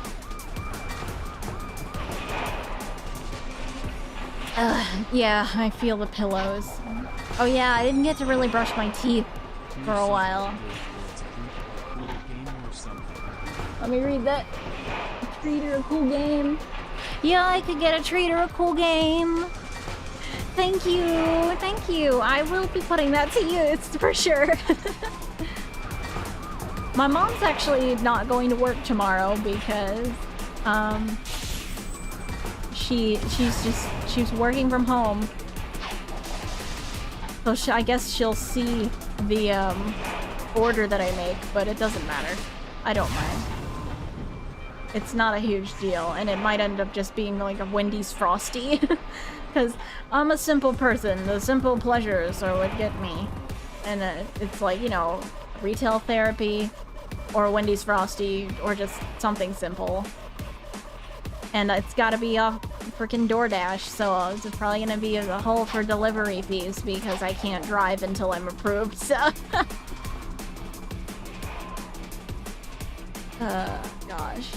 Yeah, I feel the pillows. Oh yeah, I didn't get to really brush my teeth for a while. Let me read that. Treat or a cool game. Yeah, I could get a treat or a cool game. Thank you. Thank you. I will be putting that to use for sure. My mom's actually not going to work tomorrow because she's working from home. So I guess she'll see the order that I make, but it doesn't matter. I don't mind. It's not a huge deal, and it might end up just being like a Wendy's Frosty. Because I'm a simple person. The simple pleasures are what get me. And it's like, you know, retail therapy, or Wendy's Frosty, or just something simple. And it's gotta be off freaking DoorDash, so it's probably gonna be a hole for delivery fees, because I can't drive until I'm approved, so... Gosh.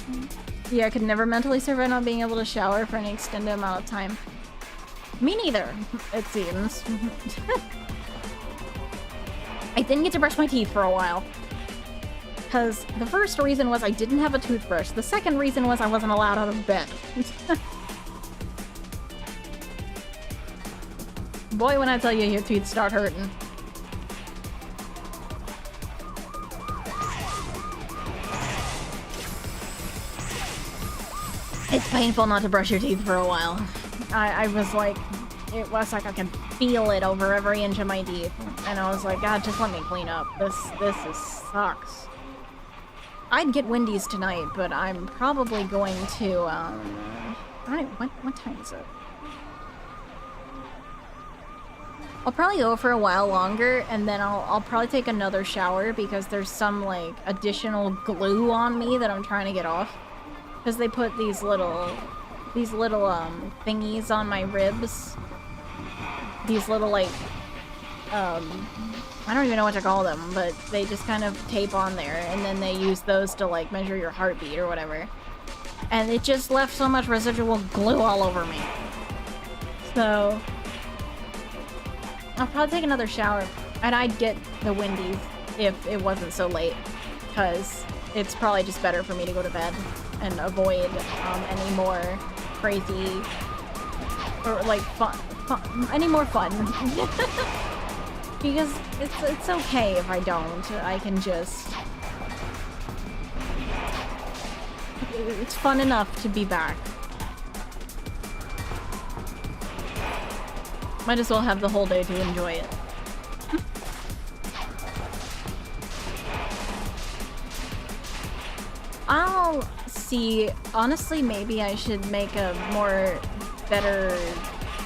Yeah, I could never mentally survive not being able to shower for any extended amount of time. Me neither, it seems. I didn't get to brush my teeth for a while. Because the first reason was I didn't have a toothbrush. The second reason was I wasn't allowed out of bed. Boy, when I tell you your teeth start hurting. It's painful not to brush your teeth for a while. I was like, it was like I could feel it over every inch of my teeth. And I was like, God, just let me clean up. This sucks. I'd get Wendy's tonight, but I'm probably going to, what time is it? I'll probably go for a while longer, and then I'll probably take another shower, because there's some, like, additional glue on me that I'm trying to get off. Because they put these little thingies on my ribs. These little, like, I don't even know what to call them, but they just kind of tape on there, and then they use those to, like, measure your heartbeat or whatever. And it just left so much residual glue all over me. So I'll probably take another shower, and I'd get the Wendy's if it wasn't so late, because it's probably just better for me to go to bed and avoid any more crazy, or like any more fun. Because it's okay if I don't. I can just... It's fun enough to be back. Might as well have the whole day to enjoy it. I'll see. Honestly, maybe I should make a better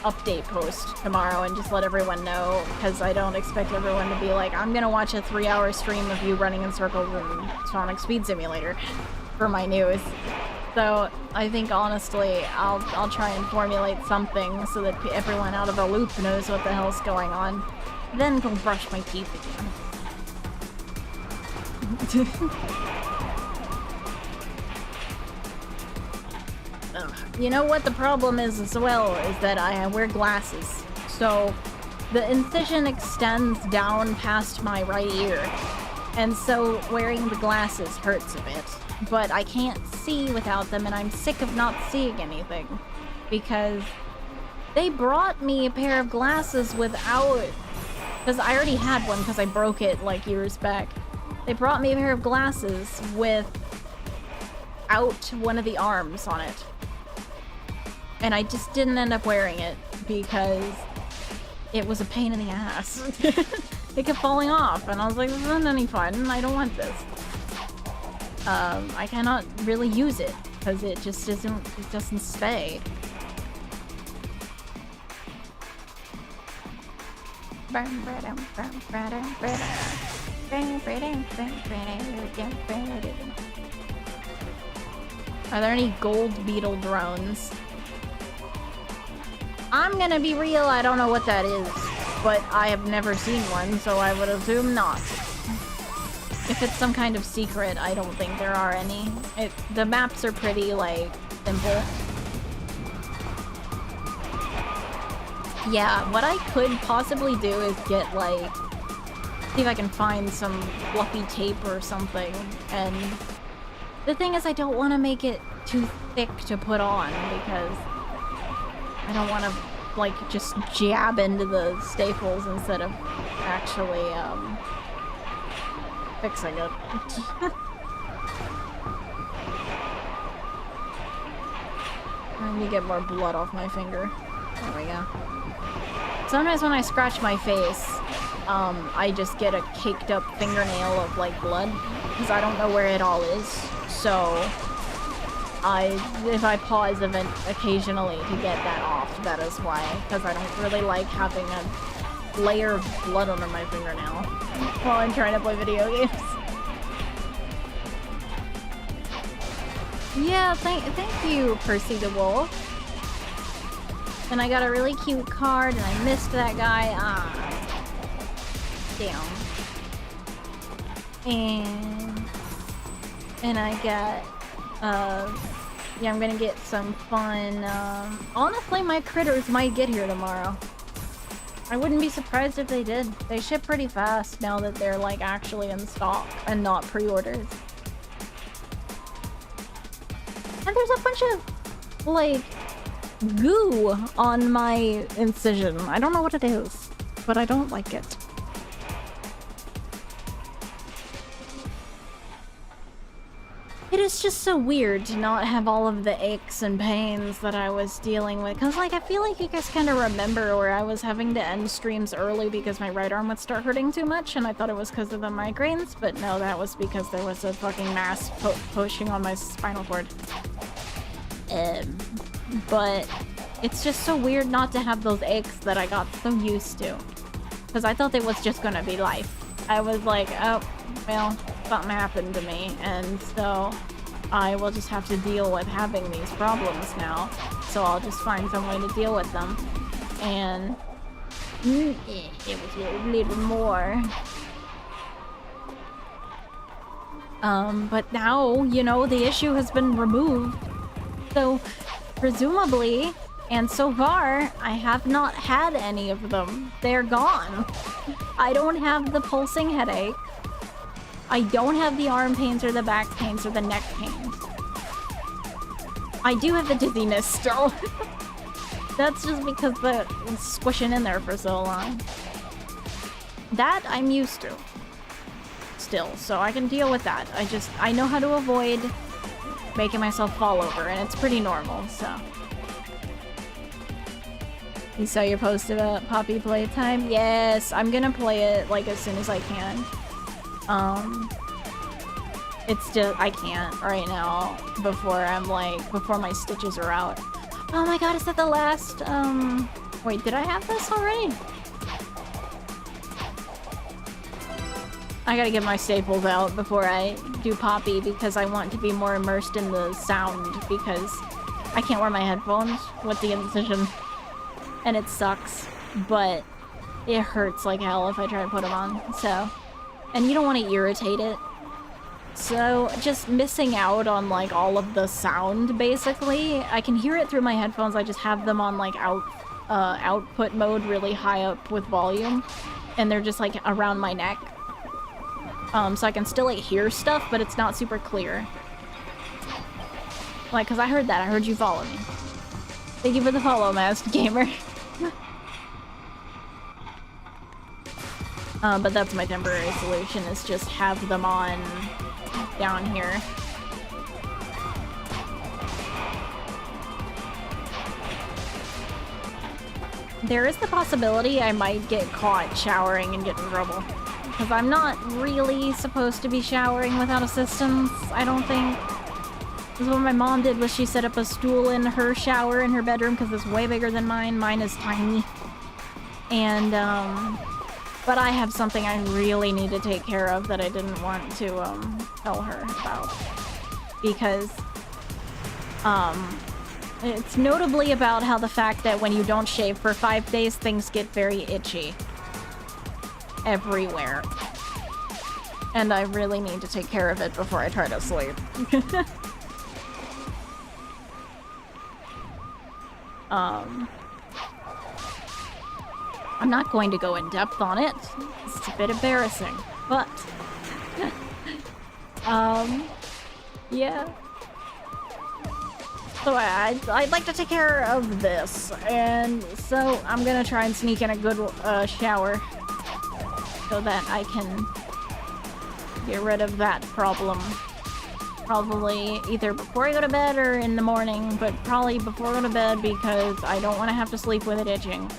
update post tomorrow and just let everyone know, because I don't expect everyone to be like, I'm gonna watch a 3-hour stream of you running in circles in Sonic Speed Simulator for my news. So I think honestly I'll try and formulate something so that everyone out of the loop knows what the hell's going on. Then go brush my teeth again. You know what the problem is as well, is that I wear glasses. So the incision extends down past my right ear. And so wearing the glasses hurts a bit. But I can't see without them, and I'm sick of not seeing anything. Because they brought me a pair of glasses without... Because I already had one because I broke it like years back. They brought me a pair of glasses without one of the arms on it. And I just didn't end up wearing it because it was a pain in the ass. It kept falling off, and I was like, this isn't any fun. I don't want this. I cannot really use it because it just isn't. It doesn't stay. Are there any gold beetle drones? I'm gonna be real, I don't know what that is, but I have never seen one, so I would assume not. If it's some kind of secret, I don't think there are any. The maps are pretty, like, simple. Yeah, what I could possibly do is get, like, see if I can find some fluffy tape or something, and the thing is I don't want to make it too thick to put on, because I don't want to, like, just jab into the staples instead of actually, fixing it. I need to get more blood off my finger. There we go. Sometimes when I scratch my face, I just get a caked up fingernail of, like, blood, because I don't know where it all is, so if I pause occasionally to get that off, that is why, because I don't really like having a layer of blood under my fingernail while I'm trying to play video games. Yeah, thank you, Percy the Wolf. And I got a really cute card, and I missed that guy. Damn. And I got, yeah, I'm gonna get some fun, honestly, my critters might get here tomorrow. I wouldn't be surprised if they did. They ship pretty fast now that they're, like, actually in stock and not pre-orders. And there's a bunch of, like, goo on my incision. I don't know what it is, but I don't like it. It is just so weird to not have all of the aches and pains that I was dealing with. Because, like, I feel like you guys kind of remember where I was having to end streams early because my right arm would start hurting too much, and I thought it was because of the migraines, but no, that was because there was a fucking mass pushing on my spinal cord. But it's just so weird not to have those aches that I got so used to. Because I thought it was just gonna be life. I was like, oh, well, something happened to me, and so I will just have to deal with having these problems now. So I'll just find some way to deal with them. And it was a little more. But now, you know, the issue has been removed. So, presumably, and so far, I have not had any of them. They're gone. I don't have the pulsing headache. I don't have the arm pains or the back pains or the neck pains. I do have the dizziness still. That's just because the squishing in there for so long. That I'm used to. Still, so I can deal with that. I know how to avoid making myself fall over, and it's pretty normal, so. You saw your post about Poppy playtime? Yes, I'm gonna play it, like, as soon as I can. It's just, I can't right now, before my stitches are out. Oh my god, is that the last, wait, did I have this already? I gotta get my staples out before I do Poppy because I want to be more immersed in the sound because I can't wear my headphones with the incision. And it sucks, but it hurts like hell if I try to put them on, so. And you don't want to irritate it So just missing out on like all of the sound, basically. I can hear it through my headphones. I just have them on like output mode really high up with volume, and they're just like around my neck. So I can still like hear stuff, but it's not super clear. Like, cause I heard that. I heard you follow me. Thank you for the follow, Masked Gamer. But that's my temporary solution, is just have them on down here. There is the possibility I might get caught showering and get in trouble. Because I'm not really supposed to be showering without assistance, I don't think. Because what my mom did was she set up a stool in her shower in her bedroom because it's way bigger than mine. Mine is tiny. And, but I have something I really need to take care of that I didn't want to, tell her about. Because, it's notably about how the fact that when you don't shave for 5 days, things get very itchy. Everywhere. And I really need to take care of it before I try to sleep. I'm not going to go in depth on it. It's a bit embarrassing, but yeah. So I'd like to take care of this, and so I'm gonna try and sneak in a good shower so that I can get rid of that problem. Probably either before I go to bed or in the morning, but probably before I go to bed because I don't want to have to sleep with it itching.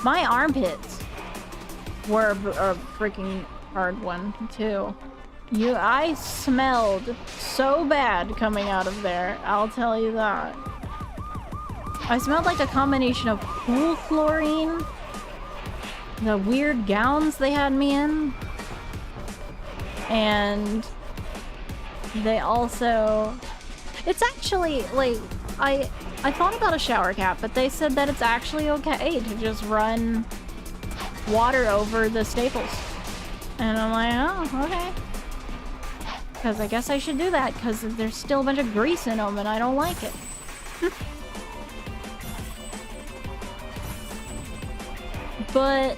My armpits were a freaking hard one, too. I smelled so bad coming out of there, I'll tell you that. I smelled like a combination of pool chlorine, the weird gowns they had me in, and they also... It's actually, like, I thought about a shower cap, but they said that it's actually okay to just run water over the staples. And I'm like, oh, okay. Because I guess I should do that, because there's still a bunch of grease in them, and I don't like it. But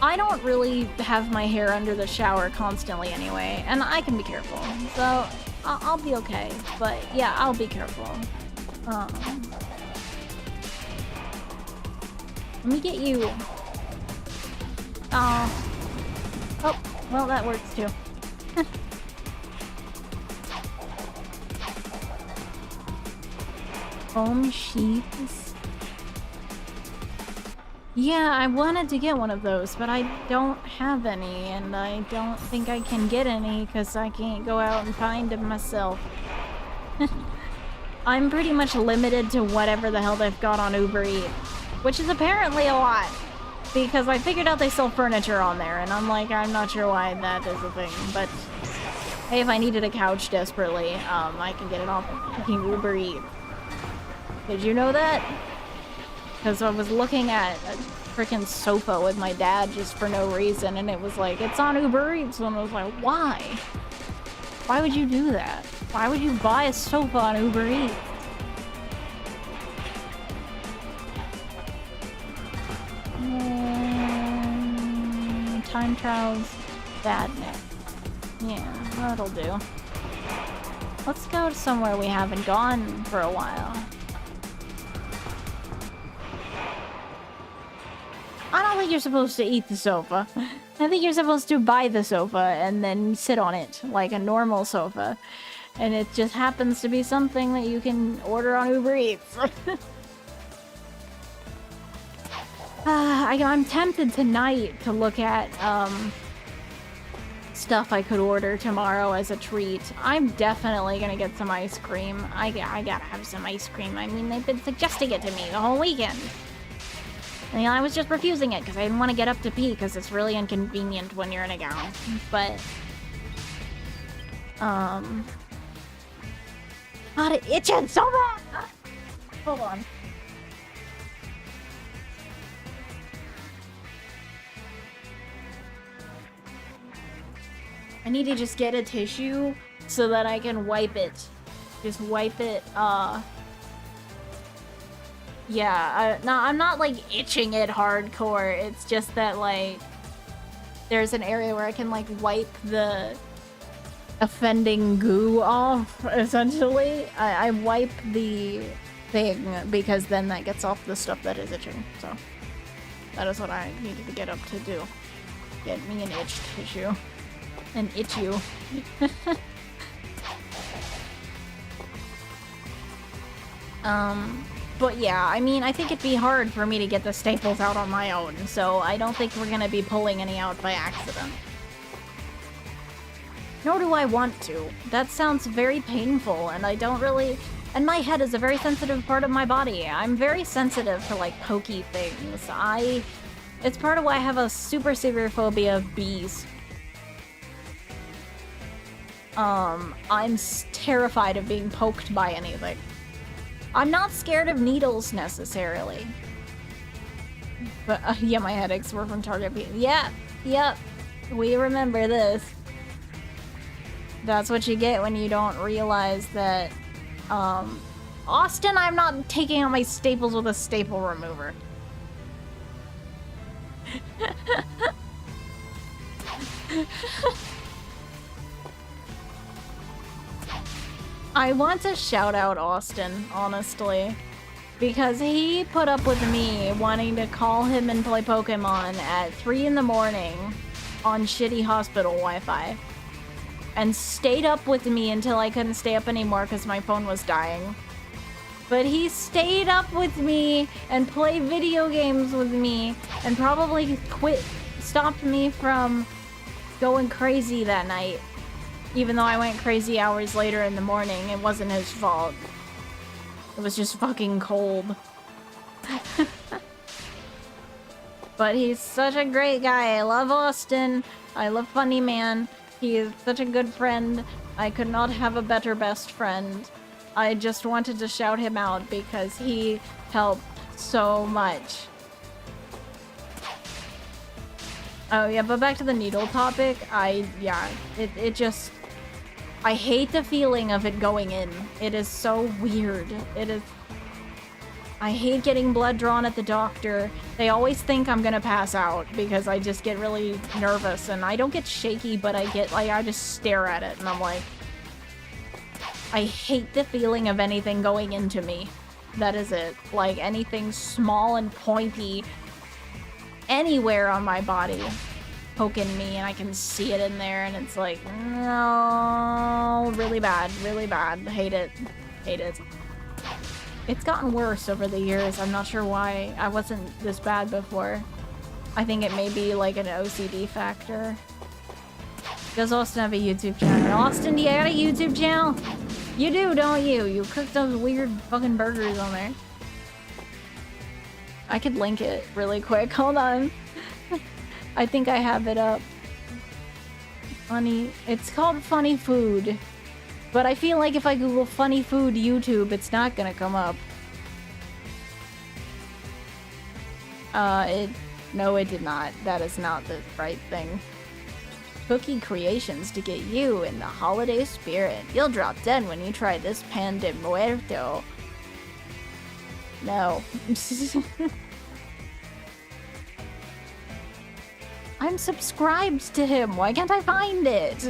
I don't really have my hair under the shower constantly anyway, and I can be careful. So I'll be okay. But yeah, I'll be careful. Let me get you. Oh, well, that works too. Foam sheets. Yeah, I wanted to get one of those, but I don't have any, and I don't think I can get any because I can't go out and find them myself. I'm pretty much limited to whatever the hell they've got on Uber Eats, which is apparently a lot, because I figured out they sell furniture on there, and I'm like, I'm not sure why that is a thing, but hey, if I needed a couch desperately, I can get it off fucking Uber Eats. Did you know that? Because I was looking at a freaking sofa with my dad just for no reason, and it was like, it's on Uber Eats, and I was like, why? Why would you do that? Why would you buy a sofa on Uber Eats? Time trials, badness. Yeah, that'll do. Let's go to somewhere we haven't gone for a while. I don't think you're supposed to eat the sofa. I think you're supposed to buy the sofa and then sit on it like a normal sofa. And it just happens to be something that you can order on Uber Eats. I'm tempted tonight to look at stuff I could order tomorrow as a treat. I'm definitely gonna get some ice cream. I gotta have some ice cream. I mean, they've been suggesting it to me the whole weekend. And I was just refusing it because I didn't want to get up to pee because it's really inconvenient when you're in a gown. But, God, it itching so bad! Hold on. I need to just get a tissue so that I can wipe it. Just wipe it, yeah, no, I'm not, like, itching it hardcore. It's just that, like, there's an area where I can, like, wipe the offending goo off, essentially. I wipe the thing because then that gets off the stuff that is itching, so that is what I needed to get up to do. Get me an itch tissue. An itch you. But yeah, I mean, I think it'd be hard for me to get the staples out on my own, so I don't think we're gonna be pulling any out by accident. Nor do I want to. That sounds very painful, and I don't really... And my head is a very sensitive part of my body. I'm very sensitive to, like, pokey things. It's part of why I have a super severe phobia of bees. I'm terrified of being poked by anything. I'm not scared of needles, necessarily. But, yeah, my headaches were from Target. Yeah, yep. We remember this. That's what you get when you don't realize that, Austin, I'm not taking out my staples with a staple remover. I want to shout out Austin, honestly, because he put up with me wanting to call him and play Pokemon at 3 in the morning on shitty hospital Wi-Fi, and stayed up with me until I couldn't stay up anymore because my phone was dying. But he stayed up with me and played video games with me and probably stopped me from going crazy that night. Even though I went crazy hours later in the morning, it wasn't his fault. It was just fucking cold. But he's such a great guy. I love Austin. I love Funny Man. He is such a good friend. I could not have a better best friend. I just wanted to shout him out because he helped so much. Oh yeah, but back to the needle topic. It just... I hate the feeling of it going in. It is so weird. It is... I hate getting blood drawn at the doctor. They always think I'm gonna pass out because I just get really nervous, and I don't get shaky, but I get, like, I just stare at it and I'm like... I hate the feeling of anything going into me. That is it. Like, anything small and pointy anywhere on my body poking me, and I can see it in there, and it's like, no, really bad, really bad. Hate it. Hate it. It's gotten worse over the years. I'm not sure why I wasn't this bad before. I think it may be like an OCD factor. Does Austin have a YouTube channel? Austin, do you got a YouTube channel? You do, don't you? You cook those weird fucking burgers on there. I could link it really quick. Hold on. I think I have it up. Funny. It's called Funny Food. But I feel like if I Google Funny Food YouTube, it's not gonna come up. No, it did not. That is not the right thing. Cookie creations to get you in the holiday spirit. You'll drop dead when you try this pan de muerto. No. I'm subscribed to him. Why can't I find it?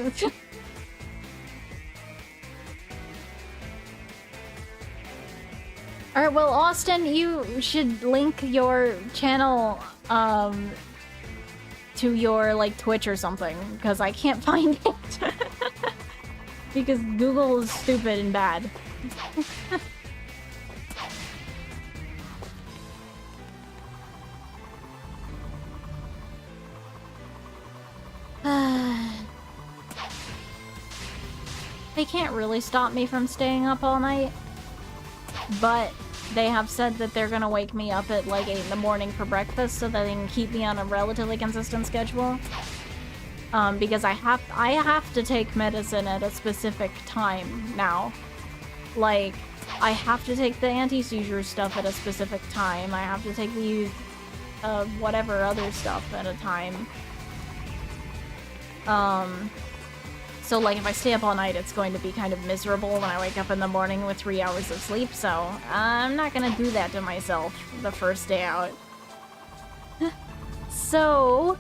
Alright, well, Austin, you should link your channel, to your, like, Twitch or something, because I can't find it. Because Google is stupid and bad. They can't really stop me from staying up all night, but they have said that they're gonna wake me up at like 8 in the morning for breakfast so that they can keep me on a relatively consistent schedule. Because I have to take medicine at a specific time now. Like, I have to take the anti-seizure stuff at a specific time. I have to take the whatever other stuff at a time. So, like, if I stay up all night, it's going to be kind of miserable when I wake up in the morning with 3 hours of sleep, so I'm not gonna do that to myself the first day out. So,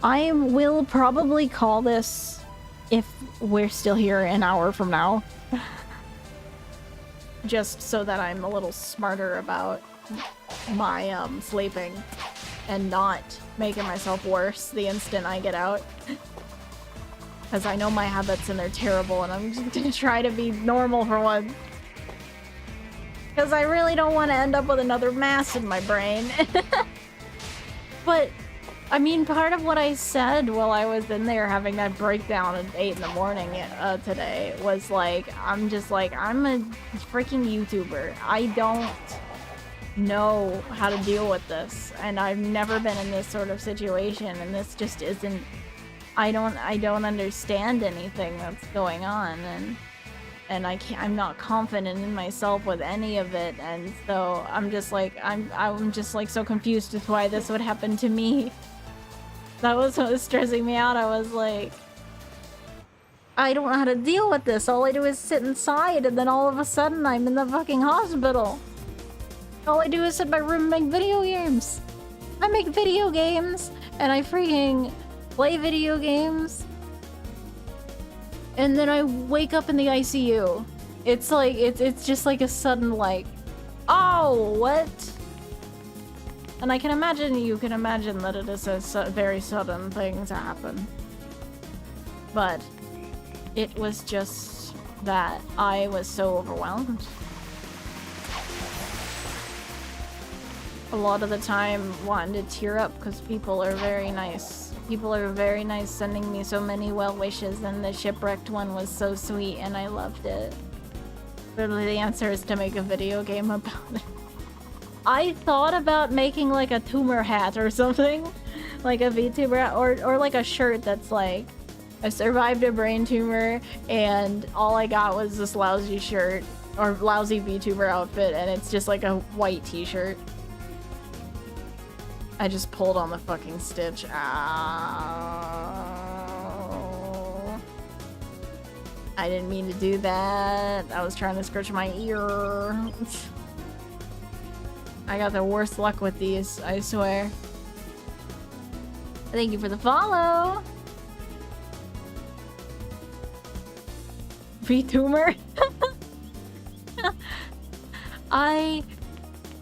I will probably call this if we're still here an hour from now. Just so that I'm a little smarter about my sleeping and not making myself worse the instant I get out. Because I know my habits and they're terrible, and I'm just gonna try to be normal for once. Because I really don't want to end up with another mass in my brain. But, I mean, part of what I said while I was in there having that breakdown at 8 in the morning today was like, I'm just like, I'm a freaking YouTuber. I don't know how to deal with this, and I've never been in this sort of situation, and this just isn't... I don't understand anything that's going on, and I'm not confident in myself with any of it, and so I'm just like so confused as to why this would happen to me. That was what was stressing me out. I was like, I don't know how to deal with this. All I do is sit inside, and then all of a sudden I'm in the fucking hospital. All I do is sit in my room and make video games. I make video games, and I freaking play video games, and then I wake up in the ICU. It's like, it's just like a sudden like, oh, what? And I can imagine, you can imagine that it is a very sudden thing to happen. But it was just that I was so overwhelmed. A lot of the time wanting to tear up because people are very nice. People are very nice, sending me so many well wishes, and the shipwrecked one was so sweet and I loved it. Literally the answer is to make a video game about it. I thought about making like a tumor hat or something. Like a VTuber hat, or like a shirt that's like, I survived a brain tumor and all I got was this lousy shirt, or lousy VTuber outfit, and it's just like a white t-shirt. I just pulled on the fucking stitch. Ow. I didn't mean to do that. I was trying to scratch my ear. I got the worst luck with these, I swear. Thank you for the follow. VTuber.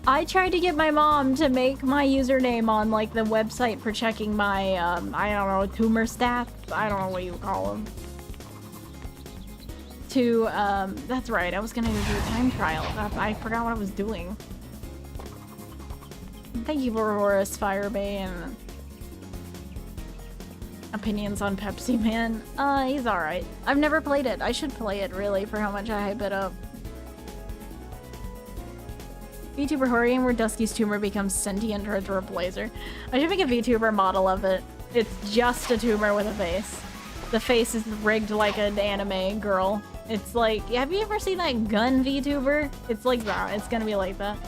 I tried to get my mom to make my username on like the website for checking my I don't know, tumor stats. I don't know what you call them. To that's right, I was gonna do a time trial. I forgot what I was doing. Thank you for Horus Firebay and opinions on Pepsi Man. He's alright. I've never played it. I should play it really for how much I hype it up. VTuber horror game where Dusky's tumor becomes sentient or a blazer. I should make a VTuber model of it. It's just a tumor with a face. The face is rigged like an anime girl. It's like, have you ever seen that gun VTuber? It's like that. It's gonna be like that.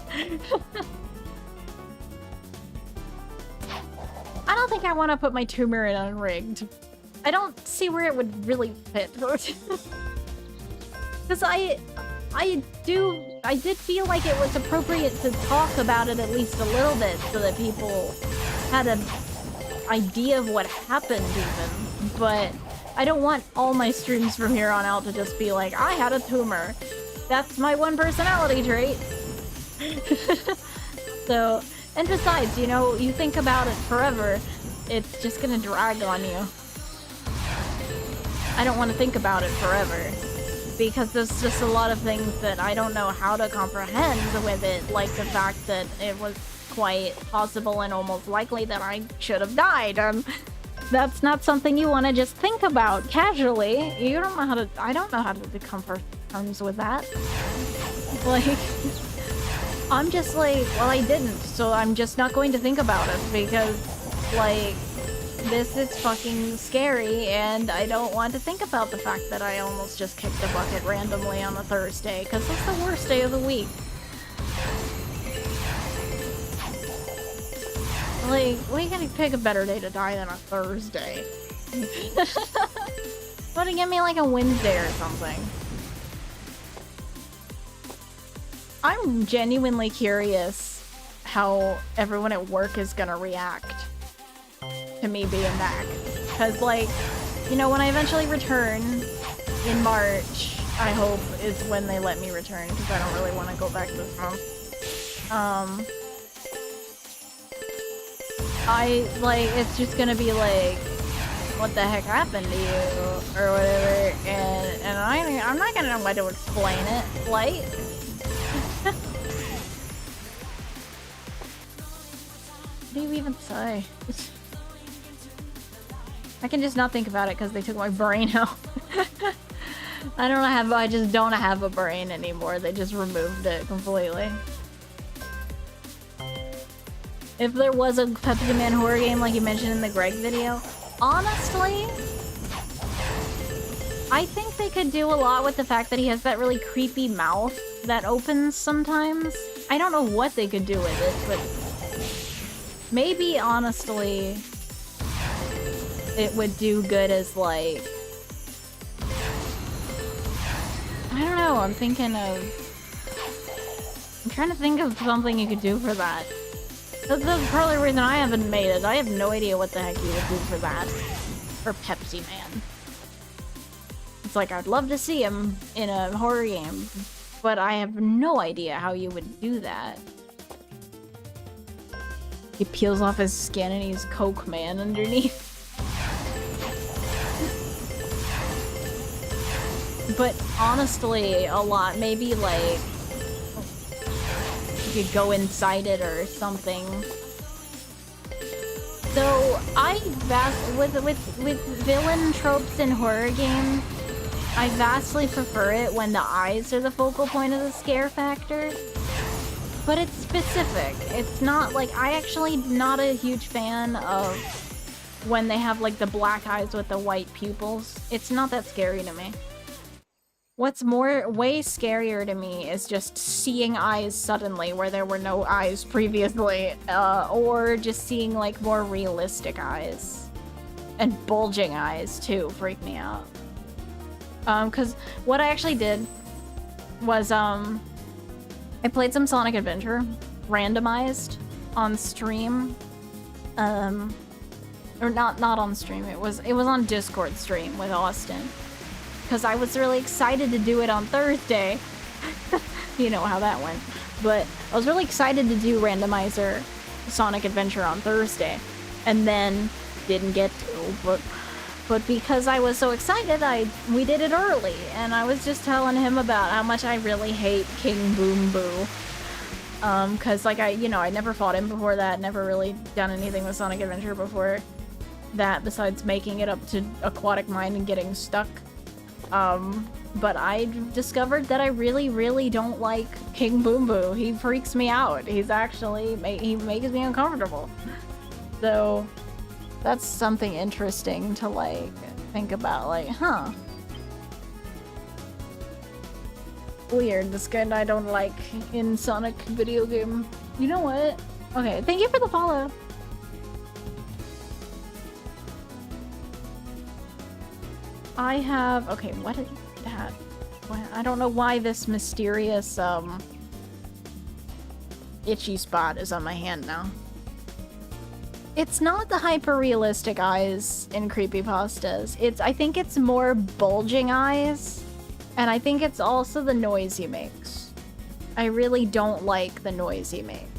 I don't think I want to put my tumor in unrigged. I don't see where it would really fit. Because I did feel like it was appropriate to talk about it at least a little bit so that people had an idea of what happened even. But I don't want all my streams from here on out to just be like, I had a tumor. That's my one personality trait. So, and besides, you know, you think about it forever, it's just gonna drag on you. I don't want to think about it forever. Because there's just a lot of things that I don't know how to comprehend with it, like the fact that it was quite possible and almost likely that I should have died. That's not something you want to just think about casually. You don't know how to. I don't know how to come to terms with that. Like, I'm just like, well, I didn't, so I'm just not going to think about it because, like, this is fucking scary, and I don't want to think about the fact that I almost just kicked the bucket randomly on a Thursday, because it's the worst day of the week. Like, we gotta pick a better day to die than a Thursday. Why don't you give me like a Wednesday or something? I'm genuinely curious how everyone at work is gonna react to me being back. Because, like, you know, when I eventually return in March, I hope is when they let me return, because I don't really want to go back this month. It's just gonna be like, what the heck happened to you, or whatever, and I'm not gonna know how to explain it. Like, what do you even say? I can just not think about it because they took my brain out. I just don't have a brain anymore. They just removed it completely. If there was a Pepsi Man horror game like you mentioned in the Greg video, honestly, I think they could do a lot with the fact that he has that really creepy mouth that opens sometimes. I don't know what they could do with it, but maybe, honestly, it would do good as, like... I don't know, I'm trying to think of something you could do for that. That's probably the reason I haven't made it. I have no idea what the heck you would do for that. For Pepsi Man. It's like, I'd love to see him in a horror game, but I have no idea how you would do that. He peels off his skin and he's Coke Man underneath. But honestly, a lot, maybe like you could go inside it or something. So with villain tropes in horror games, I vastly prefer it when the eyes are the focal point of the scare factor. But it's specific. It's not like, I actually not a huge fan of when they have like the black eyes with the white pupils. It's not that scary to me. What's way scarier to me is just seeing eyes suddenly where there were no eyes previously, or just seeing like more realistic eyes. And bulging eyes too freak me out. Cause what I actually did was, I played some Sonic Adventure, randomized, on stream. Or not on stream, it was on Discord stream with Austin. Because I was really excited to do it on Thursday. You know how that went. But I was really excited to do randomizer Sonic Adventure on Thursday. And then didn't get to. But because I was so excited, we did it early. And I was just telling him about how much I really hate King Boom Boo. Because like I never fought him before that. Never really done anything with Sonic Adventure before that besides making it up to Aquatic Mine and getting stuck. But I discovered that I really, really don't like King Boom Boo. He freaks me out. He's actually, he makes me uncomfortable. So, that's something interesting to, like, think about, like, huh. Weird, this guy I don't like in Sonic video game. You know what? Okay, thank you for the follow. I have, okay, what is that? I don't know why this mysterious, itchy spot is on my hand now. It's not the hyper-realistic eyes in creepypastas. I think it's more bulging eyes, and I think it's also the noise he makes. I really don't like the noise he makes.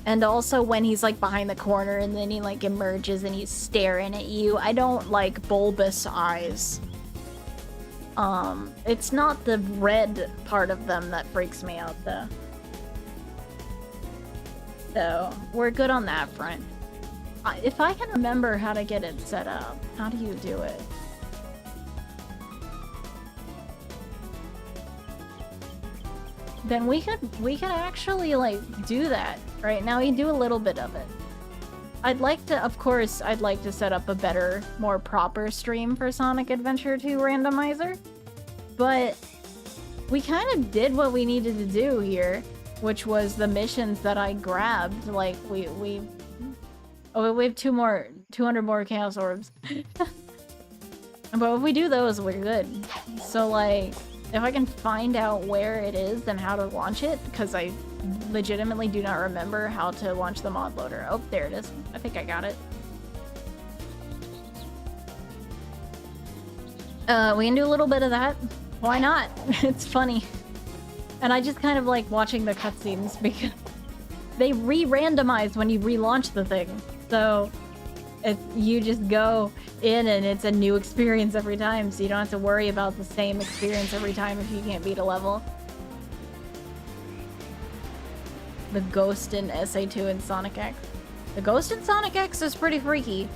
And also when he's like behind the corner and then he like emerges and he's staring at you. I don't like bulbous eyes. It's not the red part of them that freaks me out though. So, we're good on that front. If I can remember how to get it set up, how do you do it? Then we could actually like do that right now. We do a little bit of it. Of course, I'd like to set up a better, more proper stream for Sonic Adventure 2 randomizer. But we kind of did what we needed to do here, which was the missions that I grabbed. Like we have 200 more Chaos Orbs. But if we do those, we're good. So, like, if I can find out where it is and how to launch it, because I legitimately do not remember how to launch the mod loader. Oh, there it is. I think I got it. We can do a little bit of that. Why not? It's funny. And I just kind of like watching the cutscenes because they re-randomize when you relaunch the thing. So you just go in and it's a new experience every time, so you don't have to worry about the same experience every time if you can't beat a level. The ghost in SA2 and Sonic X. The ghost in Sonic X is pretty freaky.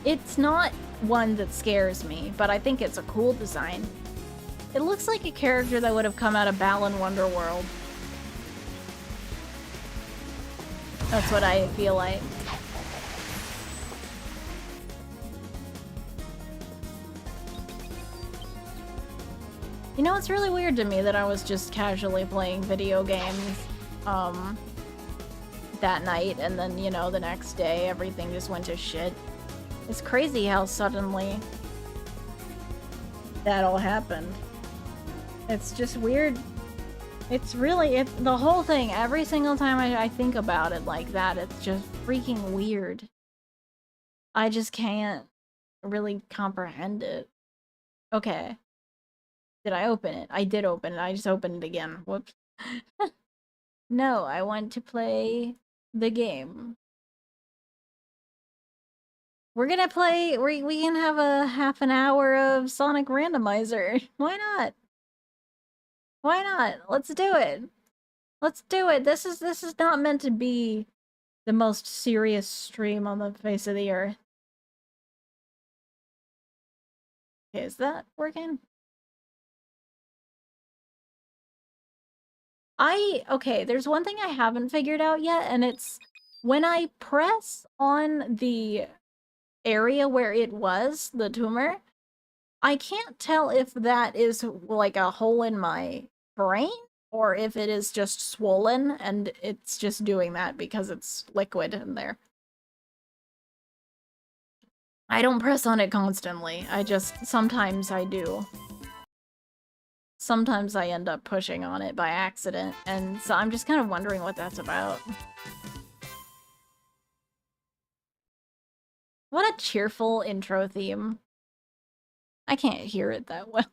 It's not one that scares me, but I think it's a cool design. It looks like a character that would have come out of Balan Wonderworld. That's what I feel like. You know, it's really weird to me that I was just casually playing video games that night, and then, you know, the next day everything just went to shit. It's crazy how suddenly that all happened. It's just weird. It's really, the whole thing, every single time I think about it like that, it's just freaking weird. I just can't really comprehend it. Okay. Did I open it? I did open it. I just opened it again. Whoops. No, I want to play the game. We're gonna play, we can have a half an hour of Sonic Randomizer. Why not? Why not? Let's do it. Let's do it. This is not meant to be the most serious stream on the face of the earth. Okay, is that working? Okay, there's one thing I haven't figured out yet, and it's when I press on the area where it was, the tumor, I can't tell if that is like a hole in my brain or if it is just swollen and it's just doing that because it's liquid in there. I don't press on it constantly. Sometimes I do. Sometimes I end up pushing on it by accident, and so I'm just kind of wondering what that's about. What a cheerful intro theme. I can't hear it that well.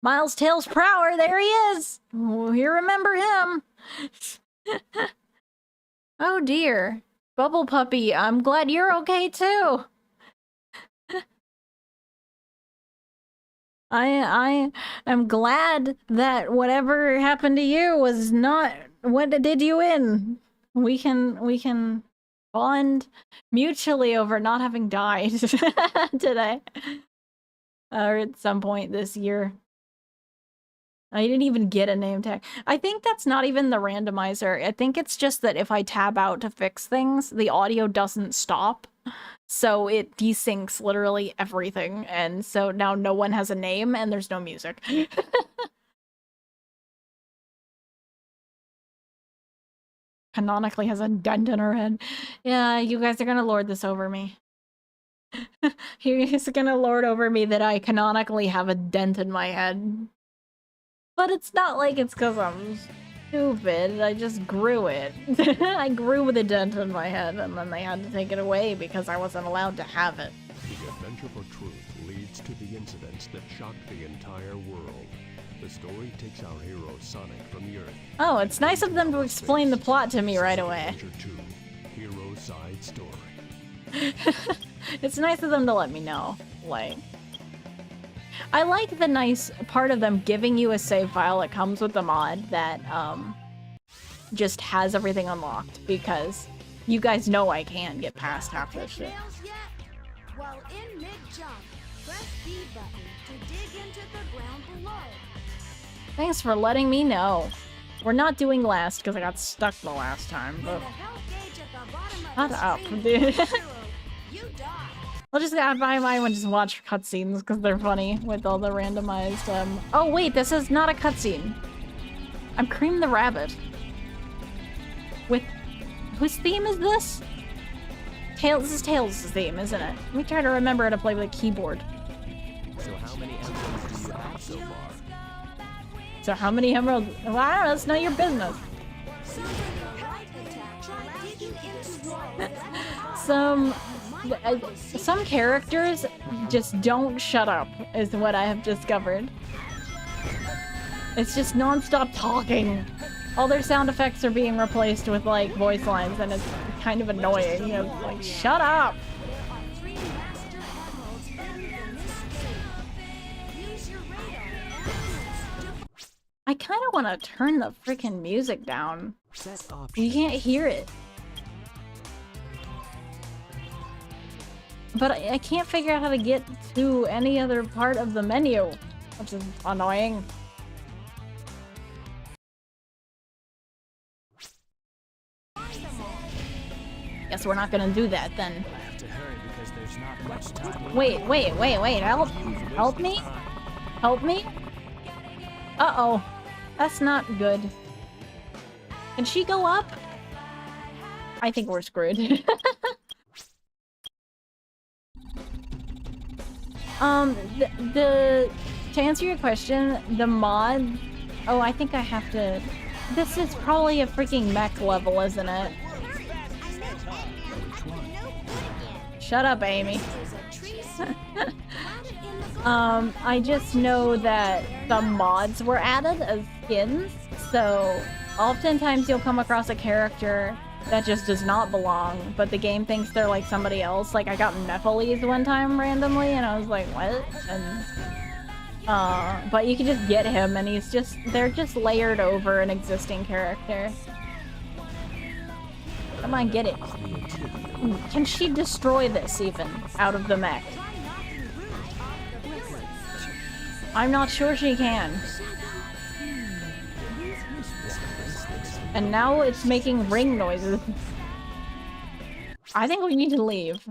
Miles Tails Prower, there he is! You remember him! Oh dear. Bubble Puppy, I'm glad you're okay too! I am glad that whatever happened to you was not what did you in. We can bond mutually over not having died today. Or at some point this year. I didn't even get a name tag. I think that's not even the randomizer. I think it's just that if I tab out to fix things, the audio doesn't stop. So it desyncs literally everything, and so now no one has a name and there's no music. Canonically has a dent in her head. Yeah, you guys are gonna lord this over me. He's gonna lord over me that I canonically have a dent in my head. But it's not like it's because I'm stupid, I just grew it. I grew with a dent in my head, and then they had to take it away because I wasn't allowed to have it. The adventure for truth leads to the incidents that shocked the entire world. The story takes our hero Sonic from the Earth. Oh, it's nice of them to explain the plot to me right away. Adventure 2, Hero Side Story. It's nice of them to let me know, like... I like the nice part of them giving you a save file that comes with the mod that just has everything unlocked, because you guys know I can't get past half this shit. While in mid-jump, press B button to dig into the ground below. Thanks for letting me know. We're not doing last because I got stuck the last time, but... Shut up, dude. I'll just I might just watch cutscenes because they're funny with all the randomized. Oh wait, this is not a cutscene. I'm Cream the Rabbit. With whose theme is this? Tails. This is Tails' theme, isn't it? Let me try to remember how to play with a keyboard. So how many emeralds do you have so far? So how many emeralds? Well, I don't know, it's none of your business. Some characters just don't shut up, is what I have discovered. It's just non-stop talking. All their sound effects are being replaced with like voice lines, and it's kind of annoying. You know, like, shut up! I kind of want to turn the freaking music down. You can't hear it. But I can't figure out how to get to any other part of the menu, which is annoying. Guess we're not gonna do that then. I have to hurry because there's not much time. Wait, help me? Help me? Uh-oh. That's not good. Can she go up? I think we're screwed. To answer your question, the mod... Oh, I think I have to... This is probably a freaking mech level, isn't it? Shut up, Amy. I just know that the mods were added as skins, so oftentimes you'll come across a character that just does not belong, but the game thinks they're like somebody else. Like, I got Nephiles one time randomly, and I was like, what? And, but you can just get him, and they're just layered over an existing character. Come on, get it. Can she destroy this, even, out of the mech? I'm not sure she can. And now it's making ring noises. I think we need to leave.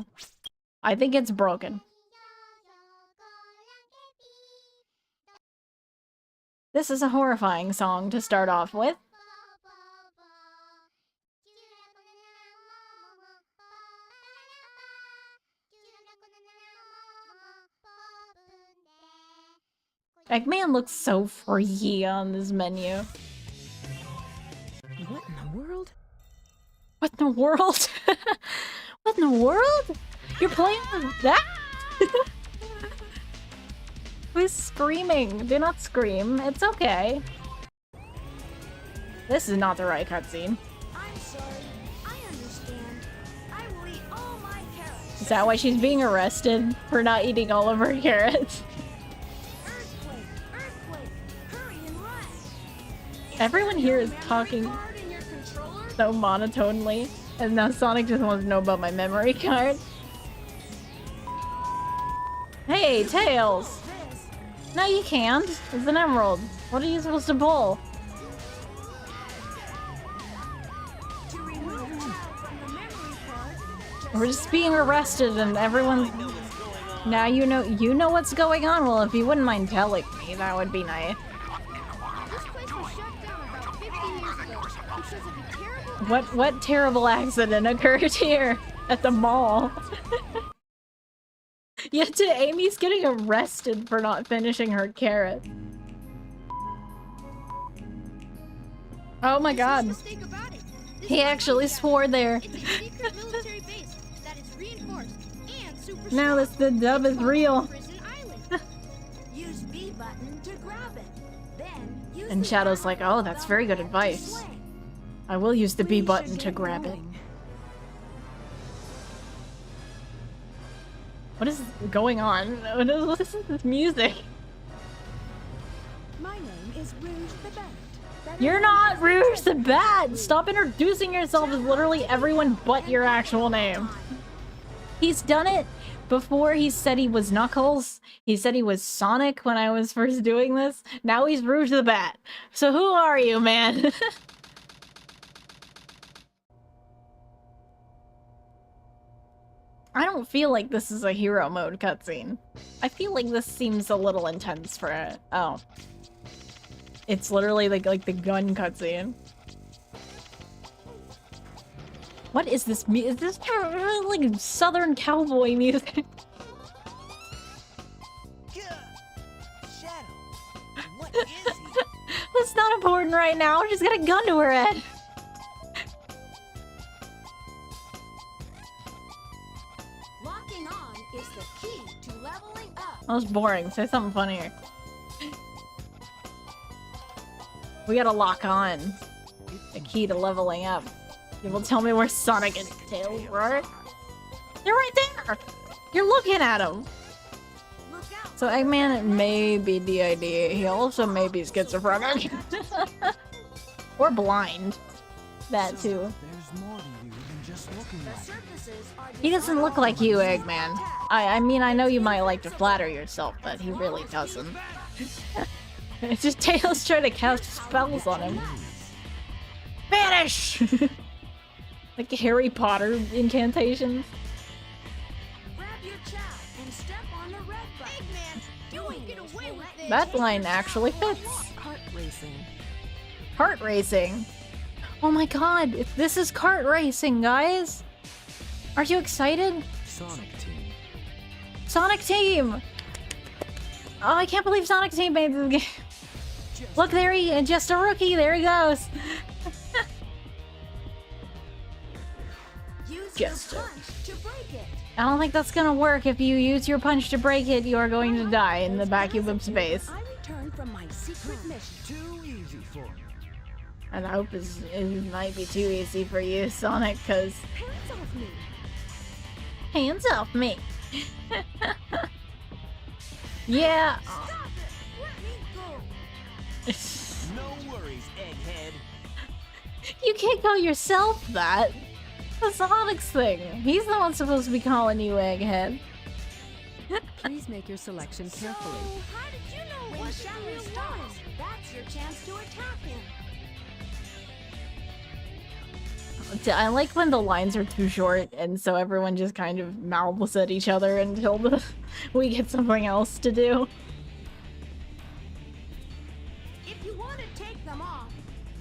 I think it's broken. This is a horrifying song to start off with. Eggman looks so freaky on this menu. What in the world? What in the world? What in the world? You're playing with that? Who's screaming? Do not scream. It's okay. This is not the right cutscene. I'm sorry. I understand. I will eat all my carrots. Is that why she's being arrested for not eating all of her carrots? Earthquake! Earthquake! Hurry and run! Everyone here is talking Card in your controller? so monotonely, and now Sonic just wants to know about my memory card. Hey, Tails! No, you can't. It's an emerald. What are you supposed to pull? To remove child from the memory card, We're just being arrested, and everyone's... Now you know what's going on. Well, if you wouldn't mind telling me, that would be nice. this place was shut down about 50 years ago because of a terrible What terrible accident occurred here at the mall? Yet Amy's getting arrested for not finishing her carrot. Oh my god. mistake about it. This He actually swore there. It's a secret military base that is reinforced and super Now strong. this the dub is real. Prison Island. Use B button to grab it. Then use And the Shadow's down like, oh, that's very good to advice. swing. I will use the B We button should to get grab it. going. What is going on? What is this music? My name is Rouge the Bat. You're not Rouge the Bat! Stop introducing yourself as literally everyone but your actual name. He's done it before. He said he was Knuckles. He said he was Sonic when I was first doing this. Now he's Rouge the Bat. So who are you, man? I don't feel like this is a hero mode cutscene. I feel like this seems a little intense for it. Oh. It's literally like the gun cutscene. What is this is this like Southern cowboy music? That's not important right now. She's got a gun to her head. Locking on is the key to leveling up. That was boring. Say something funnier. We gotta lock on. The key to leveling up. You will tell me where Sonic and Tails were? They're right there! You're looking at them! Look out. So Eggman may be DID. He also may be schizophrenic. Or blind. That too. There's more to you than just looking The like it. surfaces are He doesn't look like you, Eggman. I mean, I know you might like to flatter yourself, but he really doesn't. It's just Tails trying to cast spells on him. Vanish! Like Harry Potter incantations. Grab your chow and step on the red button. Eggman, you won't get away with this. That line actually fits. Kart racing. Kart racing. Oh my god, this is kart racing, guys. Aren't you excited? Sonic Team. Sonic Team! Oh, I can't believe Sonic Team made this game. Look, there he is, just a rookie, there he goes. Use Just your punch to break it. I don't think that's gonna work. If you use your punch to break it, you are going to die in the vacuum of space. I returned from my secret mission. Too easy for me. And I hope it might be too easy for you, Sonic, because Hands off me. hands off me. Yeah. Stop it. Let me go. No worries, egghead. You can't call yourself that. That's Sonic's thing. He's the one supposed to be calling you Egghead. Please make your selection carefully. So, how did you know when Shadow stops? That's your chance to attack him. I like when the lines are too short, and so everyone just kind of mouths at each other until we get something else to do. If you want to take them off,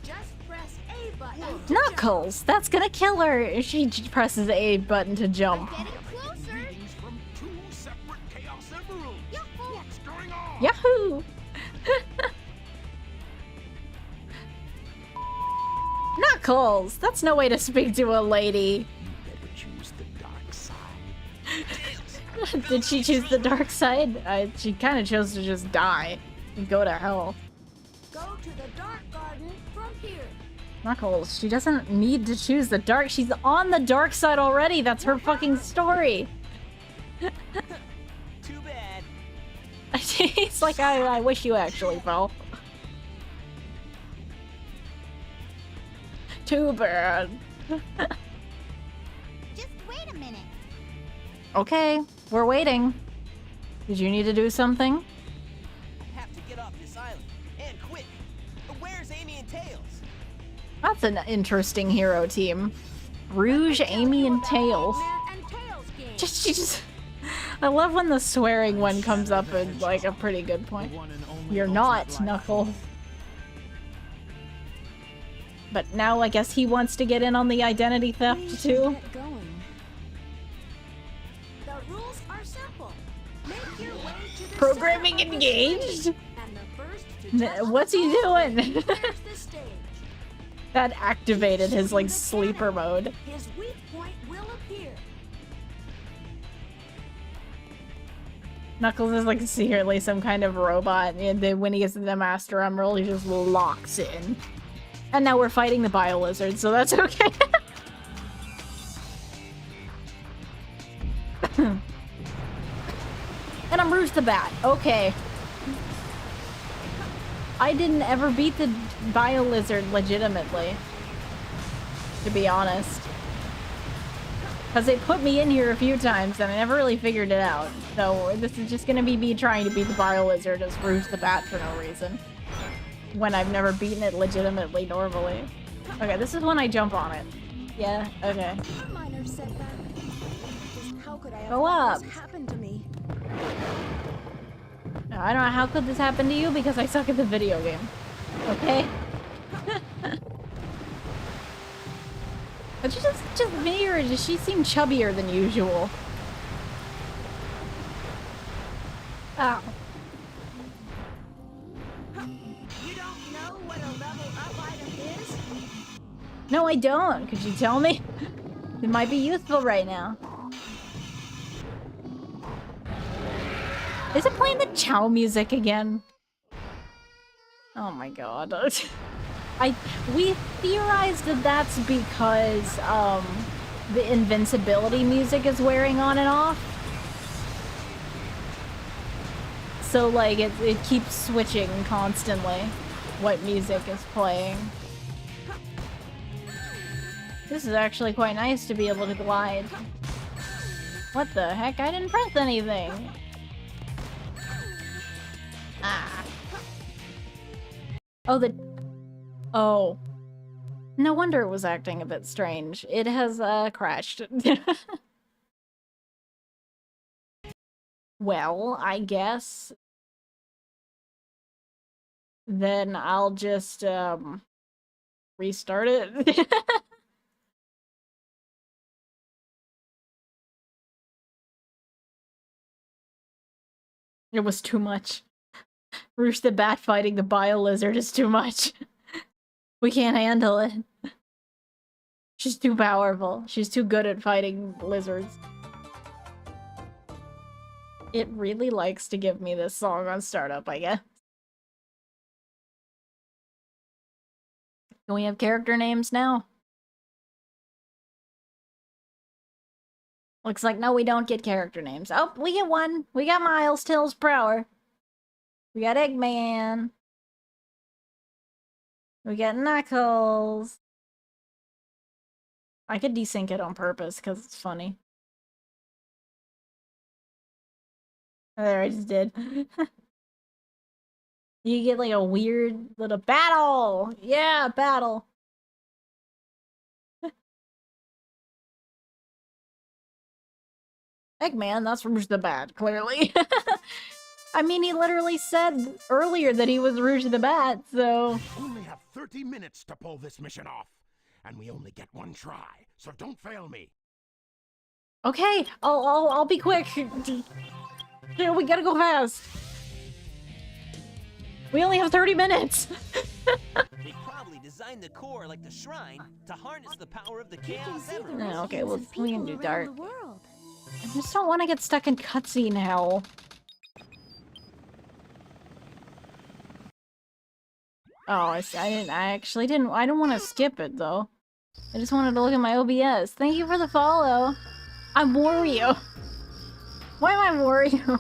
just press A button. Knuckles! That's gonna kill her if she presses the A button to jump. Getting closer. Greetings from two separate Chaos Emeralds. What's going on? Yahoo! Knuckles! That's no way to speak to a lady. You better choose the dark side. Did she choose the dark side? She kind of chose to just die and go to hell. Go to the dark garden from here. Knuckles, she doesn't need to choose the dark. She's on the dark side already. That's her fucking story. Too bad. It's like, I wish you actually fell. Too bad. Just wait a minute. Okay, we're waiting. Did you need to do something? Have to get off this island, and quick. Where's Amy and Tails? That's an interesting hero team. Rouge, Amy, and Tails. And Tails game. She just... I love when the swearing one comes up in, like, a pretty good point. The one and only You're ultimate not, life Knuckles. form. But now I guess he wants to get in on the identity We theft should too. get going. The rules are simple. Make your way to the Programming center of the engaged? stage, and the first to touch What's the he ball doing? clears the stage. That activated his, like, sleeper mode. His weak point will appear. Knuckles is, like, secretly some kind of robot, and then when he gets to the Master Emerald, he just locks in. And now we're fighting the Bio-Lizard, so that's okay. And I'm Rouge the Bat. Okay. I didn't ever beat the Bio-Lizard legitimately. To be honest. Because they put me in here a few times and I never really figured it out. So this is just gonna be me trying to beat the Bio-Lizard as Rouge the Bat for no reason. When I've never beaten it legitimately normally. Okay, this is when I jump on it. Yeah, okay. A minor setback. Just how could I have Go let up. this happen to me? Now, I don't know how could this happen to you because I suck at the video game. Okay? But just me, or does she seem chubbier than usual? Ow. don't know what a level up item is? No, I don't. Could you tell me? It might be useful right now. Is it playing the Chow music again? Oh my god. We theorized that that's because, the invincibility music is wearing on and off. So, like, it keeps switching constantly what music is playing. This is actually quite nice to be able to glide. What the heck? I didn't press anything! Ah. Oh. No wonder it was acting a bit strange. It has, crashed. Well, I guess... Then I'll just, restart it. It was too much. Roosh the Bat fighting the Bio Lizard is too much. We can't handle it. She's too powerful. She's too good at fighting lizards. It really likes to give me this song on startup, I guess. Can we have character names now? Looks like no, we don't get character names. Oh, we get one. We got Miles, Tails, Prower. We got Eggman. We got Knuckles. I could desync it on purpose because it's funny. There, I just did. You get like a weird little battle! Yeah, battle! Eggman, that's Rouge the Bat, clearly. I mean, he literally said earlier that he was Rouge the Bat, so... Only have 30 minutes to pull this mission off. And we only get one try, so don't fail me. Okay, I'll be quick. Yeah, we gotta go fast. We only have 30 minutes. They probably designed the core like the shrine to harness the power of the Chaos Emerald. Yeah, okay, well, we can do People dark. around the world. I just don't want to get stuck in cutscene hell. Oh, I don't want to skip it, though. I just wanted to look at my OBS. Thank you for the follow. I'm Wario. Why am I Wario?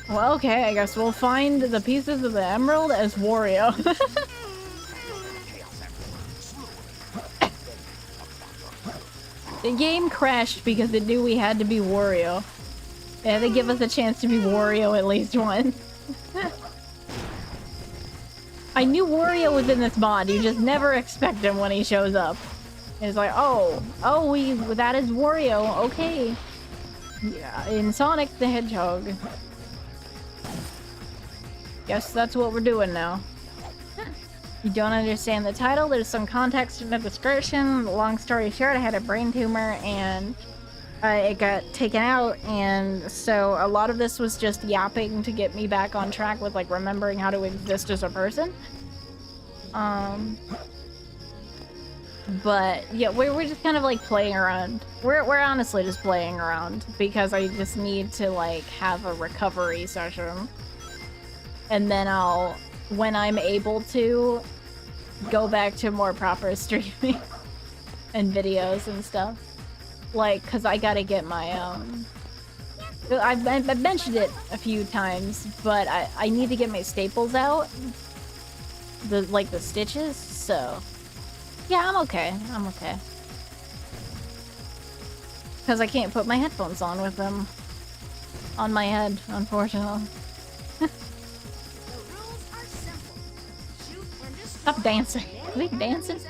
Well, okay, I guess we'll find the pieces of the emerald as Wario. The game crashed because it knew we had to be Wario. They had to give us a chance to be Wario at least once. I knew Wario was in this mod, you just never expect him when he shows up. It's like, oh, that is Wario, okay. Yeah, in Sonic the Hedgehog. Guess that's what we're doing now. You don't understand the title, there's some context in the description. Long story short, I had a brain tumor and it got taken out, and so a lot of this was just yapping to get me back on track with like remembering how to exist as a person. But yeah, we're just kind of like playing around. We're honestly just playing around because I just need to like have a recovery session. And then when I'm able to, go back to more proper streaming and videos and stuff. Like, cause I gotta get my, I've mentioned it a few times, but I need to get my staples out. The stitches, so. Yeah, I'm okay. Cause I can't put my headphones on with them on my head, unfortunately. Stop dancing. Are they dancing?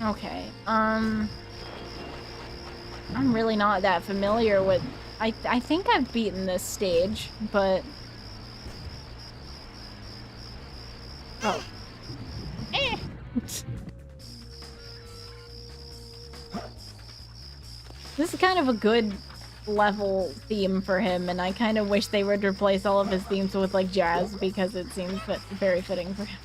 Okay, I'm really not that familiar with... I think I've beaten this stage, but... Oh. This is kind of a good level theme for him, and I kind of wish they would replace all of his themes with like jazz because it seems very fitting for him.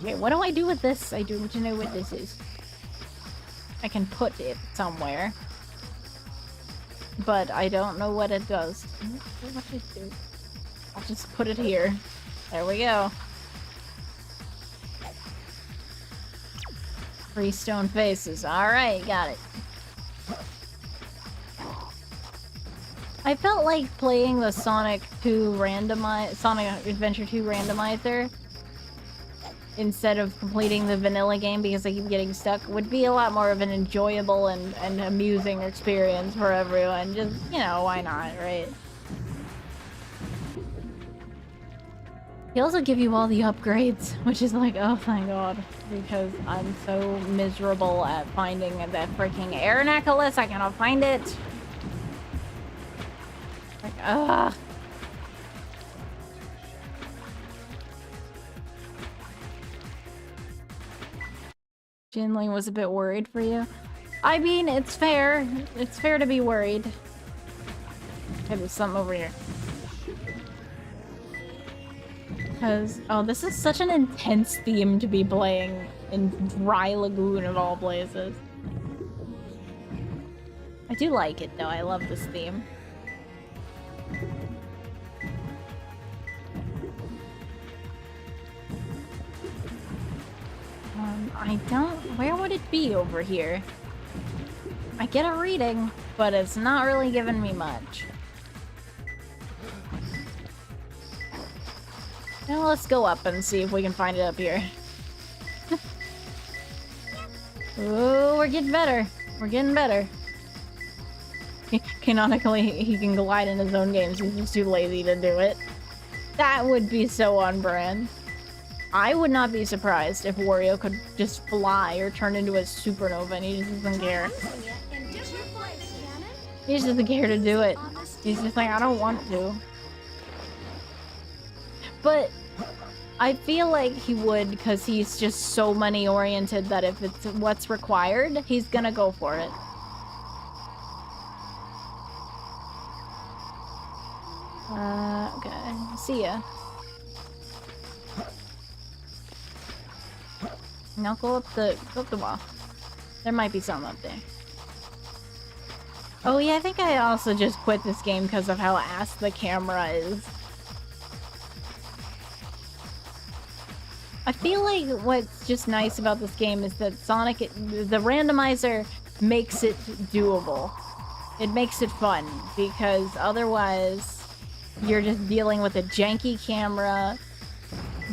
Okay, what do I do with this? I do need to know what this is. I can put it somewhere, but I don't know what it does. What does it do? I'll just put it here. There we go. Freestone faces. Alright, got it. I felt like playing the Sonic Adventure 2 randomizer instead of completing the vanilla game because I keep getting stuck would be a lot more of an enjoyable and amusing experience for everyone. Just, you know, why not, right? He also give you all the upgrades, which is like, oh thank god, because I'm so miserable at finding that freaking air necklace. I cannot find it. Like, ugh. Jinling was a bit worried for you. I mean, it's fair. It's fair to be worried. Okay, there's something over here. Because, oh, this is such an intense theme to be playing in Dry Lagoon of all places. I do like it though, I love this theme. I don't... Where would it be over here? I get a reading, but it's not really giving me much. Now let's go up and see if we can find it up here. Ooh, we're getting better. We're getting better. Canonically, he can glide in his own games. He's just too lazy to do it. That would be so on brand. I would not be surprised if Wario could just fly or turn into a supernova and he just doesn't care. He just doesn't care to do it. He's just like, I don't want to. But I feel like he would because he's just so money oriented that if it's what's required, he's gonna go for it. Okay. See ya. Now go up the wall. There might be something up there. Oh yeah, I think I also just quit this game because of how ass the camera is. I feel like what's just nice about this game is that Sonic, the randomizer makes it doable. It makes it fun because otherwise you're just dealing with a janky camera,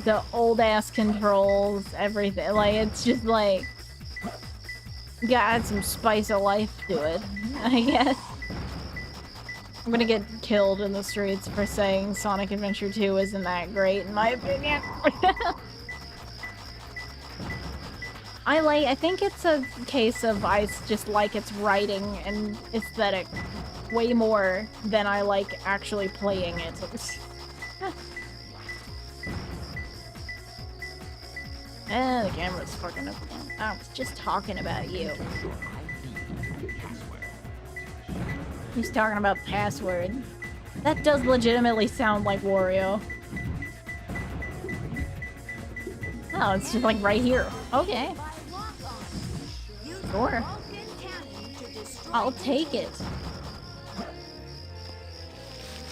the old ass controls, everything. Like, it's just like, you gotta add some spice of life to it, I guess. I'm gonna get killed in the streets for saying Sonic Adventure 2 isn't that great, in my opinion. I think it's a case of I just like its writing and aesthetic way more than I like actually playing it. The camera's fucking up again. I was just talking about you. He's talking about password. That does legitimately sound like Wario. Oh, it's just like right here. Okay. Sure. I'll take it.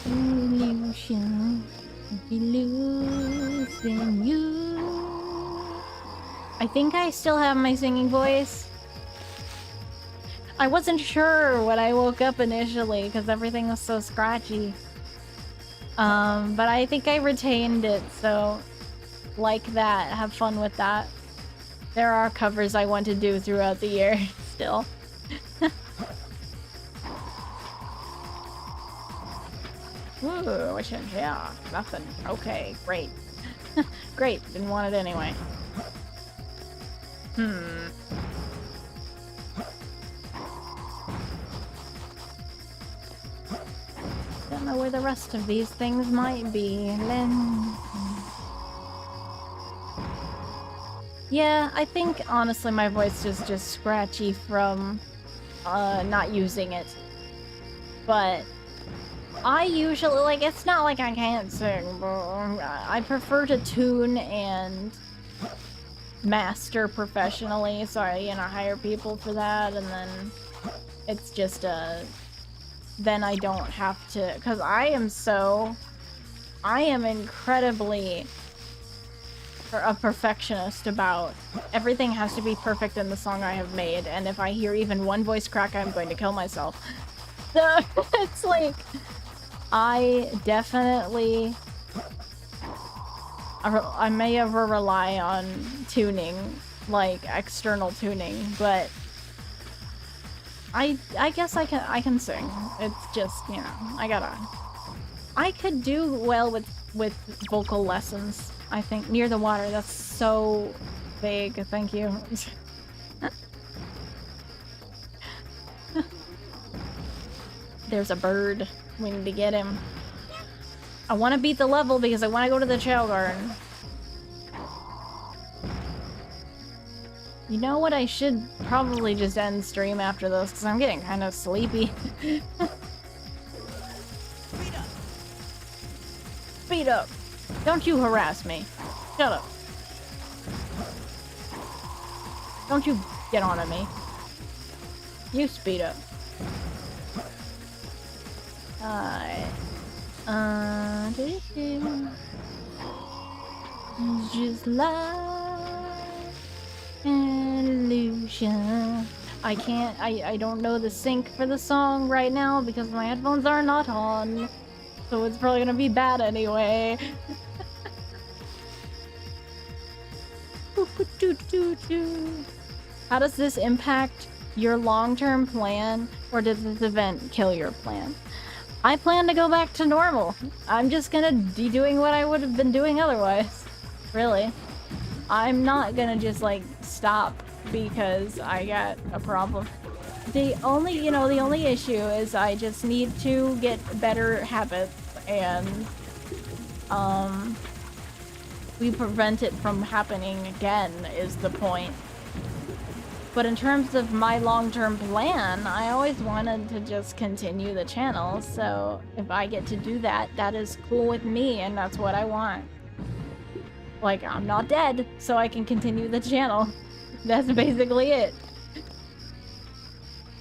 Illusion, losing you. I think I still have my singing voice. I wasn't sure when I woke up initially because everything was so scratchy. But I think I retained it, so like that. Have fun with that. There are covers I want to do throughout the year still. Ooh, which is, yeah, nothing. Okay, great. Great, didn't want it anyway. Don't know where the rest of these things might be. Yeah, I think honestly my voice is just scratchy from not using it. But I usually, like, it's not like I can't sing, but I prefer to tune and master professionally, so I, hire people for that, and then it's just, then I don't have to, because I am incredibly a perfectionist about everything has to be perfect in the song I have made, and if I hear even one voice crack, I'm going to kill myself. So, it's like, I definitely, I may ever rely on tuning, like external tuning, but I guess I can sing. It's just, I could do well with vocal lessons. I think near the water. That's so vague. Thank you. There's a bird. We need to get him. I want to beat the level because I want to go to the Chow Garden. You know what? I should probably just end stream after this because I'm getting kind of sleepy. Speed up. Don't you harass me. Shut up. Don't you get on to me. You speed up. Just like an illusion. I don't know the sync for the song right now because my headphones are not on. So it's probably gonna be bad anyway. How does this impact your long-term plan, or does this event kill your plan? I plan to go back to normal. I'm just gonna be doing what I would have been doing otherwise. Really. I'm not gonna just, like, stop because I got a problem. The only issue is I just need to get better habits and, we prevent it from happening again is the point. But in terms of my long-term plan, I always wanted to just continue the channel, so if I get to do that, that is cool with me, and that's what I want. Like, I'm not dead, so I can continue the channel. That's basically it.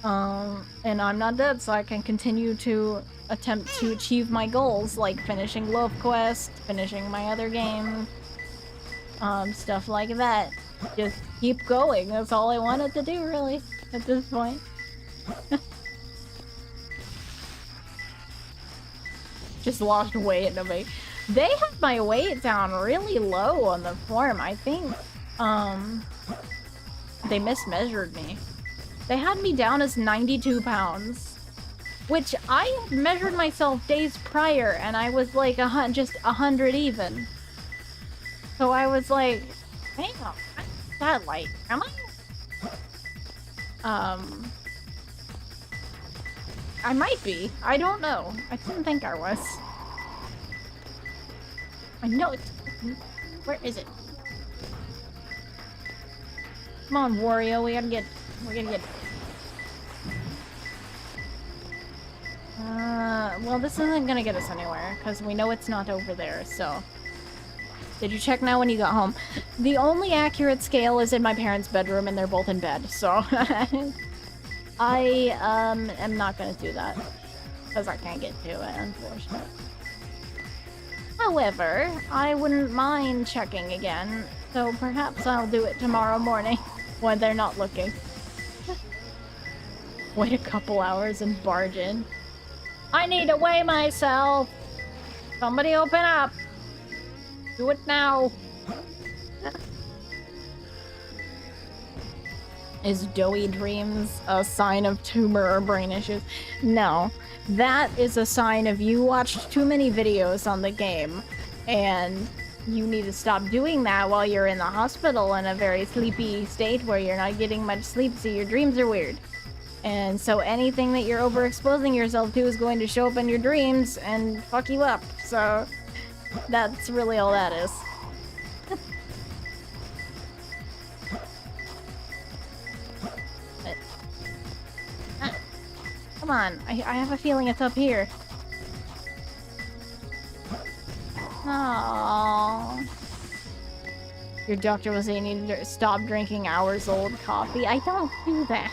And I'm not dead, so I can continue to attempt to achieve my goals, like finishing Love Quest, finishing my other game, stuff like that. Just keep going. That's all I wanted to do, really, at this point. Just lost weight in a way. They had my weight down really low on the form. I think, they mismeasured me. They had me down as 92 pounds, which I had measured myself days prior, and I was like just 100 even. So I was like, hang on, I'm not that light, am I? I might be. I don't know. I didn't think I was. I know it's... Where is it? Come on, Wario, we're gonna get... well, this isn't gonna get us anywhere, because we know it's not over there, so... Did you check now when you got home? The only accurate scale is in my parents' bedroom, and they're both in bed, so... I, am not gonna do that, because I can't get to it, unfortunately. However, I wouldn't mind checking again, so perhaps I'll do it tomorrow morning, when they're not looking. Wait a couple hours and barge in. I need to weigh myself! Somebody open up! Do it now! Is doughy dreams a sign of tumor or brain issues? No. That is a sign of you watched too many videos on the game, and you need to stop doing that while you're in the hospital in a very sleepy state where you're not getting much sleep, so your dreams are weird. And so anything that you're overexposing yourself to is going to show up in your dreams and fuck you up. So that's really all that is. Come on, I have a feeling it's up here. Aww. Your doctor was saying you need to stop drinking hours old coffee. I don't do that.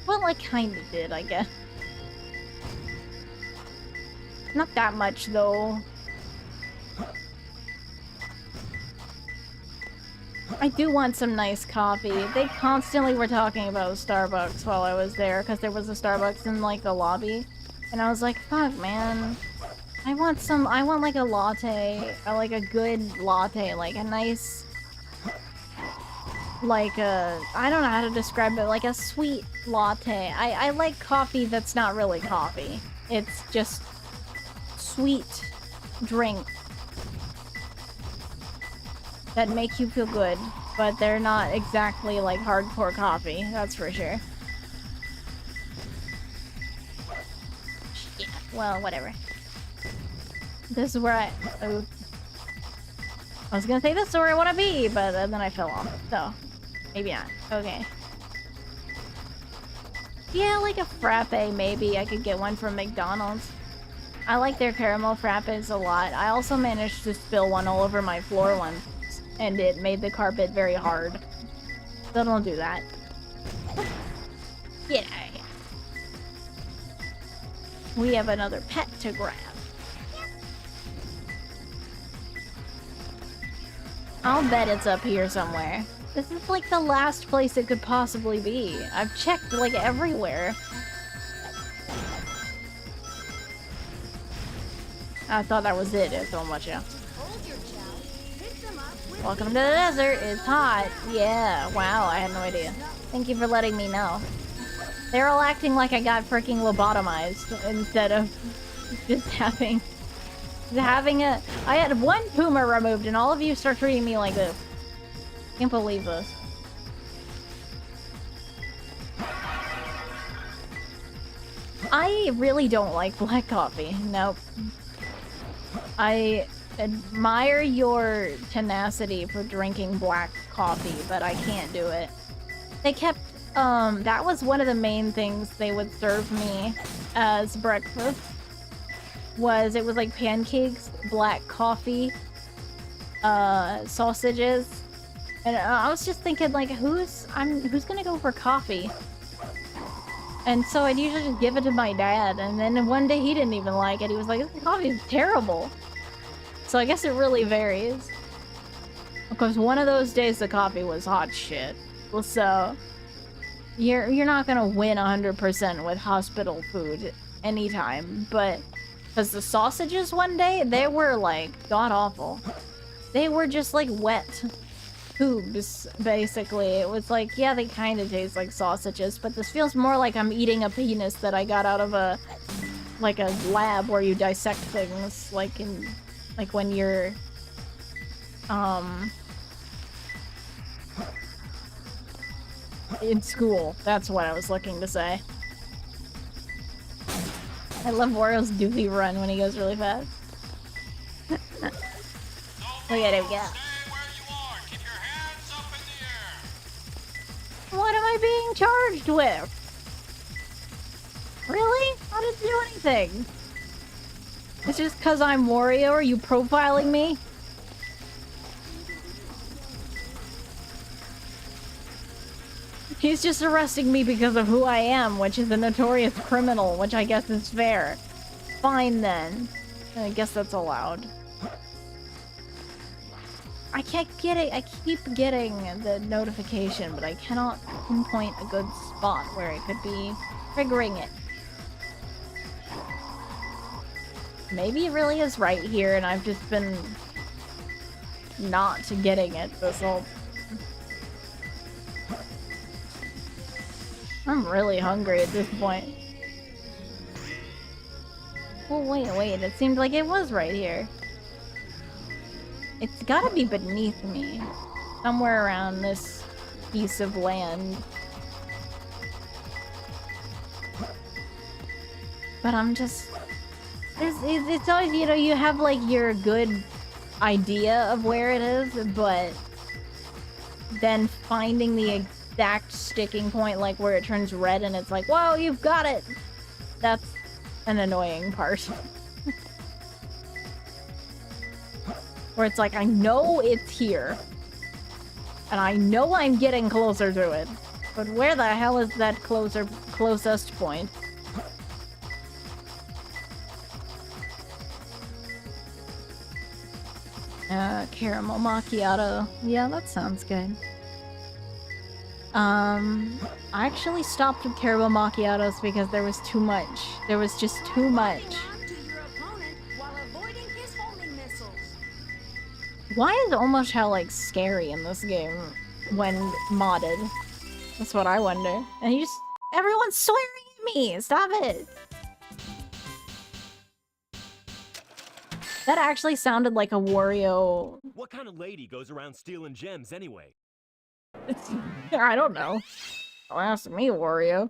Well, I kinda did, I guess. Not that much, though. I do want some nice coffee. They constantly were talking about Starbucks while I was there, because there was a Starbucks in, like, the lobby. And I was like, fuck, man. I want like a latte, like a good latte, like a nice, like a, I don't know how to describe it, like a sweet latte. I like coffee that's not really coffee. It's just sweet drink that make you feel good, but they're not exactly like hardcore coffee, that's for sure. Yeah, well, whatever. This is where I was gonna say this is where I want to be, but then I fell off. So, maybe not. Okay. Yeah, like a frappe, maybe. I could get one from McDonald's. I like their caramel frappes a lot. I also managed to spill one all over my floor once, and it made the carpet very hard. So don't do that. Get out of here. We have another pet to grab. I'll bet it's up here somewhere. This is like the last place it could possibly be. I've checked like everywhere. I thought that was it. It's so much, yeah. Welcome to the desert. It's hot. Yeah, wow, I had no idea. Thank you for letting me know. They're all acting like I got freaking lobotomized instead of just having a... I had one tumor removed and all of you start treating me like this. Can't believe this. I really don't like black coffee. Nope. I admire your tenacity for drinking black coffee, but I can't do it. They kept, that was one of the main things they would serve me as breakfast. It was like pancakes, black coffee, sausages, and I was just thinking like, who's gonna go for coffee? And so I'd usually just give it to my dad, and then one day he didn't even like it. He was like, "This coffee is terrible." So I guess it really varies. Because one of those days the coffee was hot shit. Well, so you're not gonna win 100% with hospital food anytime, but because the sausages one day, they were like god awful. They were just like wet tubes, basically. It was like, yeah, they kind of taste like sausages, but this feels more like I'm eating a penis that I got out of a lab where you dissect things, like when you're in school. That's what I was looking to say. I love Wario's doofy run when he goes really fast. Look at him go. What am I being charged with? Really? I didn't do anything. It's just because I'm Wario? Are you profiling me? He's just arresting me because of who I am, which is a notorious criminal, which I guess is fair. Fine then. I guess that's allowed. I can't get it. I keep getting the notification, but I cannot pinpoint a good spot where it could be triggering it. Maybe it really is right here, and I've just been not getting it this whole... I'm really hungry at this point. Well, wait, it seemed like it was right here. It's gotta be beneath me. Somewhere around this piece of land. But I'm just... It's always, you know, you have like your good idea of where it is, but then finding the exact exact sticking point, like where it turns red and it's like, whoa, you've got it! That's an annoying part. Where it's like, I know it's here. And I know I'm getting closer to it. But where the hell is that closest point? Caramel macchiato. Yeah, that sounds good. I actually stopped with caramel macchiatos because there was too much. There was just too much. Holding on to your opponent while avoiding his homing missiles. Why is almost how like scary in this game when modded? That's what I wonder. And you just everyone's swearing at me. Stop it. That actually sounded like a Wario. What kind of lady goes around stealing gems anyway? I don't know. Don't ask me, Wario.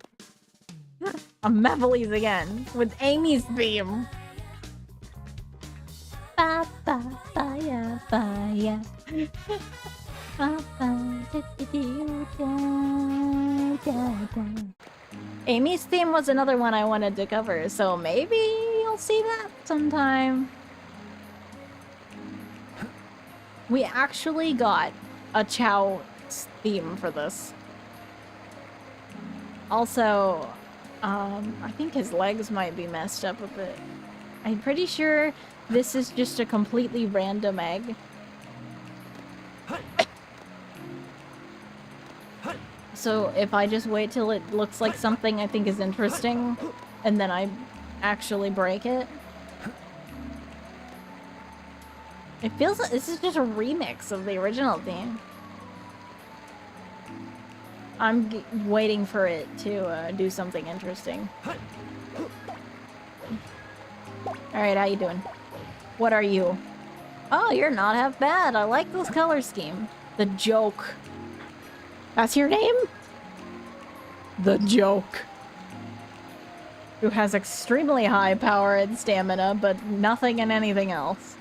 I'm Mevelies again with Amy's theme. Ba ba ba ya ba ya. Ba ba da da doo da da da. Amy's theme was another one I wanted to cover, so maybe you'll see that sometime. We actually got a Chow theme for this. Also, I think his legs might be messed up a bit. I'm pretty sure this is just a completely random egg. So if I just wait till it looks like something I think is interesting, and then I actually break it. It feels like this is just a remix of the original theme. I'm waiting for it to do something interesting. Alright, how you doing? What are you? Oh, you're not half bad. I like this color scheme. The Joke. That's your name? The Joke. Who has extremely high power and stamina, but nothing in anything else.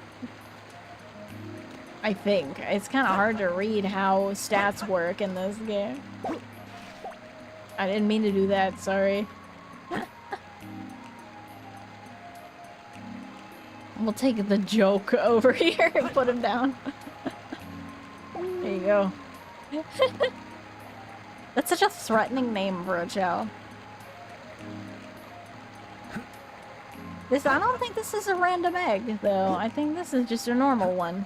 I think. It's kind of hard to read how stats work in this game. I didn't mean to do that, sorry. We'll take the Joke over here and put him down. There you go. That's such a threatening name for a Chow. I don't think this is a random egg, though. I think this is just a normal one.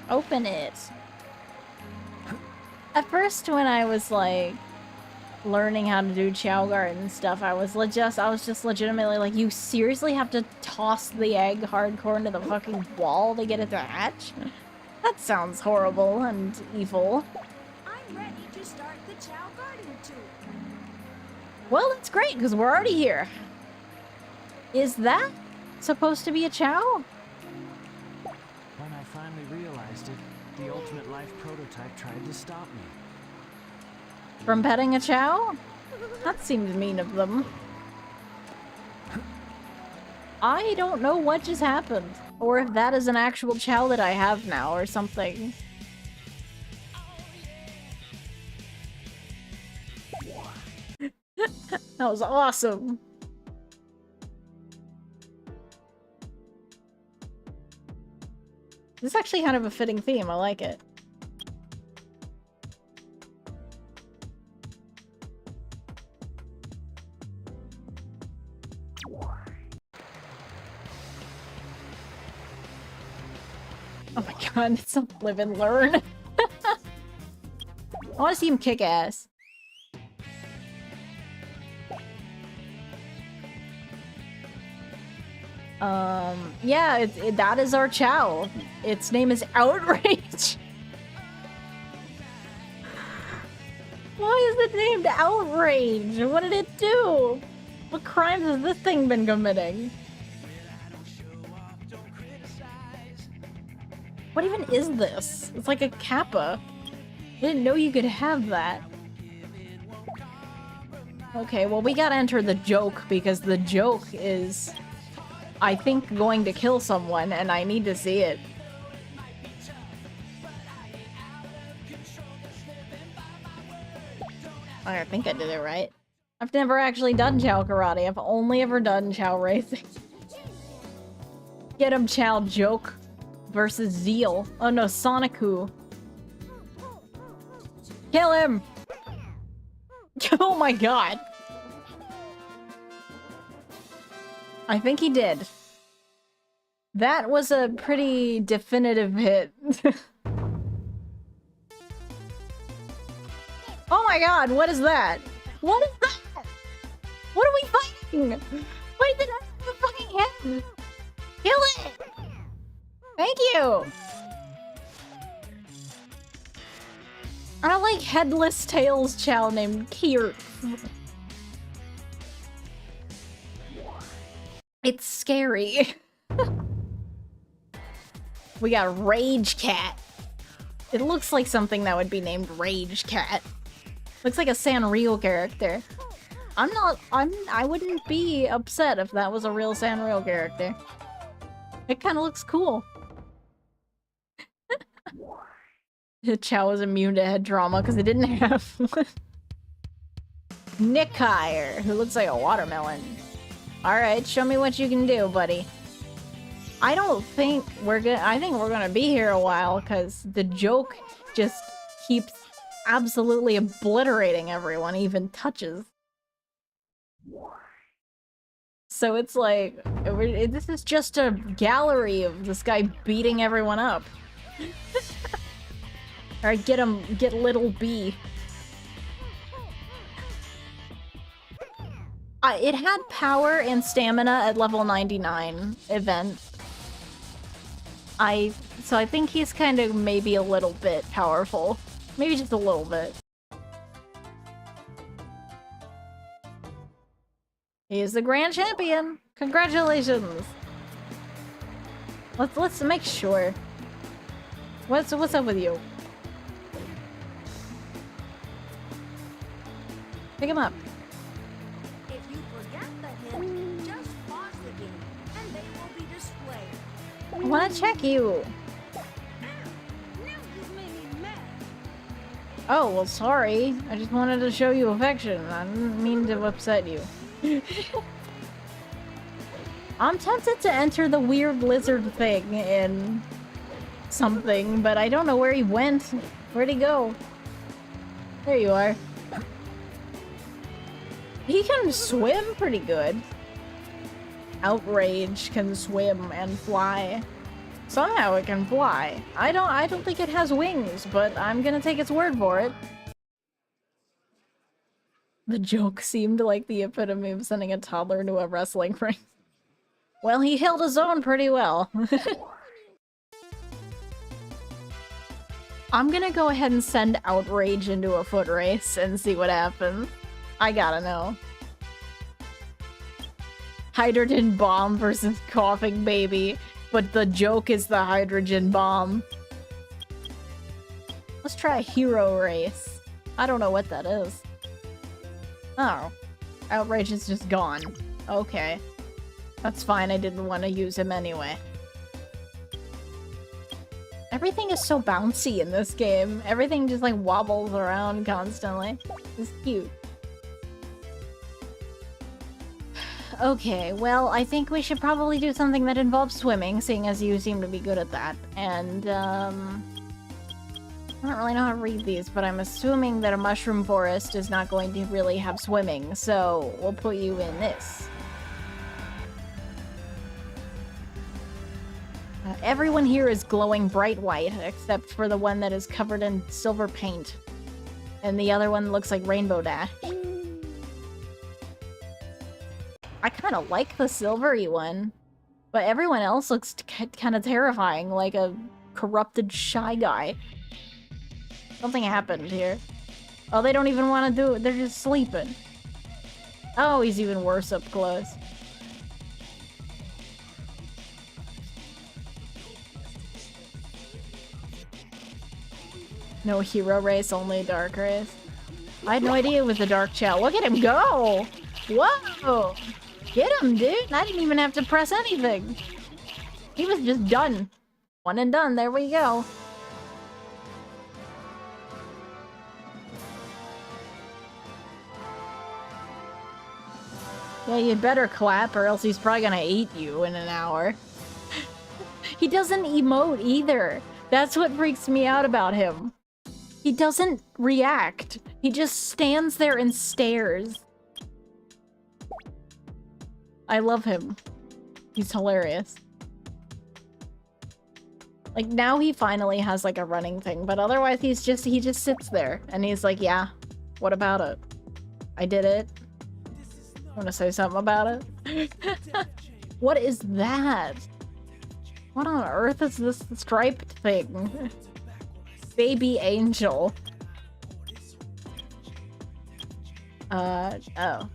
Open it. At first, when I was like learning how to do Chow Garden and stuff, I was just legitimately like, you seriously have to toss the egg hardcore into the fucking wall to get it to hatch? That sounds horrible and evil. I'm ready to start the Chow Garden tour. Well, that's great, because we're already here. Is that supposed to be a Chow? When I finally realized it, the Ultimate Life prototype tried to stop me. From petting a Chow? That seemed mean of them. I don't know what just happened. Or if that is an actual Chow that I have now or something. That was awesome. This is actually kind of a fitting theme. I like it. Oh my god, it's a live and learn. I want to see him kick ass. Yeah, that is our Chow. Its name is Outrage. Why is it named Outrage? What did it do? What crimes has this thing been committing? What even is this? It's like a kappa. I didn't know you could have that. Okay, well we gotta enter the Joke because the Joke is, I think, going to kill someone and I need to see it. I think I did it right. I've never actually done Chow Karate. I've only ever done Chow Racing. Get him, Chow Joke versus Zeal. Oh no, Sonicu. Kill him! Oh my god. I think he did. That was a pretty definitive hit. Oh my god, what is that? What is that? What are we fighting? Why did it have a fucking head? Kill it! Thank you! I like Headless Tails Chow named Kier. It's scary. We got Rage Cat. It looks like something that would be named Rage Cat. Looks like a Sanrio character. I wouldn't be upset if that was a real Sanrio character. It kind of looks cool. Chow is immune to head trauma because it didn't have one. Nickire, who looks like a watermelon. Alright, show me what you can do, buddy. I think we're gonna be here a while because the joke just keeps absolutely obliterating everyone he even touches. So it's like, this is just a gallery of this guy beating everyone up. Alright, get him, get little B. It had power and stamina at level 99 event. So I think he's kind of maybe a little bit powerful. Maybe just a little bit. He is the grand champion! Congratulations! Let's make sure. What's up with you? Pick him up. If you forget the hint, just pause the game, and they will be displayed. I wanna check you. Now you've made me mad. Oh, well, sorry. I just wanted to show you affection. I didn't mean to upset you. I'm tempted to enter the weird lizard thing in something, but I don't know where he went. Where'd he go? There you are. He can swim pretty good. Outrage can swim and fly. Somehow it can fly. I don't think it has wings, but I'm gonna take its word for it. The joke seemed like the epitome of sending a toddler into a wrestling ring. Well, he held his own pretty well. I'm gonna go ahead and send Outrage into a foot race and see what happens. I gotta know. Hydrogen bomb versus coughing baby, but the joke is the hydrogen bomb. Let's try a hero race. I don't know what that is. Oh. Outrage is just gone. Okay. That's fine, I didn't want to use him anyway. Everything is so bouncy in this game. Everything just like wobbles around constantly. It's cute. Okay, well, I think we should probably do something that involves swimming, seeing as you seem to be good at that. And, I don't really know how to read these, but I'm assuming that a mushroom forest is not going to really have swimming, so we'll put you in this. Everyone here is glowing bright white, except for the one that is covered in silver paint. And the other one looks like Rainbow Dash. I kind of like the silvery one, but everyone else looks kind of terrifying, like a corrupted Shy Guy. Something happened here. Oh, they don't even want to do it. They're just sleeping. Oh, he's even worse up close. No hero race, only dark race. I had no idea it was the dark Chow. Look at him go! Whoa! Get him, dude! I didn't even have to press anything. He was just done. One and done, there we go. Yeah, you'd better clap or else he's probably gonna eat you in an hour. He doesn't emote either. That's what freaks me out about him. He doesn't react. He just stands there and stares. I love him. He's hilarious. Like, now he finally has, like, a running thing, but otherwise he just sits there, and he's like, yeah, what about it? I did it. Want to say something about it? What is that? What on earth is this striped thing? Baby angel. Oh.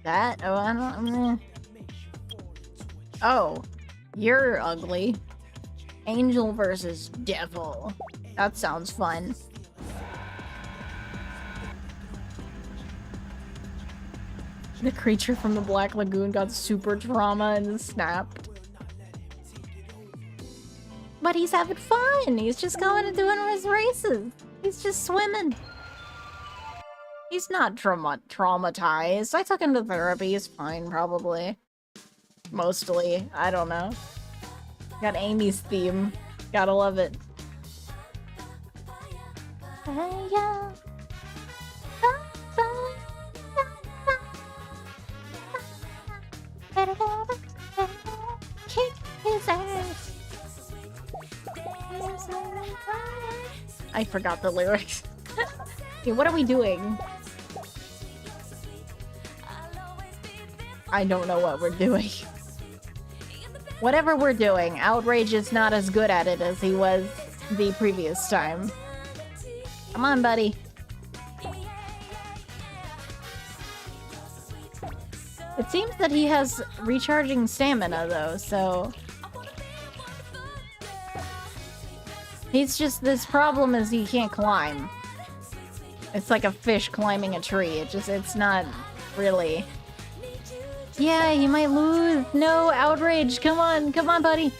That? Oh, I don't... Oh. You're ugly. Angel versus devil. That sounds fun. The creature from the Black Lagoon got super trauma and snapped. But he's having fun! He's just going and doing his races! He's just swimming! He's not traumatized. I took him to therapy. He's fine, probably. Mostly. I don't know. Got Amy's theme. Gotta love it. Kick his ass. I forgot the lyrics. Okay, what are we doing? I don't know what we're doing. Whatever we're doing, Outrage is not as good at it as he was the previous time. Come on, buddy. It seems that he has recharging stamina, though, so... He's just... This problem is he can't climb. It's like a fish climbing a tree. It's not really... Yeah, he might lose. No, Outrage. Come on, buddy.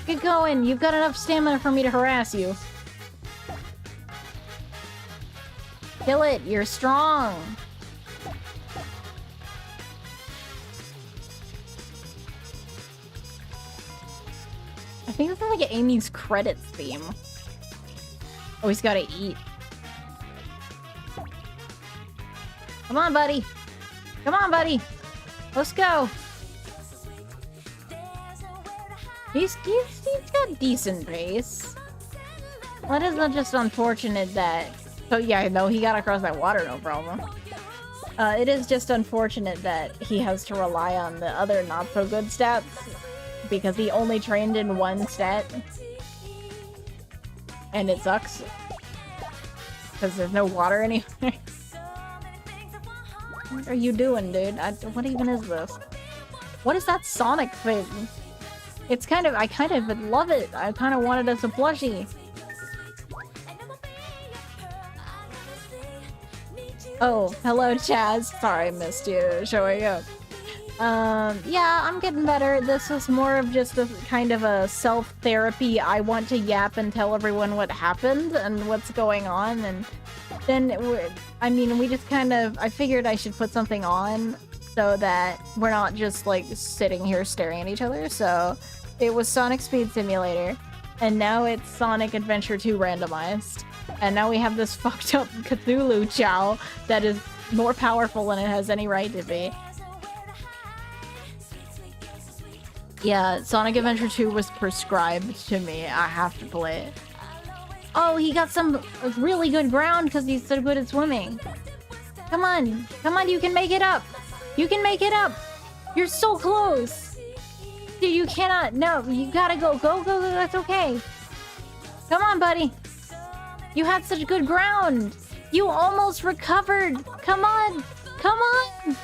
Get going. You've got enough stamina for me to harass you. Kill it. You're strong. I think this is like Amy's credits theme. Oh, he's gotta eat. Come on, buddy. Come on, buddy. Let's go. He's got decent pace. Well, it is just unfortunate that... Oh yeah, no, he got across that water, no problem. It is just unfortunate that he has to rely on the other not-so-good stats, because he only trained in one stat. And it sucks. Because there's no water anywhere. What are you doing, dude? What even is this? What is that Sonic thing? It's kind of... I kind of love it. I kind of want it as a plushie. Oh, hello, Chaz. Sorry I missed you showing up. Yeah, I'm getting better. This is more of just a kind of a self-therapy. I want to yap and tell everyone what happened and what's going on, and then I mean, we just kind of... I figured I should put something on so that we're not just, like, sitting here staring at each other. So it was Sonic Speed Simulator, and now it's Sonic Adventure 2 randomized. And now we have this fucked up Cthulhu Chow that is more powerful than it has any right to be. Yeah, Sonic Adventure 2 was prescribed to me. I have to play it. Oh, he got some really good ground because he's so good at swimming. Come on. Come on, you can make it up. You can make it up. You're so close. Dude, you cannot. No, you gotta go. Go, go, go. That's okay. Come on, buddy. You had such good ground. You almost recovered. Come on. Come on.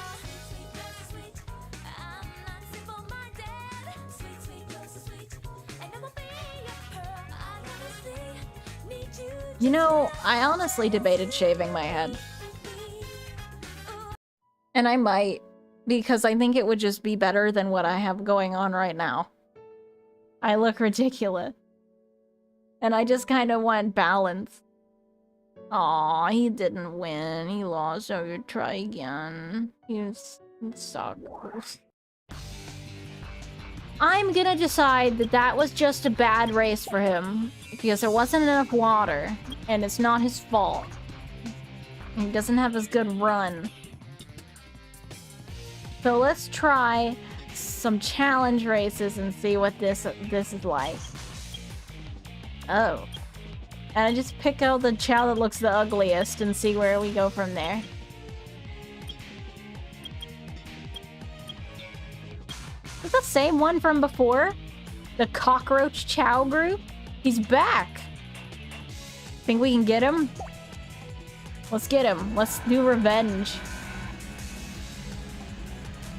You know, I honestly debated shaving my head. And I might, because I think it would just be better than what I have going on right now. I look ridiculous. And I just kind of want balance. Aw, he didn't win. He lost, so you try again. So I'm gonna decide that that was just a bad race for him because there wasn't enough water, and it's not his fault. He doesn't have as good run. So let's try some challenge races and see what this is like. Oh. And I just pick out the chow that looks the ugliest and see where we go from there. Is the same one from before? The cockroach chow group? He's back! Think we can get him? Let's get him. Let's do revenge.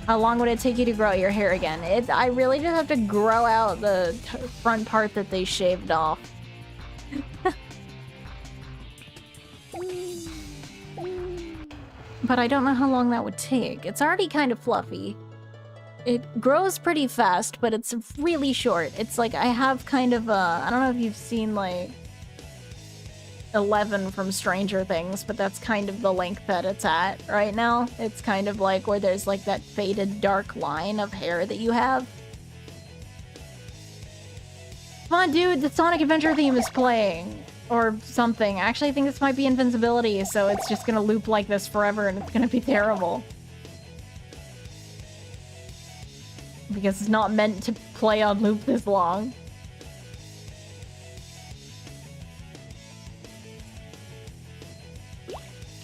How long would it take you to grow your hair again? I really just have to grow out the front part that they shaved off. But I don't know how long that would take. It's already kind of fluffy. It grows pretty fast, but it's really short. It's like I have kind of a... I don't know if you've seen, like, 11 from Stranger Things, but that's kind of the length that it's at right now. It's kind of like where there's, like, that faded dark line of hair that you have. Come on, dude, the Sonic Adventure theme is playing. Or something. Actually, I think this might be invincibility, so it's just gonna loop like this forever and it's gonna be terrible. Because it's not meant to play on loop this long.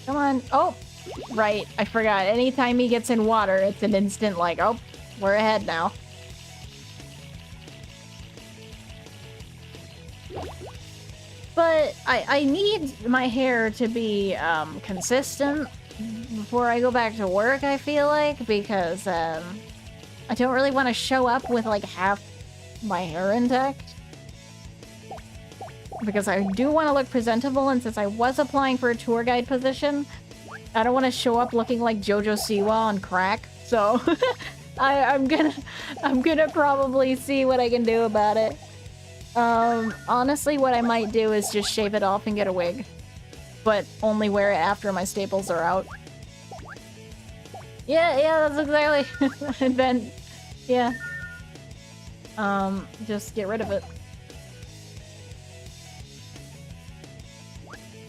Come on. Oh! Right, I forgot. Anytime he gets in water, it's an instant like, oh, we're ahead now. But I need my hair to be consistent before I go back to work, I feel like, because I don't really want to show up with like half my hair intact. Because I do want to look presentable, and since I was applying for a tour guide position, I don't want to show up looking like Jojo Siwa on crack. So I'm gonna probably see what I can do about it. Honestly, what I might do is just shave it off and get a wig. But only wear it after my staples are out. Yeah, that's exactly invent. Yeah. Just get rid of it.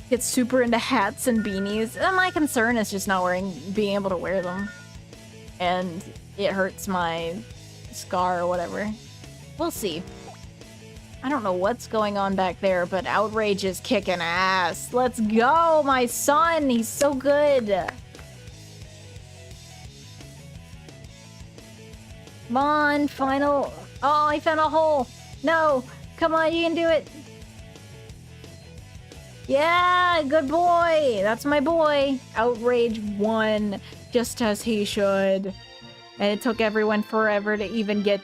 Get super into hats and beanies. My concern is just not being able to wear them. And it hurts my scar or whatever. We'll see. I don't know what's going on back there, but Outrage is kicking ass. Let's go, my son! He's so good! Come on, final... Oh, I found a hole! No! Come on, you can do it! Yeah, good boy! That's my boy! Outrage won, just as he should. And it took everyone forever to even get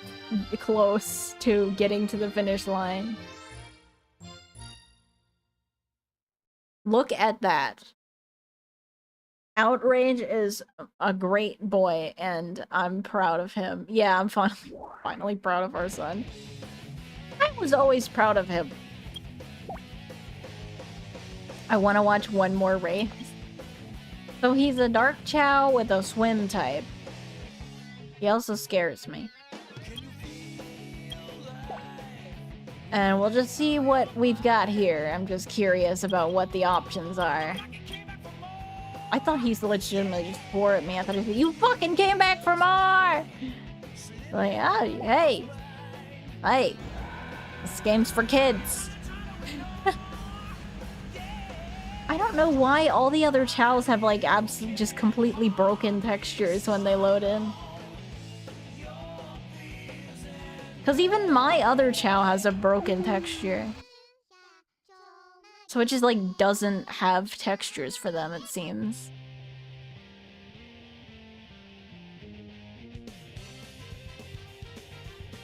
close to getting to the finish line. Look at that. Outrage is a great boy, and I'm proud of him. Yeah, I'm finally proud of our son. I was always proud of him. I want to watch one more race. So he's a dark chow with a swim type. He also scares me. And we'll just see what we've got here. I'm just curious about what the options are. I thought he's legitimately just swore at me. I thought he said, "You fucking came back for more!" Like, oh, hey. Hey. This game's for kids. I don't know why all the other chows have like just completely broken textures when they load in. Because even my other chow has a broken texture. So it just like doesn't have textures for them, it seems.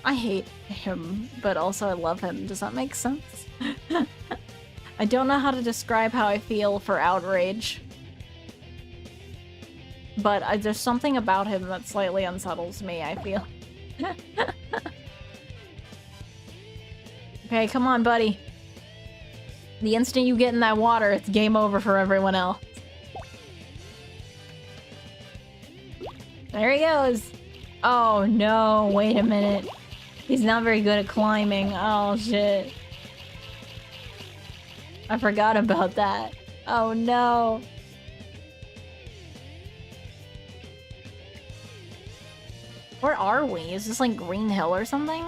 I hate him, but also I love him. Does that make sense? I don't know how to describe how I feel for Outrage. But there's something about him that slightly unsettles me, I feel. Okay, come on, buddy. The instant you get in that water, it's game over for everyone else. There he goes. Oh no, wait a minute. He's not very good at climbing. Oh shit. I forgot about that. Oh no. Where are we? Is this like Green Hill or something?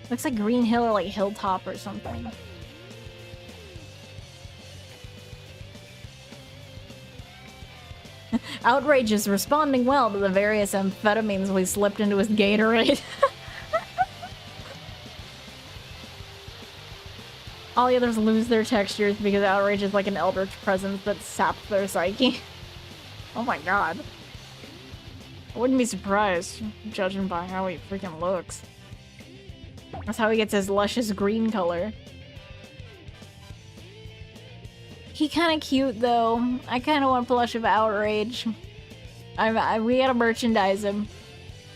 Looks like Green Hill or like Hilltop or something. Outrage is responding well to the various amphetamines we slipped into his Gatorade. All the others lose their textures because Outrage is like an eldritch presence that saps their psyche. Oh my god. I wouldn't be surprised, judging by how he freaking looks. That's how he gets his luscious green color. He kinda cute though. I kinda want plush of Outrage. We gotta merchandise him.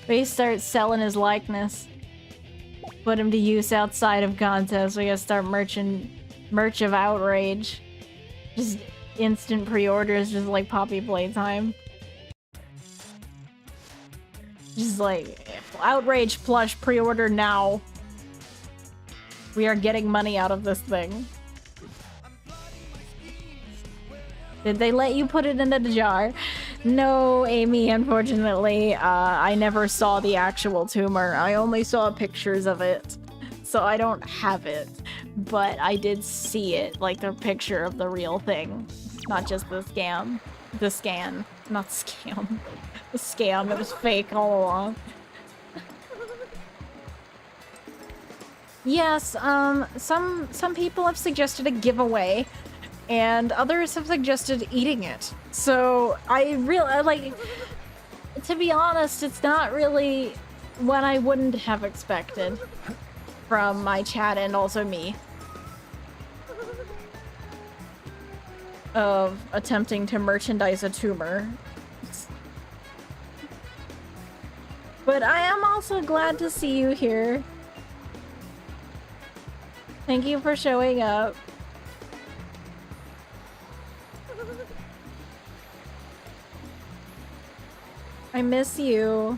We start selling his likeness. Put him to use outside of contests. We gotta start merch of Outrage. Just instant pre-orders, just like Poppy Playtime. Just like, Outrage plush pre-order now. We are getting money out of this thing. Did they let you put it in a jar? No, Amy, unfortunately. I never saw the actual tumor. I only saw pictures of it. So I don't have it. But I did see it, like the picture of the real thing. Not just the scam. The scan. Not scam. The scam, it was fake all along. Yes, some people have suggested a giveaway. And others have suggested eating it. So I like, to be honest, it's not really what I wouldn't have expected from my chat and also me. Of attempting to merchandise a tumor. But I am also glad to see you here. Thank you for showing up. I miss you.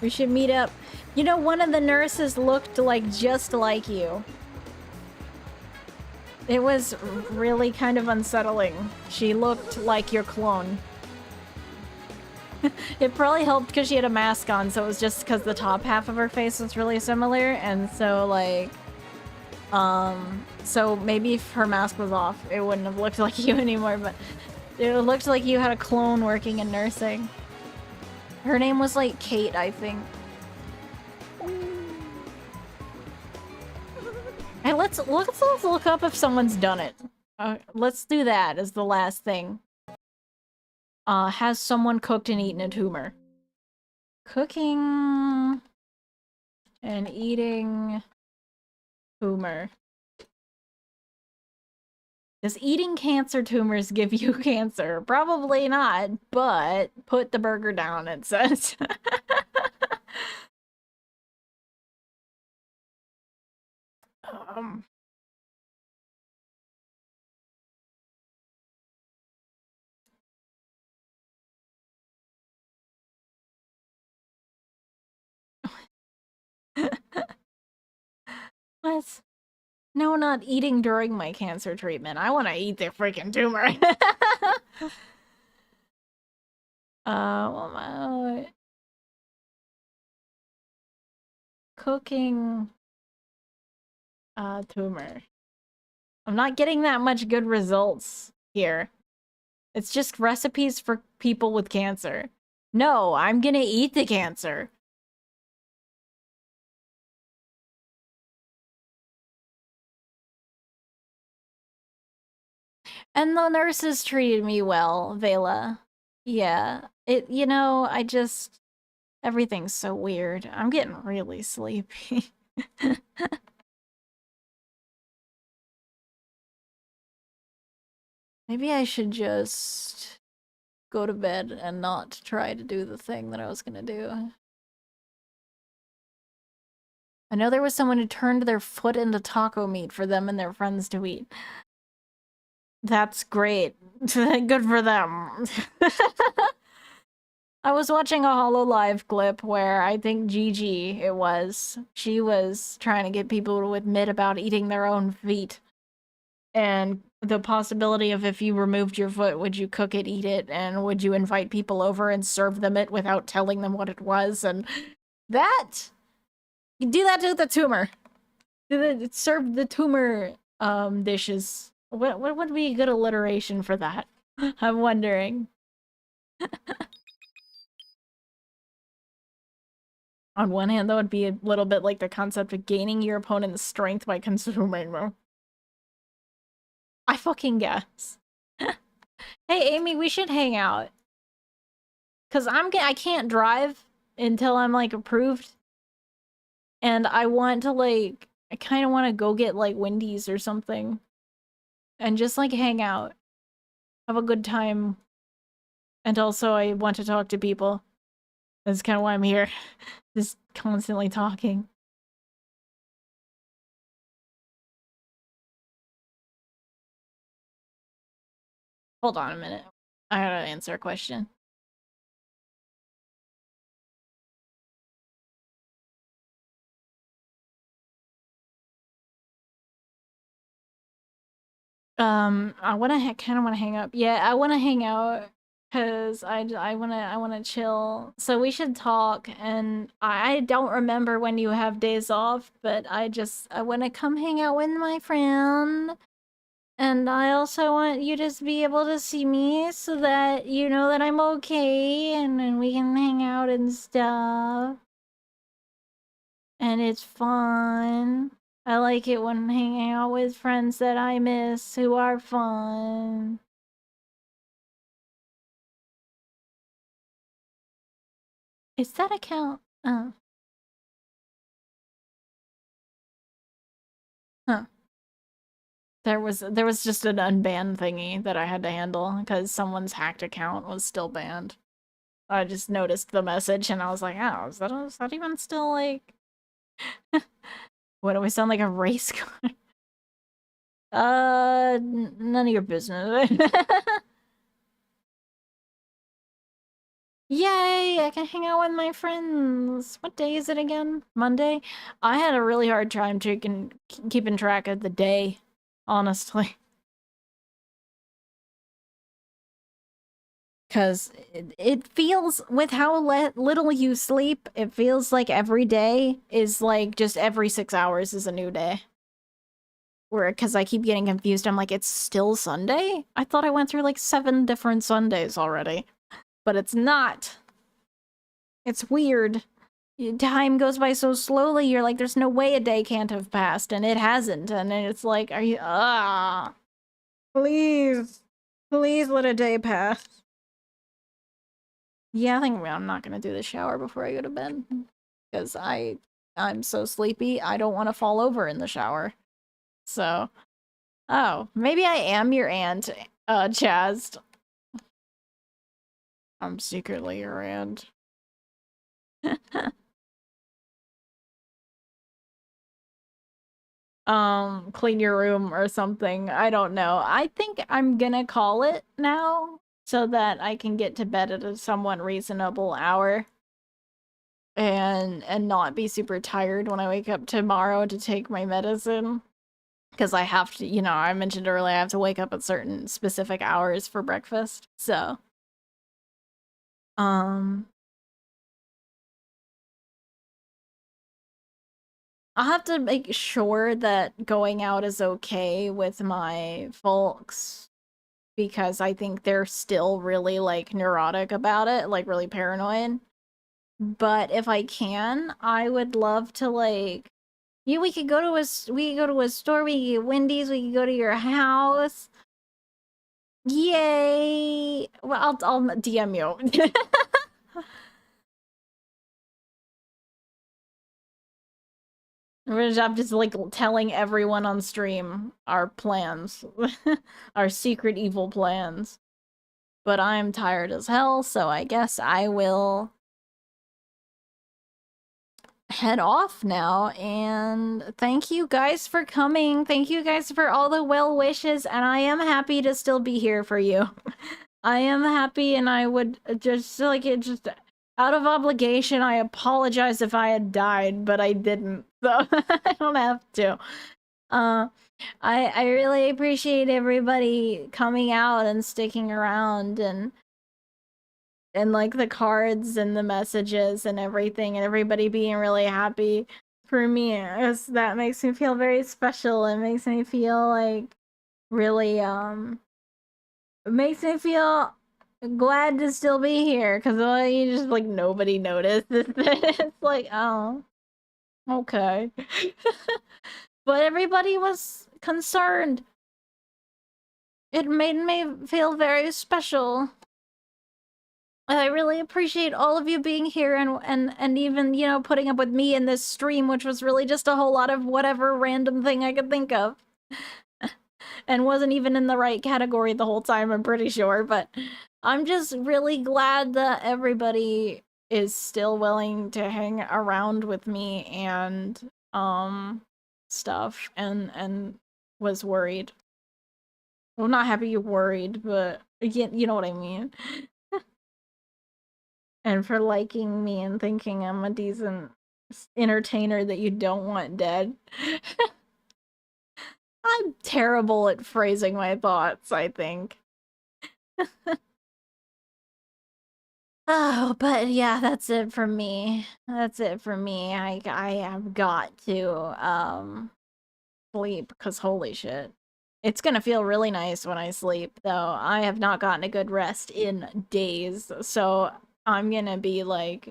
We should meet up. You know, one of the nurses looked like just like you. It was really kind of unsettling. She looked like your clone. It probably helped because she had a mask on, so it was just because the top half of her face was really similar, and so like, so maybe if her mask was off, it wouldn't have looked like you anymore, but it looked like you had a clone working in nursing. Her name was like Kate, I think. Hey, let's look up if someone's done it. Let's do that as the last thing. Has someone cooked and eaten a tumor? Cooking and eating tumor. Does eating cancer tumors give you cancer? Probably not, but put the burger down, it says. What? No, not eating during my cancer treatment. I want to eat the freaking tumor. Well, cooking tumor. I'm not getting that much good results here. It's just recipes for people with cancer. No, I'm gonna eat the cancer. And the nurses treated me well, Vela. Yeah. You know, everything's so weird. I'm getting really sleepy. Maybe I should just go to bed and not try to do the thing that I was gonna do. I know there was someone who turned their foot into taco meat for them and their friends to eat. That's great. Good for them. I was watching a HoloLive clip where I think Gigi, she was trying to get people to admit about eating their own feet. And the possibility of if you removed your foot, would you cook it, eat it, and would you invite people over and serve them it without telling them what it was? And that, you do that to the tumor. Serve the tumor dishes. What would be a good alliteration for that? I'm wondering. On one hand, that would be a little bit like the concept of gaining your opponent's strength by consuming them. I fucking guess. Hey, Amy, we should hang out. Cause I can't drive until I'm like approved. And I want to like, I kind of want to go get like Wendy's or something. And just like hang out. Have a good time. And also I want to talk to people. That's kind of why I'm here. Just constantly talking. Hold on a minute. I gotta answer a question. I kind of want to hang up. Yeah, I want to hang out because I want to chill. So we should talk. And I don't remember when you have days off, but I want to come hang out with my friend. And I also want you to be able to see me so that you know that I'm okay and then we can hang out and stuff. And it's fun. I like it when hanging out with friends that I miss who are fun. Is that account? Oh. Huh. There was just an unbanned thingy that I had to handle because someone's hacked account was still banned. I just noticed the message and I was like, oh, is that even still like... What, do we sound like a race car? None of your business. Yay, I can hang out with my friends. What day is it again? Monday? I had a really hard time keeping track of the day, honestly. Because it feels, with how little you sleep, it feels like every day is like just every 6 hours is a new day. Because I keep getting confused. I'm like, it's still Sunday? I thought I went through like 7 different Sundays already. But it's not. It's weird. Time goes by so slowly, you're like, there's no way a day can't have passed, and it hasn't. And it's like, are you... Please. Please let a day pass. Yeah, I think I'm not gonna do the shower before I go to bed. Because I'm so sleepy, I don't want to fall over in the shower. So... Oh, maybe I am your aunt, Chaz. I'm secretly your aunt. Clean your room or something. I don't know. I think I'm gonna call it now so that I can get to bed at a somewhat reasonable hour and not be super tired when I wake up tomorrow to take my medicine. Because I have to, I mentioned earlier, I have to wake up at certain specific hours for breakfast. So, I'll have to make sure that going out is okay with my folks, because I think they're still really, like, neurotic about it, like, really paranoid. But if I can, I would love to, like, we could go to a store, we could get Wendy's, we could go to your house. Yay! Well, I'll DM you. I'm just like telling everyone on stream our plans, our secret evil plans. But I'm tired as hell, so I guess I will head off now. And thank you guys for coming. Thank you guys for all the well wishes, and I am happy to still be here for you. I am happy, and I would just like it. Just out of obligation, I apologize if I had died, but I didn't, so I don't have to. I really appreciate everybody coming out and sticking around, and like the cards and the messages and everything, and everybody being really happy for me. That makes me feel very special. It makes me feel like really it makes me feel glad to still be here, because you just like nobody noticed. It's like, oh, okay. But everybody was concerned. It made me feel very special. I really appreciate all of you being here, and even, you know, putting up with me in this stream, which was really just a whole lot of whatever random thing I could think of. And wasn't even in the right category the whole time, I'm pretty sure, but I'm just really glad that everybody is still willing to hang around with me and stuff, and was worried. Well, not happy you're worried, but again, you know what I mean. And for liking me and thinking I'm a decent entertainer that you don't want dead. I'm terrible at phrasing my thoughts, I think. Oh, but yeah, that's it for me. That's it for me. I have got to sleep, because holy shit. It's gonna feel really nice when I sleep, though. I have not gotten a good rest in days, so I'm gonna be like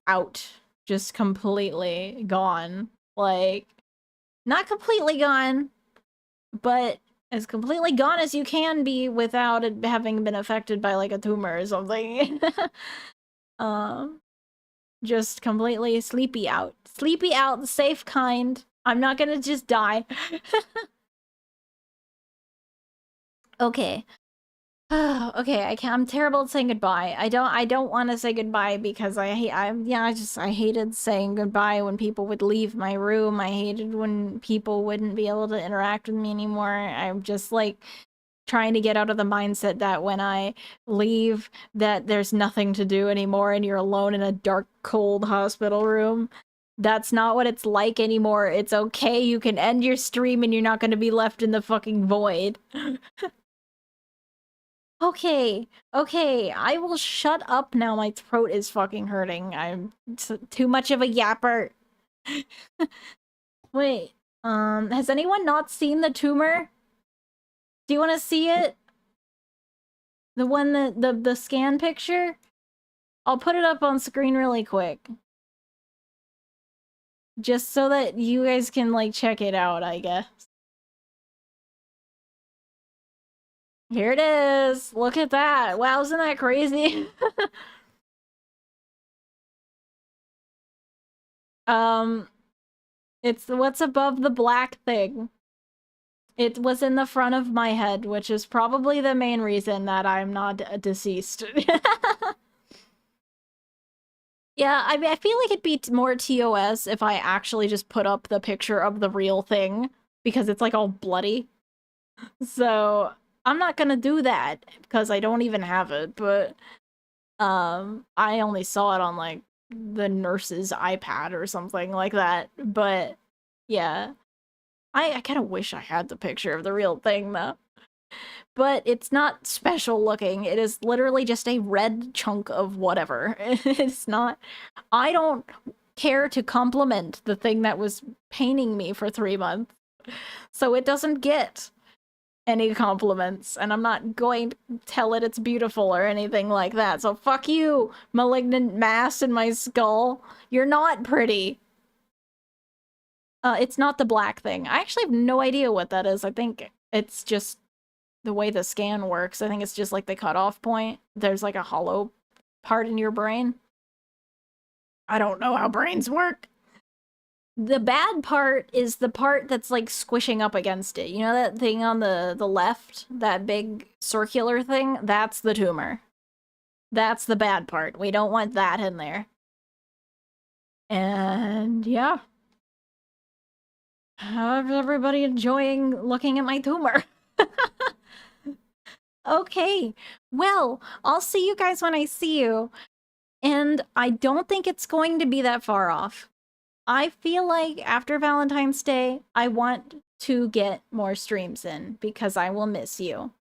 out, just completely gone. Like, not completely gone, but as completely gone as you can be without it having been affected by like a tumor or something. Just completely sleepy out. Sleepy out, the safe kind. I'm not gonna just die. Okay. Okay, I'm terrible at saying goodbye. I don't want to say goodbye because I hated saying goodbye when people would leave my room. I hated when people wouldn't be able to interact with me anymore. I'm just like trying to get out of the mindset that when I leave that there's nothing to do anymore and you're alone in a dark, cold hospital room. That's not what it's like anymore. It's okay. You can end your stream and you're not going to be left in the fucking void. Okay, I will shut up now. My throat is fucking hurting. I'm too much of a yapper. Wait, has anyone not seen the tumor? Do you want to see it? The one that the scan picture? I'll put it up on screen really quick. Just so that you guys can like check it out, I guess. Here it is. Look at that. Wow, isn't that crazy? It's what's above the black thing. It was in the front of my head, which is probably the main reason that I'm not deceased. Yeah, I mean, I feel like it'd be more TOS if I actually just put up the picture of the real thing, because it's like all bloody. So I'm not gonna do that because I don't even have it, but I only saw it on like the nurse's iPad or something like that. But yeah. I kind of wish I had the picture of the real thing, though. But it's not special looking. It is literally just a red chunk of whatever. It's not... I don't care to compliment the thing that was paining me for 3 months. So it doesn't get any compliments. And I'm not going to tell it it's beautiful or anything like that. So fuck you, malignant mass in my skull. You're not pretty. It's not the black thing. I actually have no idea what that is. I think it's just the way the scan works. I think it's just like the cutoff point. There's like a hollow part in your brain. I don't know how brains work. The bad part is the part that's like squishing up against it. You know that thing on the left? That big circular thing? That's the tumor. That's the bad part. We don't want that in there. And yeah. How's everybody enjoying looking at my tumor? Okay. Well, I'll see you guys when I see you. And I don't think it's going to be that far off. I feel like after Valentine's Day, I want to get more streams in because I will miss you.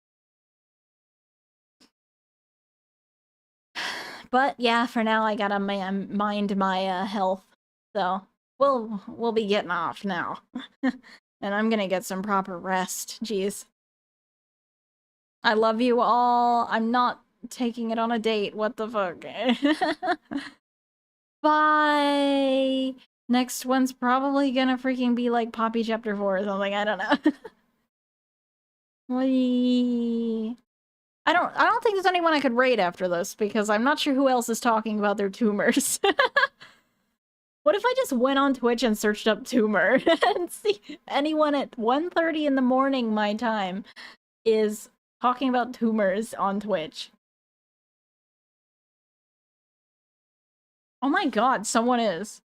But yeah, for now I gotta mind my health. So we'll be getting off now. And I'm gonna get some proper rest. Jeez. I love you all. I'm not taking it on a date. What the fuck? Bye. Next one's probably gonna freaking be like Poppy Chapter 4 or something. I don't know. Whee. I don't think there's anyone I could raid after this because I'm not sure who else is talking about their tumors. What if I just went on Twitch and searched up tumor and see anyone at 1:30 in the morning my time is talking about tumors on Twitch? Oh my god, someone is.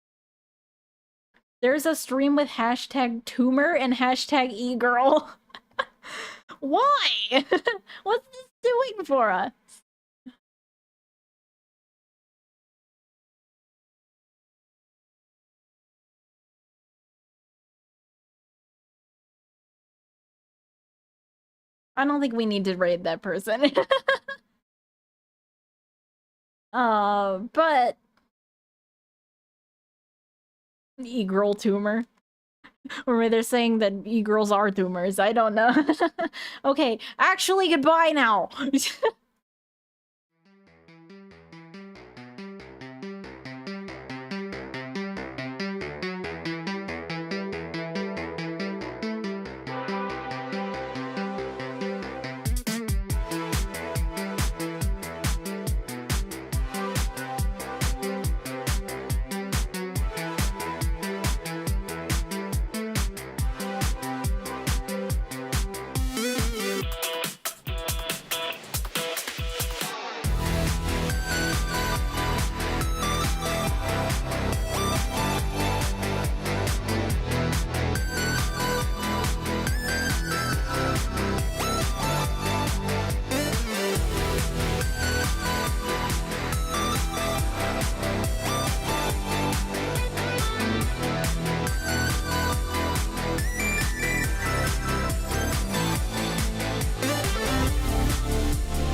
There's a stream with hashtag tumor and hashtag e-girl. Why? What's this doing for us? I don't think we need to raid that person. But e-girl tumor. Or maybe they're saying that e-girls are tumors. I don't know. Okay, actually, goodbye now.